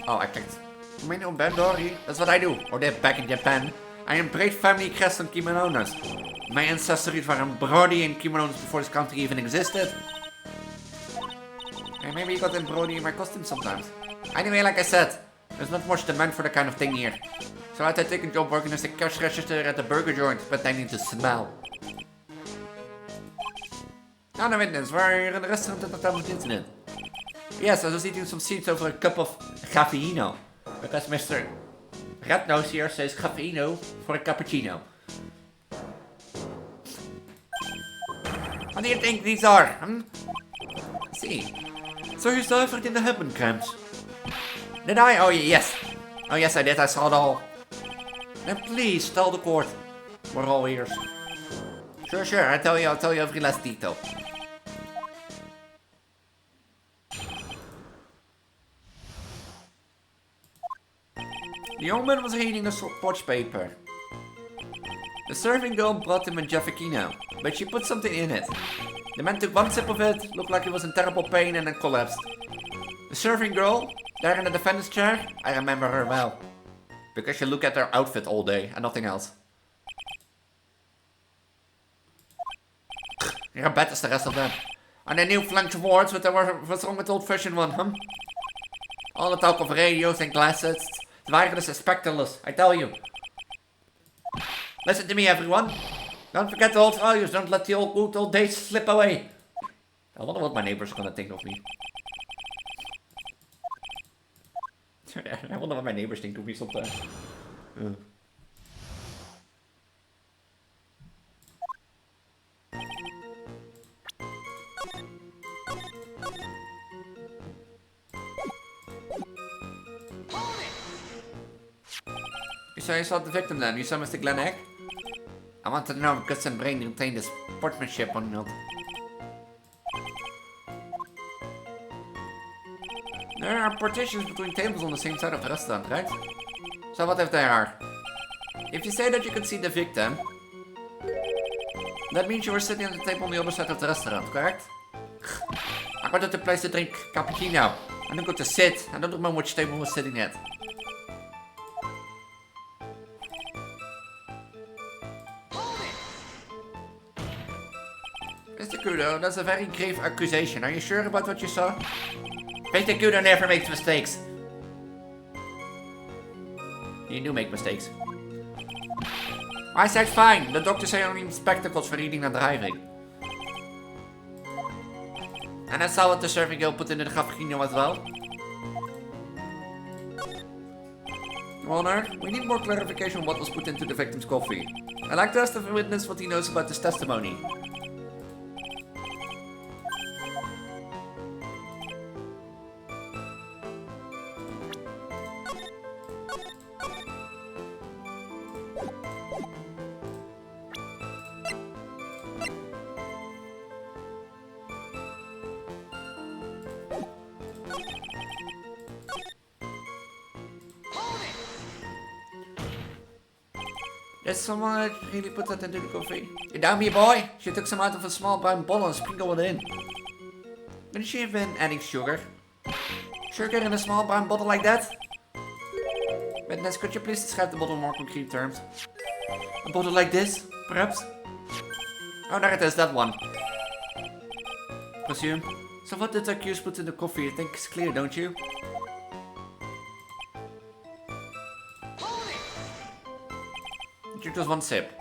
Oh, I clicked. Many on Bandori. That's what I do. Or they're back in Japan. I am great family crest on kimonos. My ancestors were embroidered in kimonos before this country even existed. And maybe you got embroidered in my costume sometimes. Anyway, like I said, there's not much demand for the kind of thing here. So I take a job working as a cash register at the burger joint, pretending to smell. Now the witness, we're in a restaurant at the time of the incident. Yes, I was eating some seeds over a cup of caffeino. Because Mr. Rednose here says caffeino for a cappuccino. What do you think these are? See. So you suffered in the heaven camps? Did I? Oh yes. Oh yes I did, I saw it all. Then please tell the court. We're all ears. Sure, I'll tell you every last detail. The young man was reading the sports paper. The serving girl brought him a Javicino, but she put something in it. The man took one sip of it, looked like he was in terrible pain, and then collapsed. The serving girl, there in the defendant's chair, I remember her well. Because she looked at her outfit all day and nothing else. You're bad as the rest of them. And the new flanked Vods, what's wrong with the old-fashioned one, huh? All the talk of radios and glasses, the wireless is spectreless, I tell you. Listen to me, everyone. Don't forget the old values, don't let the old good old days slip away. I wonder what my neighbors are gonna think of me. I wonder what my neighbors think of me sometimes. So you saw the victim then? You saw Mr. Glenegg? I wanted to know if guts and brain retain the sportsmanship or not. There are partitions between tables on the same side of the restaurant, right? So what if there are? If you say that you could see the victim, that means you were sitting at the table on the other side of the restaurant, correct? I got to the place to drink cappuccino. I don't go to sit. I don't remember which table was sitting at. Mr. Kudo, that's a very grave accusation. Are you sure about what you saw? Mr. Kudo never makes mistakes. You do make mistakes. I said fine. The doctor said I only need spectacles for reading and driving. And I saw what the serving girl put in the cappuccino as well. Your Honor, we need more clarification on what was put into the victim's coffee. I'd like to ask the witness what he knows about this testimony. Did someone really put that into the coffee? You down me, boy? She took some out of a small brown bottle and sprinkled it in. Couldn't she have been adding sugar? Sugar in a small brown bottle like that? Witness, could you please describe the bottle in more concrete terms? A bottle like this, perhaps? Oh, there it is, that one. Presume. So what did the accused put in the coffee? You think it's clear, don't you? Just one sip.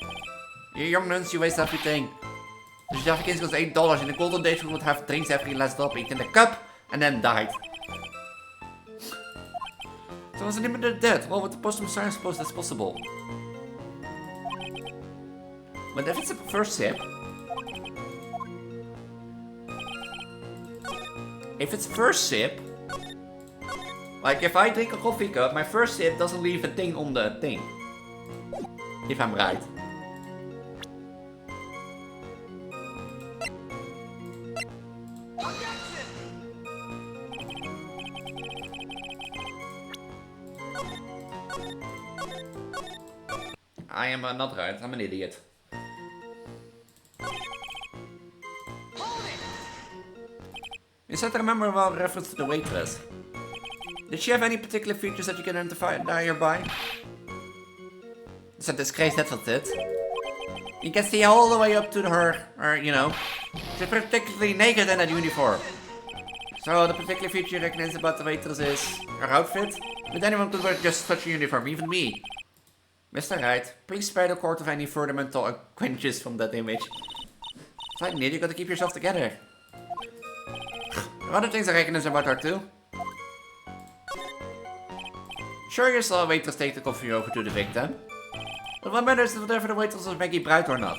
You young nuns, you waste everything. The Jaffikins cost $8. In the golden days we would have drinks every last drop, eat in the cup, and then died. So was an imminent death. Well, with the posthum science suppose that's possible. But if it's a first sip... If it's first sip... Like, if I drink a coffee cup, my first sip doesn't leave a thing on the thing. If I'm right. I am not right, I'm an idiot. You said to remember about reference to the waitress. Did she have any particular features that you can identify hereby? It's a disgrace, that's what it. You can see all the way up to her, you know. She's particularly naked in that uniform. So the particular feature you recognize about the waitress is her outfit. But anyone could wear just such a uniform, even me. Mr. Wright, please spare the court of any further mental acquaintances from that image. It's like, you gotta keep yourself together. There are other things I recognize about her too. Sure, you saw a waitress take the coffee over to the victim. But what matters is whether the waitress was Maggie Bright or not.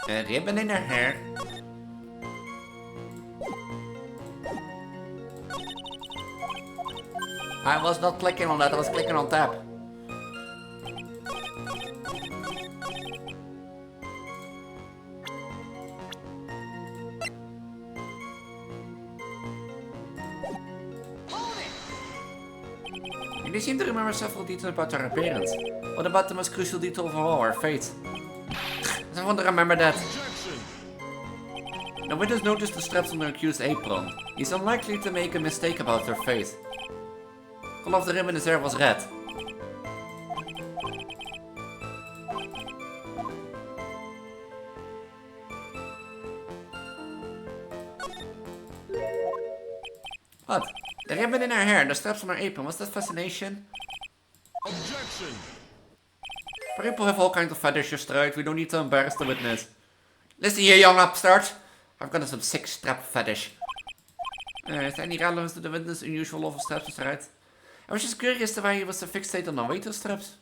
A ribbon in her hair. I was not clicking on that, I was clicking on tab. And you seem to remember several details about her appearance. What about the most crucial detail of all, her fate? I want to remember that. Objection. The witness noticed the straps on her accused's apron. He's unlikely to make a mistake about her fate. The color of the ribbon in his hair was red. What? The ribbon in her hair and the straps on her apron, was that fascination? Objection. People have all kinds of fetishes, right? We don't need to embarrass the witness. Listen here, young upstart. I've got some sick strap fetish. Is there any relevance to the witness' unusual love of straps, right? I was just curious to why he was so fixated on waiter straps.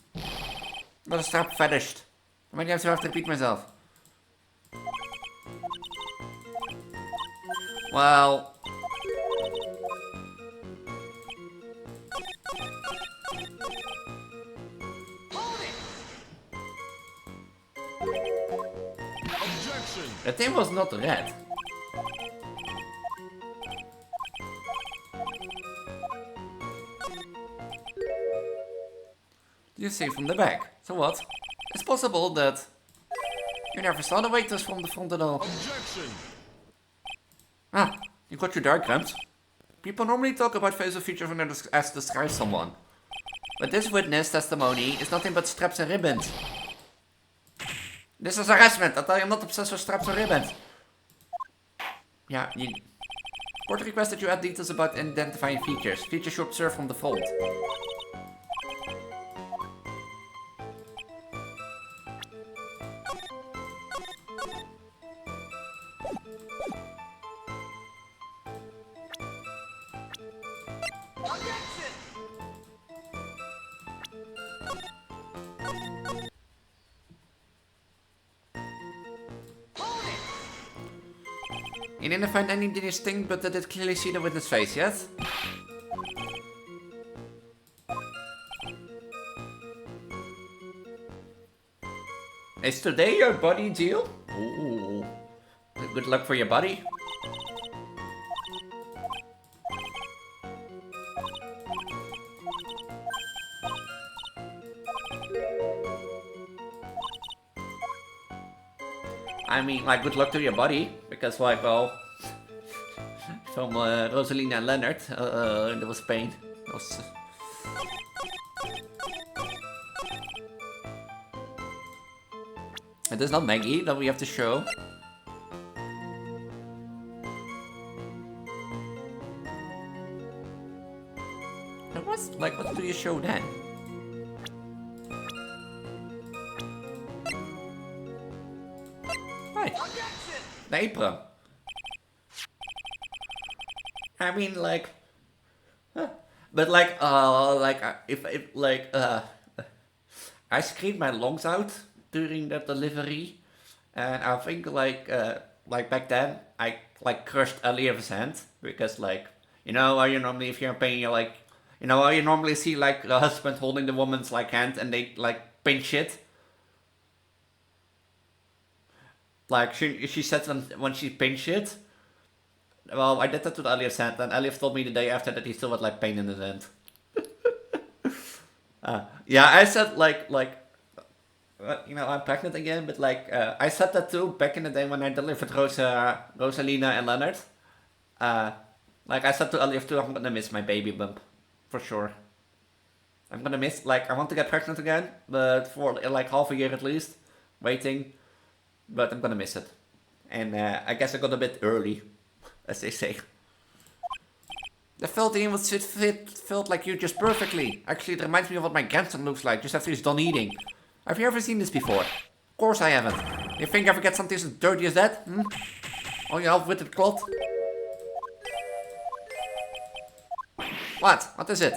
Not a strap fetish. How many times do I have to repeat myself? Well... Objection. the thing was not red. You see from the back. So what? It's possible that you never saw the waitress from the front at all. Objection. Ah, you got your diagrams. People normally talk about facial features when they describe someone. But this witness testimony is nothing but straps and ribbons. This is harassment. I tell you, I'm not obsessed with straps or ribbons. Yeah, court requests that you add details about identifying features. Features you observe from the front. You didn't find anything distinct, but that did clearly see the witness face, yes? Is today your body deal? Ooh. Good luck for your body. I mean, like, good luck to your body, because, like, well, from Rosalina and Leonard, there was pain. It was... It is not Maggie that we have to show. And what's, like, what do you show then? The apron. I mean, like, but like, if I screamed my lungs out during the delivery, and I think like back then I like crushed Elise's hand because like, you know how you normally if you're in pain you're like, you know how you normally see like the husband holding the woman's like hand and they like pinch it. Like, she said when she pinched it. Well, I did that to Elias' hand, and Elias told me the day after that he still had, like, pain in his hand. Yeah, I said, you know, I'm pregnant again, but, like, I said that too back in the day when I delivered Rosalina and Leonard. Like, I said to Elias too, I'm gonna miss my baby bump. For sure. I'm gonna miss, like, I want to get pregnant again, but for, like, half a year at least. Waiting. But I'm gonna miss it. And I guess I got a bit early, as they say. The filtering was filled like you just perfectly. Actually, it reminds me of what my grandson looks like just after he's done eating. Have you ever seen this before? Of course I haven't. You think I ever get something as dirty as that? Hmm? On your half-witted cloth? What? What is it?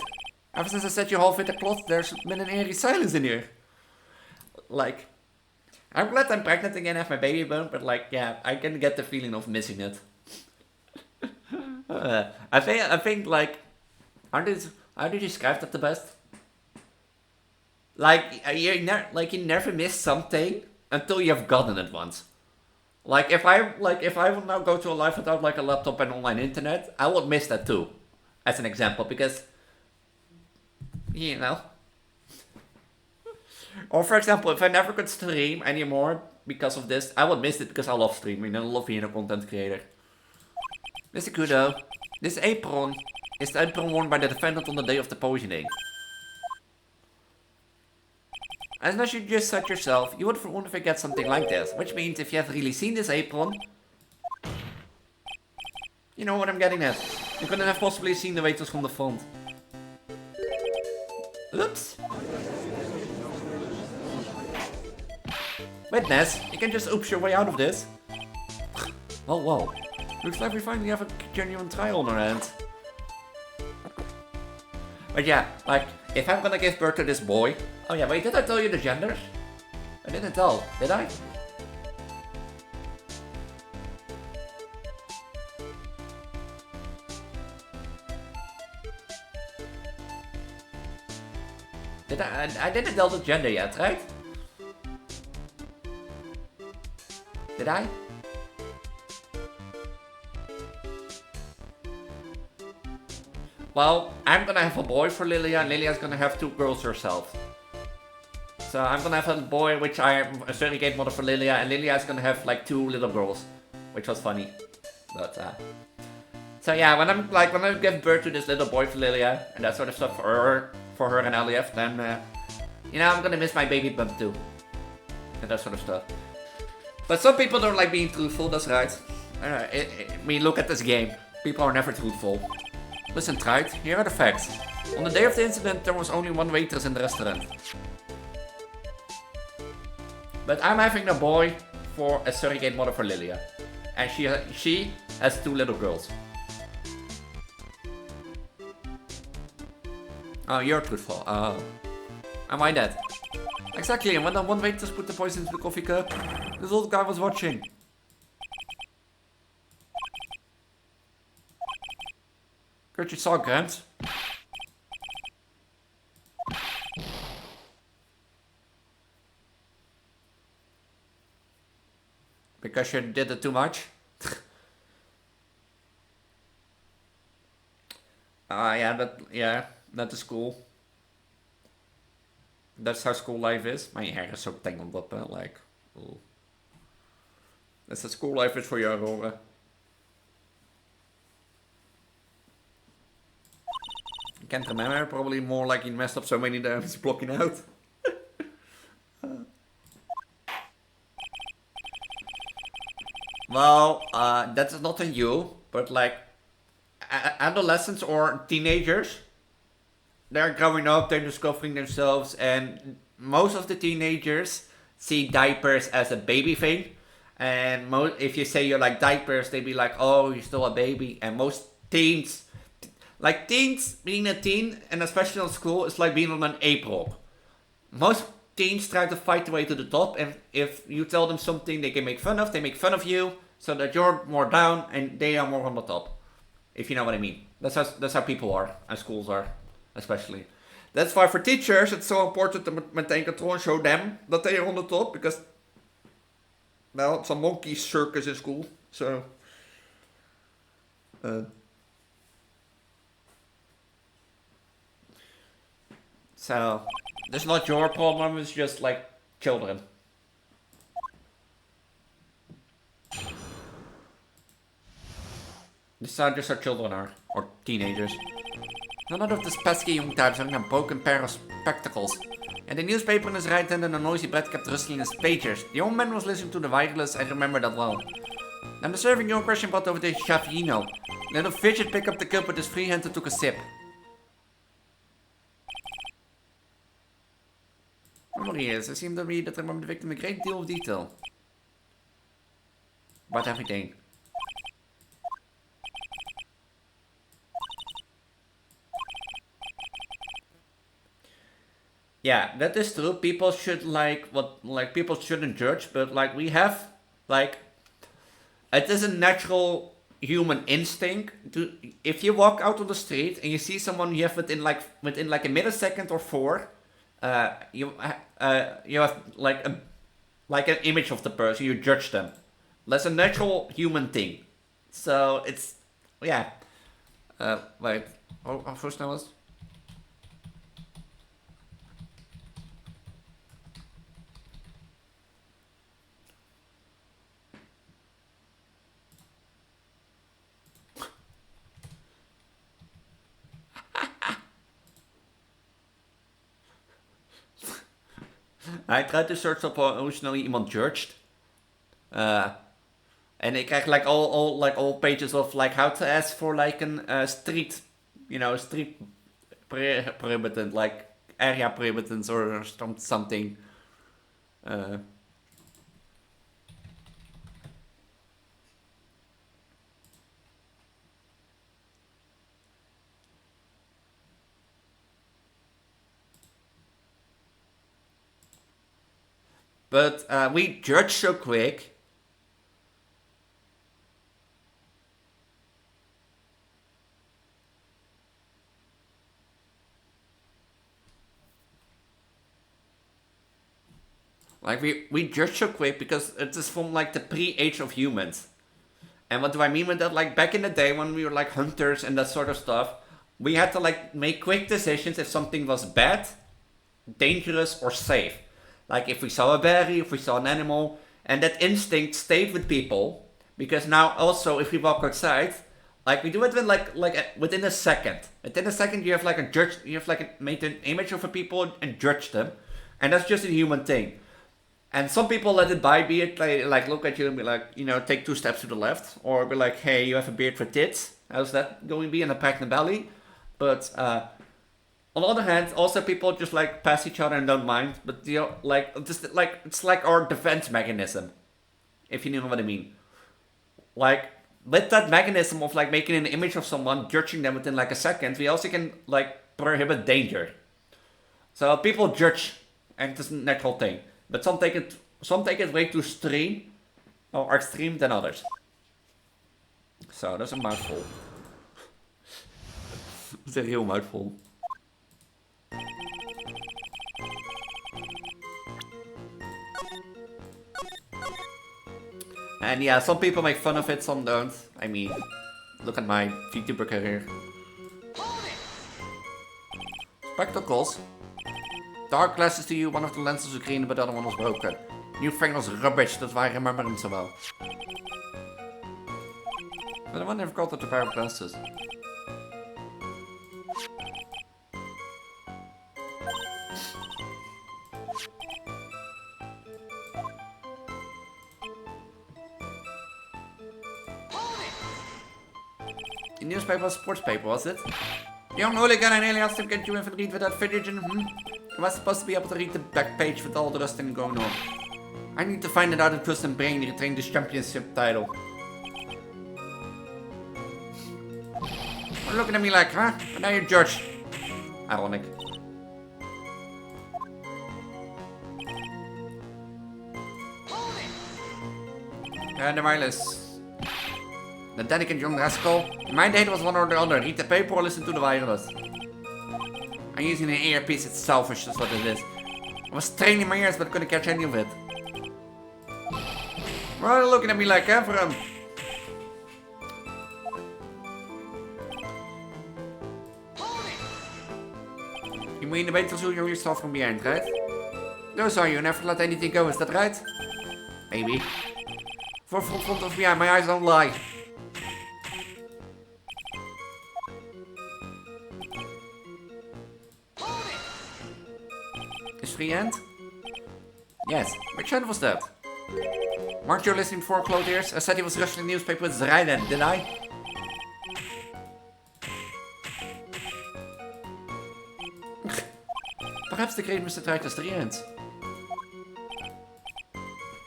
Ever since I said you half-witted cloth, there's been an eerie silence in here. Like... I'm glad I'm pregnant again, have my baby bump, but like, yeah, I can get the feeling of missing it. I think like, how do you describe that the best? Like, you never miss something until you've gotten it once. Like, if I would now go to a life without like a laptop and online internet, I would miss that too, as an example, because You know. Or for example, if I never could stream anymore because of this, I would miss it because I love streaming and I love being a content creator. Mr. Kudo, this apron is the apron worn by the defendant on the day of the poisoning. And as you just said yourself, you would want to forget something like this, which means if you have really seen this apron, you know what I'm getting at. You couldn't have possibly seen the waitress from the front. Oops. Witness, you can just oops your way out of this. Oh, whoa. Looks like we finally have a genuine trial on our hands. But yeah, like, if I'm gonna give birth to this boy... Oh yeah, wait, did I tell you the genders? I didn't tell, did I? I didn't tell the gender yet, right? Did I? Well, I'm gonna have a boy for Lilia, and Lilia's gonna have 2 girls herself. So I'm gonna have a boy, which I am a surrogate mother for Lilia, and Lilia's gonna have like 2 little girls, which was funny. But so yeah, when I give birth to this little boy for Lilia and that sort of stuff for her and Alief, then you know, I'm gonna miss my baby bump too, and that sort of stuff. But some people don't like being truthful. That's right. I mean, look at this game. People are never truthful. Listen, Twitct, here are the facts. On the day of the incident, there was only 1 waitress in the restaurant. But I'm having a boy for a surrogate mother for Lilia. And she has 2 little girls. Oh, you're truthful. Oh. And why that? Exactly, and when that 1 waitress put the poison into the coffee cup, this old guy was watching. Good you saw, Grant. Because you did it too much? Yeah, that is cool. That's how school life is. My hair is so tangled up, like... Ooh. That's how school life is for you, Aurora. I can't remember, probably more like he messed up so many times blocking out. Well, that is not on you, but like adolescents or teenagers, they're growing up, they're discovering themselves, and most of the teenagers see diapers as a baby thing. And if you say you like diapers, they be like, oh, you're still a baby. And most teens, like teens, being a teen, and especially in school, it's like being on an ape-rock. Most teens try to fight their way to the top, and if you tell them something they can make fun of, they make fun of you, so that you're more down and they are more on the top. If you know what I mean. That's how people are, and schools are, especially. That's why for teachers, it's so important to maintain control and show them that they are on the top, because, well, it's a monkey circus in school, so... So, that's not your problem, it's just like children. This is just how children are, or teenagers. None of these pesky young types having a broken pair of spectacles. And the newspaper in his right hand and a noisy bed kept rustling his pages. The old man was listening to the wireless, I remember that well. Then the serving young question brought over the Chavino. Little fidget picked up the cup with his free hand and took a sip. Memory is, it seemed to me that I remember the victim a great deal of detail. About everything. Yeah, that is true. People should people shouldn't judge, but like we have, like, it is a natural human instinct to, if you walk out on the street and you see someone you have within like a millisecond or 4, you have like an image of the person, you judge them. That's a natural human thing. So it's, yeah. Wait, how first now was? Hij tried to search op originally iemand judged. En ik krijg like all pages of like how to ask for like an street, street prohibitant, like area prohibitants or something. But we judge so quick. Like we judge so quick because it is from like the pre-age of humans. And what do I mean with that? Like back in the day when we were like hunters and that sort of stuff, we had to like make quick decisions if something was bad, dangerous, or safe. Like if we saw a berry, if we saw an animal, and that instinct stayed with people. Because now also if we walk outside, like we do it within a second. Within a second you have like made an image of a people and judge them, and that's just a human thing. And some people let it by, be it like look at you and be like, take 2 steps to the left, or be like, hey, you have a beard for tits. How's that going to be in a pregnant belly? But on the other hand, also people just like pass each other and don't mind. But it's like our defense mechanism, if you know what I mean. Like with that mechanism of like making an image of someone, judging them within like a second, we also can like prohibit danger. So people judge, and it's a natural thing. But some take it way too extreme than others. So that's a mouthful. That's a real mouthful. And yeah, some people make fun of it, some don't. I mean, look at my Vtuber career. Spectacles. Dark glasses to you, one of the lenses was green, but the other one was broken. New frame was rubbish, that's why I remember them so well. But I wonder if I got a pair of glasses. The newspaper was sports paper, was it? Young hooligan, I nearly asked him to get you in for the read without fidgeting. I was supposed to be able to read the back page with all the rest thing going on. I need to find it out in person and bring retain this championship title. You're looking at me like, huh? And now you're judged. Ironic. And the wireless. The delicate young rascal. In my day it was one or the other. Read the paper or listen to the wireless. I'm using an earpiece, it's selfish, that's what it is. I was straining my ears but couldn't catch any of it. Why are you looking at me like Ephraim? You mean the waitress who you yourself from behind, right? Those are you, never let anything go, is that right? Maybe. For front of behind, my eyes don't lie. Is free end? Yes. Which end was that? Weren't you listening for clothiers? I said he was rushing the newspaper with rijden, did I? Perhaps the great Mr. Twiiter's 3 ends.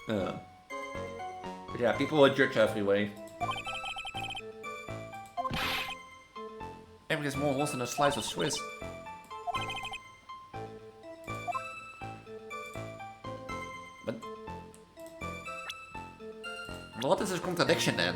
But yeah, people will judge every way. Every is more holes than a slice of Swiss. But what is this contradiction then?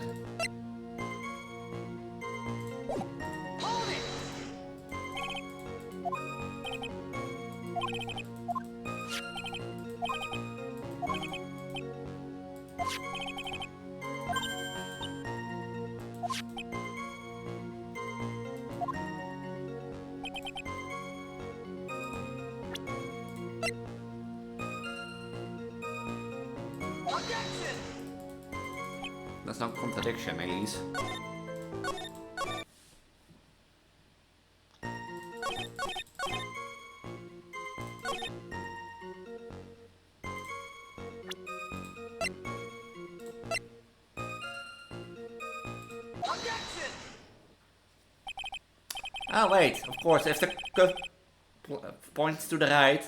That's not contradiction, Elise. Oh wait, of course, if the cup points to the right.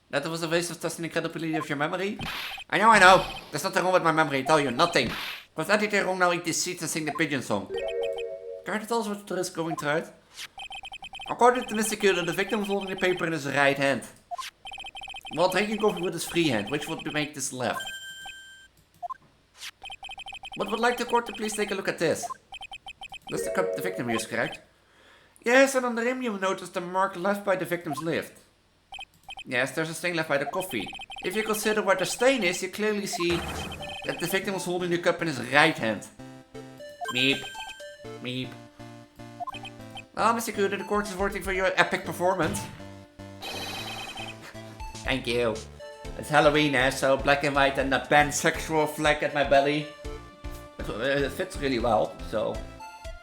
That was a waste of testing the credibility of your memory. I know. There's nothing wrong with my memory, I tell you, nothing. Because anything wrong now eat these seeds and sing the pigeon song. Can you tell us what is going through it? According to Mr. Killer, the victim was holding the paper in his right hand. While drinking coffee with his free hand, which would make this left. But would like the court to please take a look at this. Does the cup the victim use, correct? Yes, and on the rim you notice the mark left by the victim's lift. Yes, there's a stain left by the coffee. If you consider where the stain is, you clearly see that the victim was holding the cup in his right hand. Meep. Meep. Well, Mr. Kuda, the court is voting for your epic performance. Thank you. It's Halloween, so black and white and a pansexual flag at my belly. It fits really well, so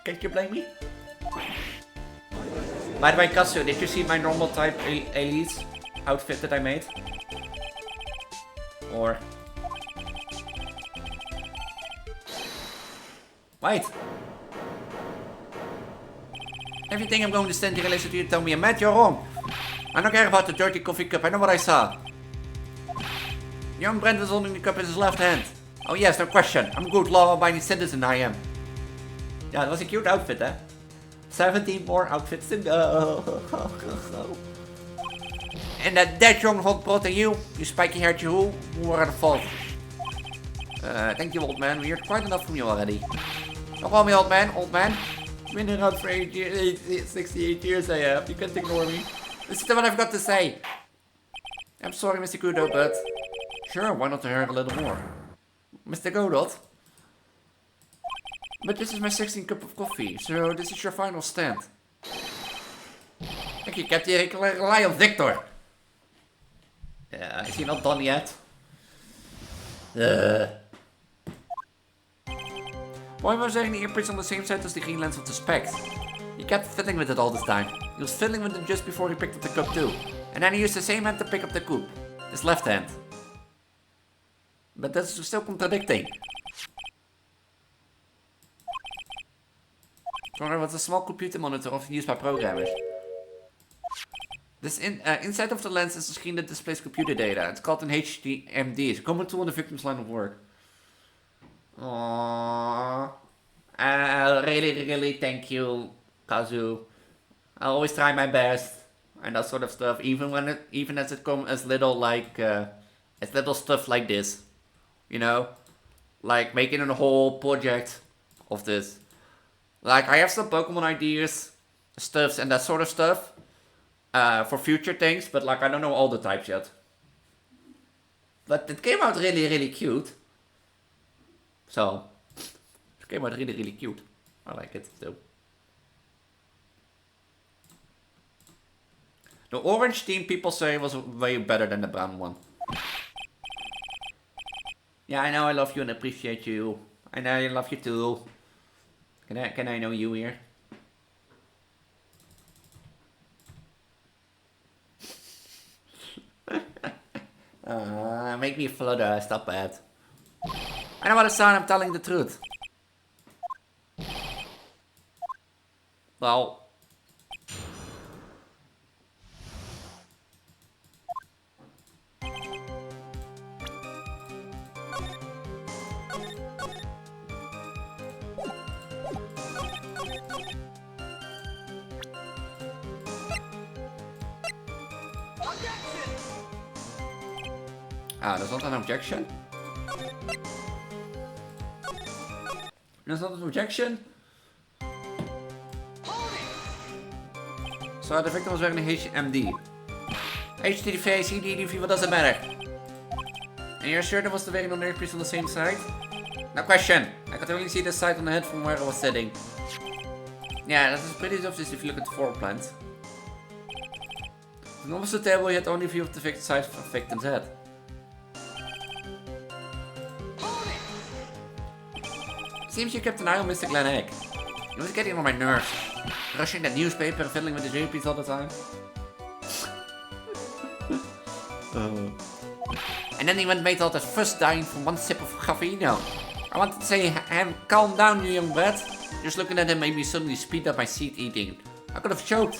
can't you blame me? By the way, Kasu, did you see my normal type Elise outfit that I made? Or... Wait! Everything I'm going to stand here and listen to you tell me, Matt, you're wrong! I don't care about the dirty coffee cup, I know what I saw. Young Brent was holding the cup in his left hand. Oh yes, no question. I'm a good law-abiding citizen, I am. Yeah, that was a cute outfit, eh? 17 more outfits to go. And that young hot pot and you spiky-haired you, who are at fault. Thank you, old man. We heard quite enough from you already. Don't call me old man, Been around for 68 years I have. You can't ignore me. This is what I've got to say. I'm sorry, Mr. Kudo, but... Sure, why not hear a little more? Mr. Godot? But this is my 16th cup of coffee, so this is your final stand. Thank you, Captain. I can rely on Victor. Is he not done yet? Why was wearing the earpiece on the same side as the green lens of the specs? He kept fiddling with it all this time. He was fiddling with it just before he picked up the cup too. And then he used the same hand to pick up the cup. His left hand. But that's still contradicting. Sorry, was a small computer monitor often used by programmers. This inside of the lens is a screen that displays computer data. It's called an HDMD. It's a common tool in the victim's line of work. Aww. Really thank you, Kazu. I always try my best and that sort of stuff, even as it comes as little like as little stuff like this, you know, like making a whole project of this. Like I have some Pokemon ideas, stuffs, and that sort of stuff for future things, but like I don't know all the types yet. But it came out really cute. So it came out really cute. I like it still. The orange team people say was way better than the brown one. Yeah, I know I love you and appreciate you. I know I love you too. Can I know you here? Make me flutter, stop it. I know what it's on, I'm telling the truth. Well. Ah, that's not an objection? That's not an objection? So the victim was wearing a HMD. HTTV, CDDV, what does it matter? And you're sure that was the wearing on the earpiece on the same side? No question. I could only see the side on the head from where I was sitting. Yeah, that is pretty obvious if you look at the floor plans. On almost the table you had only view of the victim's side of the victim's head. Seems you kept an eye on Mr. Glen Egg. He was getting on my nerves. Rushing that newspaper and fiddling with his earpiece all the time. And then he went and made all that fuss dying from one sip of caffeine. I wanted to say, calm down, you young brat. Just looking at him made me suddenly speed up my seed eating. I could have choked.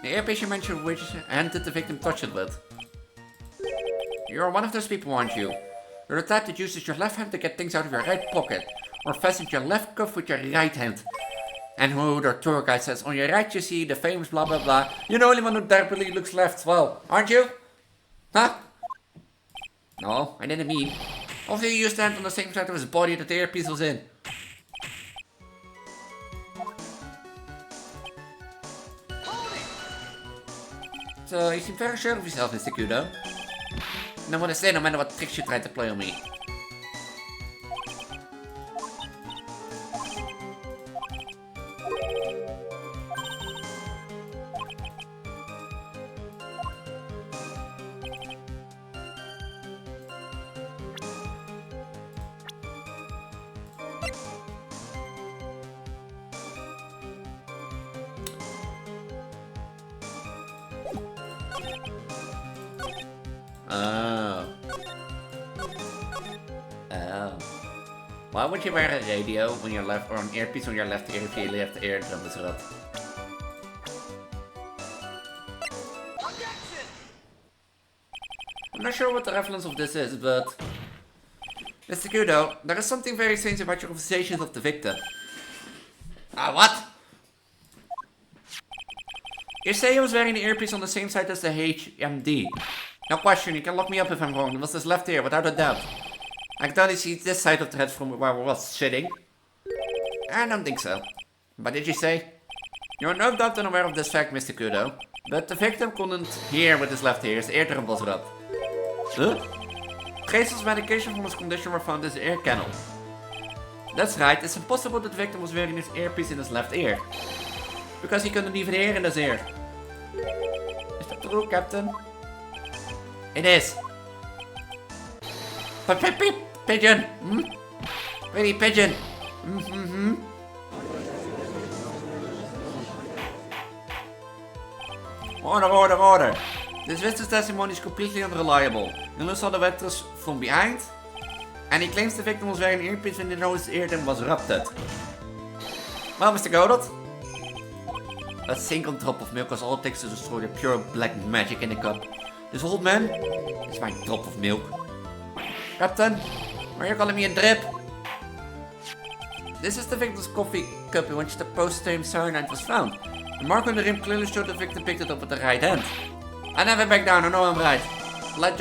The earpiece you mentioned which hand did the victim touch it with? You're one of those people, aren't you? You're the type that uses your left hand to get things out of your right pocket. Or fastens your left cuff with your right hand. And who the tour guide says, on your right you see the famous blah blah blah. You're the only one who desperately looks left, well, aren't you? Huh? No, I didn't mean. Also, you used to hand on the same side of his body that the earpiece was in. So, you seem very sure of yourself, Mr. Kudo. And I want to say no matter what tricks you try to play on me. Why would you wear a radio on your left or an earpiece on your left ear if your left eardrum is rot? I'm not sure what the reference of this is, but... Mr. Kudo, there is something very strange about your observations of the victim. Ah, what? You say he was wearing the earpiece on the same side as the HMD. No question, you can look me up if I'm wrong. It was his left ear, without a doubt. I can only see this side of the head from where I was sitting. I don't think so. But did you say? You're no doubt unaware of this fact, Mr. Kudo. But the victim couldn't hear with his left ear, his eardrum was rot. Huh? Traces of medication from his condition were found in his ear canal. That's right, it's impossible that the victim was wearing his earpiece in his left ear. Because he couldn't even hear in his ear. Is that true, Captain? It is. Pip, pip, pip, pigeon. Hmm? Pretty pigeon. Mm-hmm. Order. This witness testimony is completely unreliable. Elise saw the waitress from behind. And he claims the victim was wearing an earpiece when he knows his eardrum was ruptured. Well, Mr. Godot. A single drop of milk was all it takes to destroy the pure black magic in the cup. This old man is my drop of milk. Captain, why are you calling me a drip? This is the victim's coffee cup in which the post-time cyanide was found. The mark on the rim clearly showed the victim picked it up with the right hand. I never back down, I know I'm right. Let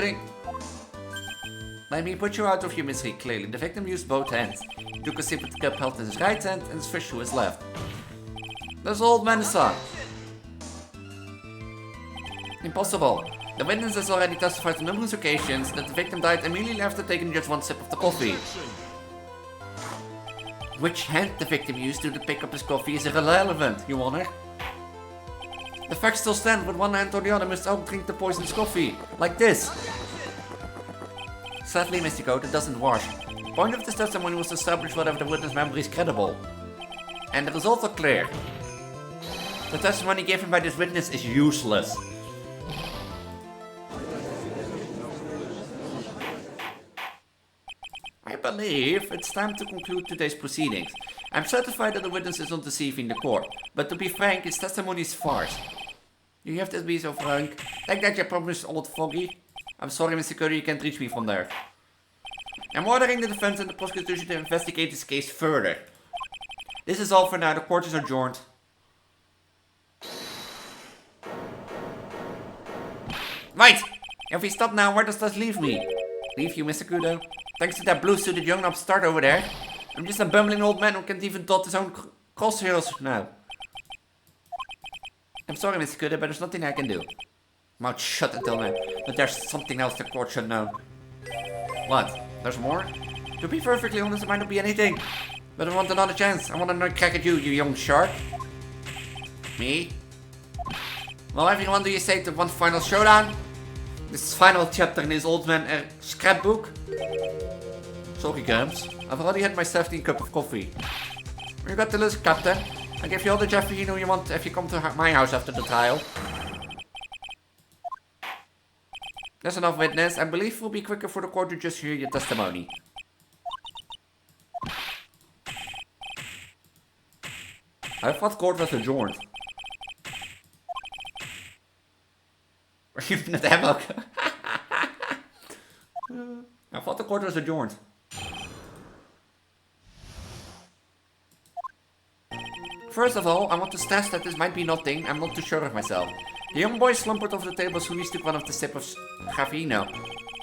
me put you out of your misery clearly. The victim used both hands. He took a sip of the cup held in his right hand and switched to his left. This old man is on. Impossible. The witness has already testified on numerous occasions that the victim died immediately after taking just one sip of the coffee. Which hand the victim used to pick up his coffee is irrelevant, Your Honor. The facts still stand, with one hand or the other must all drink the poisoned coffee. Like this. Sadly, Mr. Goat, it doesn't wash. The point of this testimony was to establish whether the witness' memory is credible. And the results are clear. The testimony given by this witness is useless. I believe it's time to conclude today's proceedings. I'm certified that the witness is not deceiving the court, but to be frank, his testimony is farce. You have to be so frank. Like that your problem is old foggy. I'm sorry, Mr. Curry, you can't reach me from there. I'm ordering the defense and the prosecution to investigate this case further. This is all for now, the court is adjourned. Right! If we stop now, where does this leave me? Leave you, Mr. Kudo? Thanks to that blue-suited young upstart over there. I'm just a bumbling old man who can't even dot his own crosshairs now. I'm sorry, Mr. Kudo, but there's nothing I can do. Mouth shut until now, but there's something else the court should know. What? There's more? To be perfectly honest, it might not be anything. But I want another chance. I want another crack at you, you young shark. Me? Well, everyone, do you say to one final showdown? This final chapter in his old man scrapbook? Sorry, Gramps. I've already had my 17 cup of coffee. You got to listen, Captain. I'll give you all the Jeffrey you want if you come to my house after the trial. That's enough, witness. I believe it will be quicker for the court to just hear your testimony. I thought court was adjourned. Even at ammo. I thought the court was adjourned. First of all, I want to stress that this might be nothing. I'm not too sure of myself. The young boy slumbered over the table soon he took one of the sips of Gravino.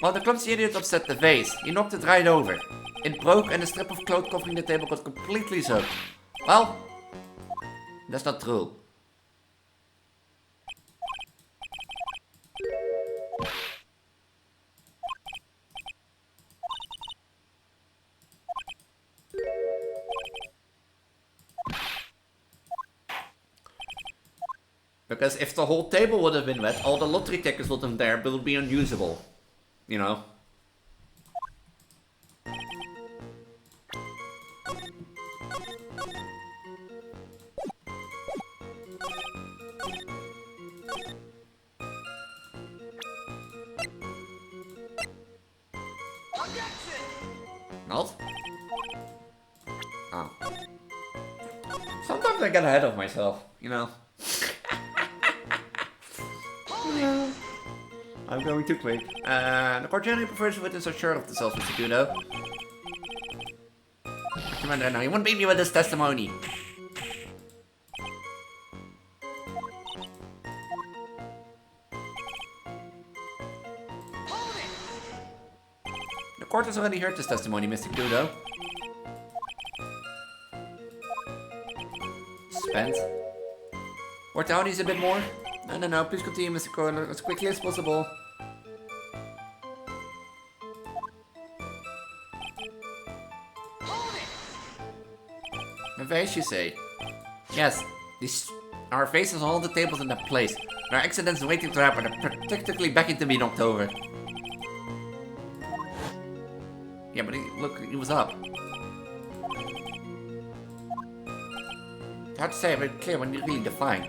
While the clumsy idiot upset the vase, he knocked it right over. It broke and the strip of cloth covering the table got completely soaked. Well, that's not true. Because if the whole table would have been wet, all the lottery tickets would have been there, but it would be unusable. You know? Not? Oh. Sometimes I get ahead of myself, you know? I'm going too quick. The court generally prefers witness are sure of themselves, Mr. Kudo. Come on now, you won't beat me with this testimony. The court has already heard this testimony, Mr. Kudo. Spent. Or townies a bit more? No, please continue, Mr. Corner, as quickly as possible. A vase, you say? Yes, these are vases on all the tables in that place. There are accidents waiting to happen, they're practically begging to be knocked over. Yeah, but look, he was up. Hard to say, but clear when you really define.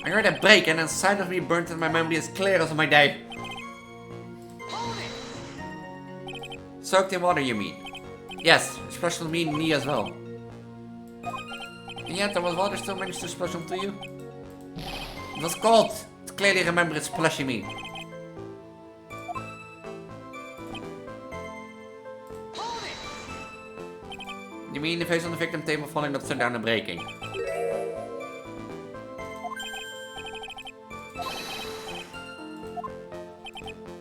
I heard a break and inside of me burnt and my memory is clear as my day. Soaked in water, you mean? Yes, especially me as well. And yet there was water still managed to splash onto you? It was cold. I clearly remember it splashing me. You mean the face on the victim table falling upside down and breaking?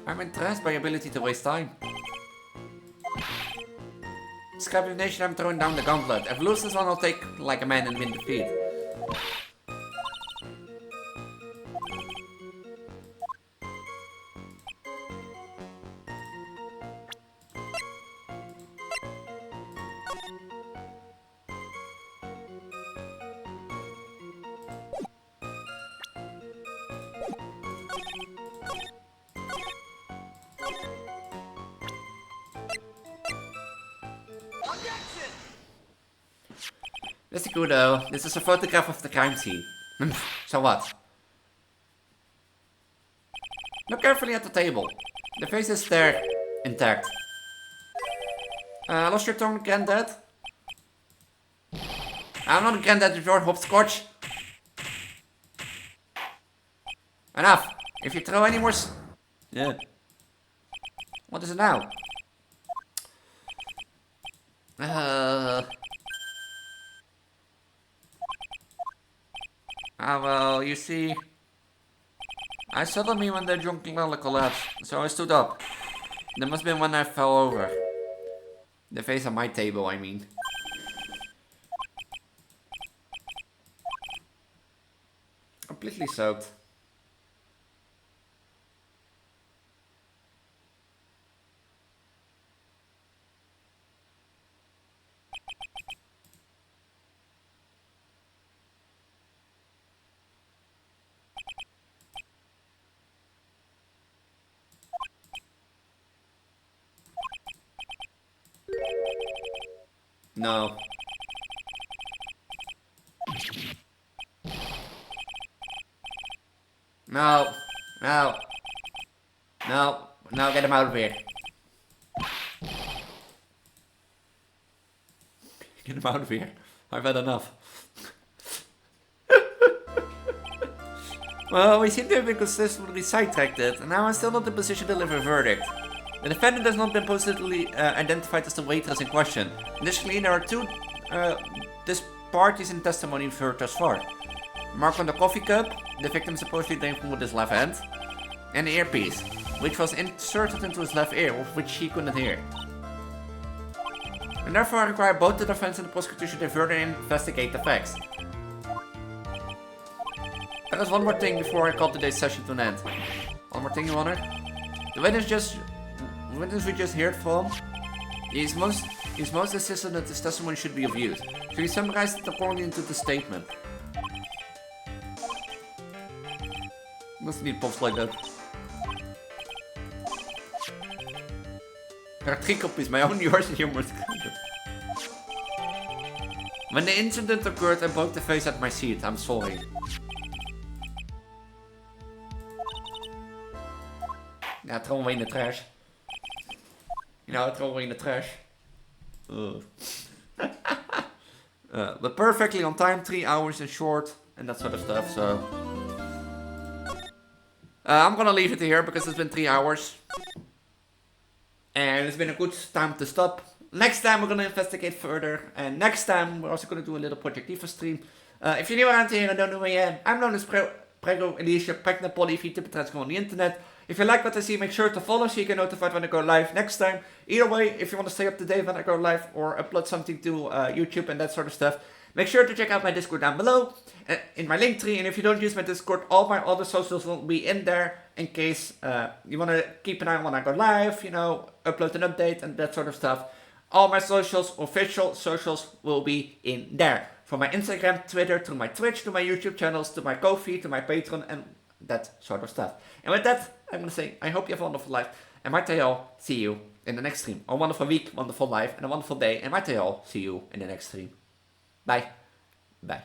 I'm impressed by your ability to waste time. Discrimination, I'm throwing down the gauntlet. If I lose this one, I'll take like a man and win defeat. Mr. Kudo, this is a photograph of the crime scene. So what? Look carefully at the table. The face is there, intact. Lost your tongue, granddad? I'm not a granddad of your hopscotch. Enough! If you throw any more yeah. What is it now? Well, you see, I saw me when the drunken lolly collapsed, so I stood up. There must have been when I fell over. The face on my table, I mean. Completely soaked. No. No. No. Now get him out of here. Get him out of here. I've had enough. Well, we seem to have been consistently sidetracked, and now I'm still not in a position to deliver a verdict. The defendant has not been positively identified as the waitress in question. Additionally, there are two disparities in testimony heard thus far. Mark on the coffee cup, the victim supposedly drank from with his left hand, and the earpiece, which was inserted into his left ear, of which he couldn't hear. And therefore I require both the defense and the prosecution to further investigate the facts. And there's one more thing before I call today's session to an end. One more thing, Your Honor. The witness we just heard from, he's most insistent that this testimony should be of use. So he summarized it according to the statement. Doesn't need pops like that. There are 3 copies, my own, yours, and yours. When the incident occurred, I broke the face at my seat. I'm sorry. Yeah, throw away in the trash. You know, throw away in the trash. But perfectly on time, 3 hours and short, and that sort of stuff, so... I'm gonna leave it here because it's been 3 hours. And it's been a good time to stop. Next time we're gonna investigate further. And next time we're also gonna do a little Project Diva stream. If you're new around here and don't know who I am, I'm known as Prego Elise, pregnant poly Vtuber transgender on the internet. If you like what I see, make sure to follow so you get notified when I go live next time. Either way, if you want to stay up to date when I go live or upload something to YouTube and that sort of stuff, make sure to check out my Discord down below in my link tree. And if you don't use my Discord, all my other socials will be in there in case you want to keep an eye on when I go live, you know, upload an update and that sort of stuff. All my socials, official socials, will be in there. From my Instagram, Twitter, to my Twitch, to my YouTube channels, to my Ko-fi, to my Patreon, and that sort of stuff. And with that, I'm going to say, I hope you have a wonderful life. And might I all see you in the next stream. A wonderful week, wonderful life, and a wonderful day. And might I all see you in the next stream. Bye. Bye.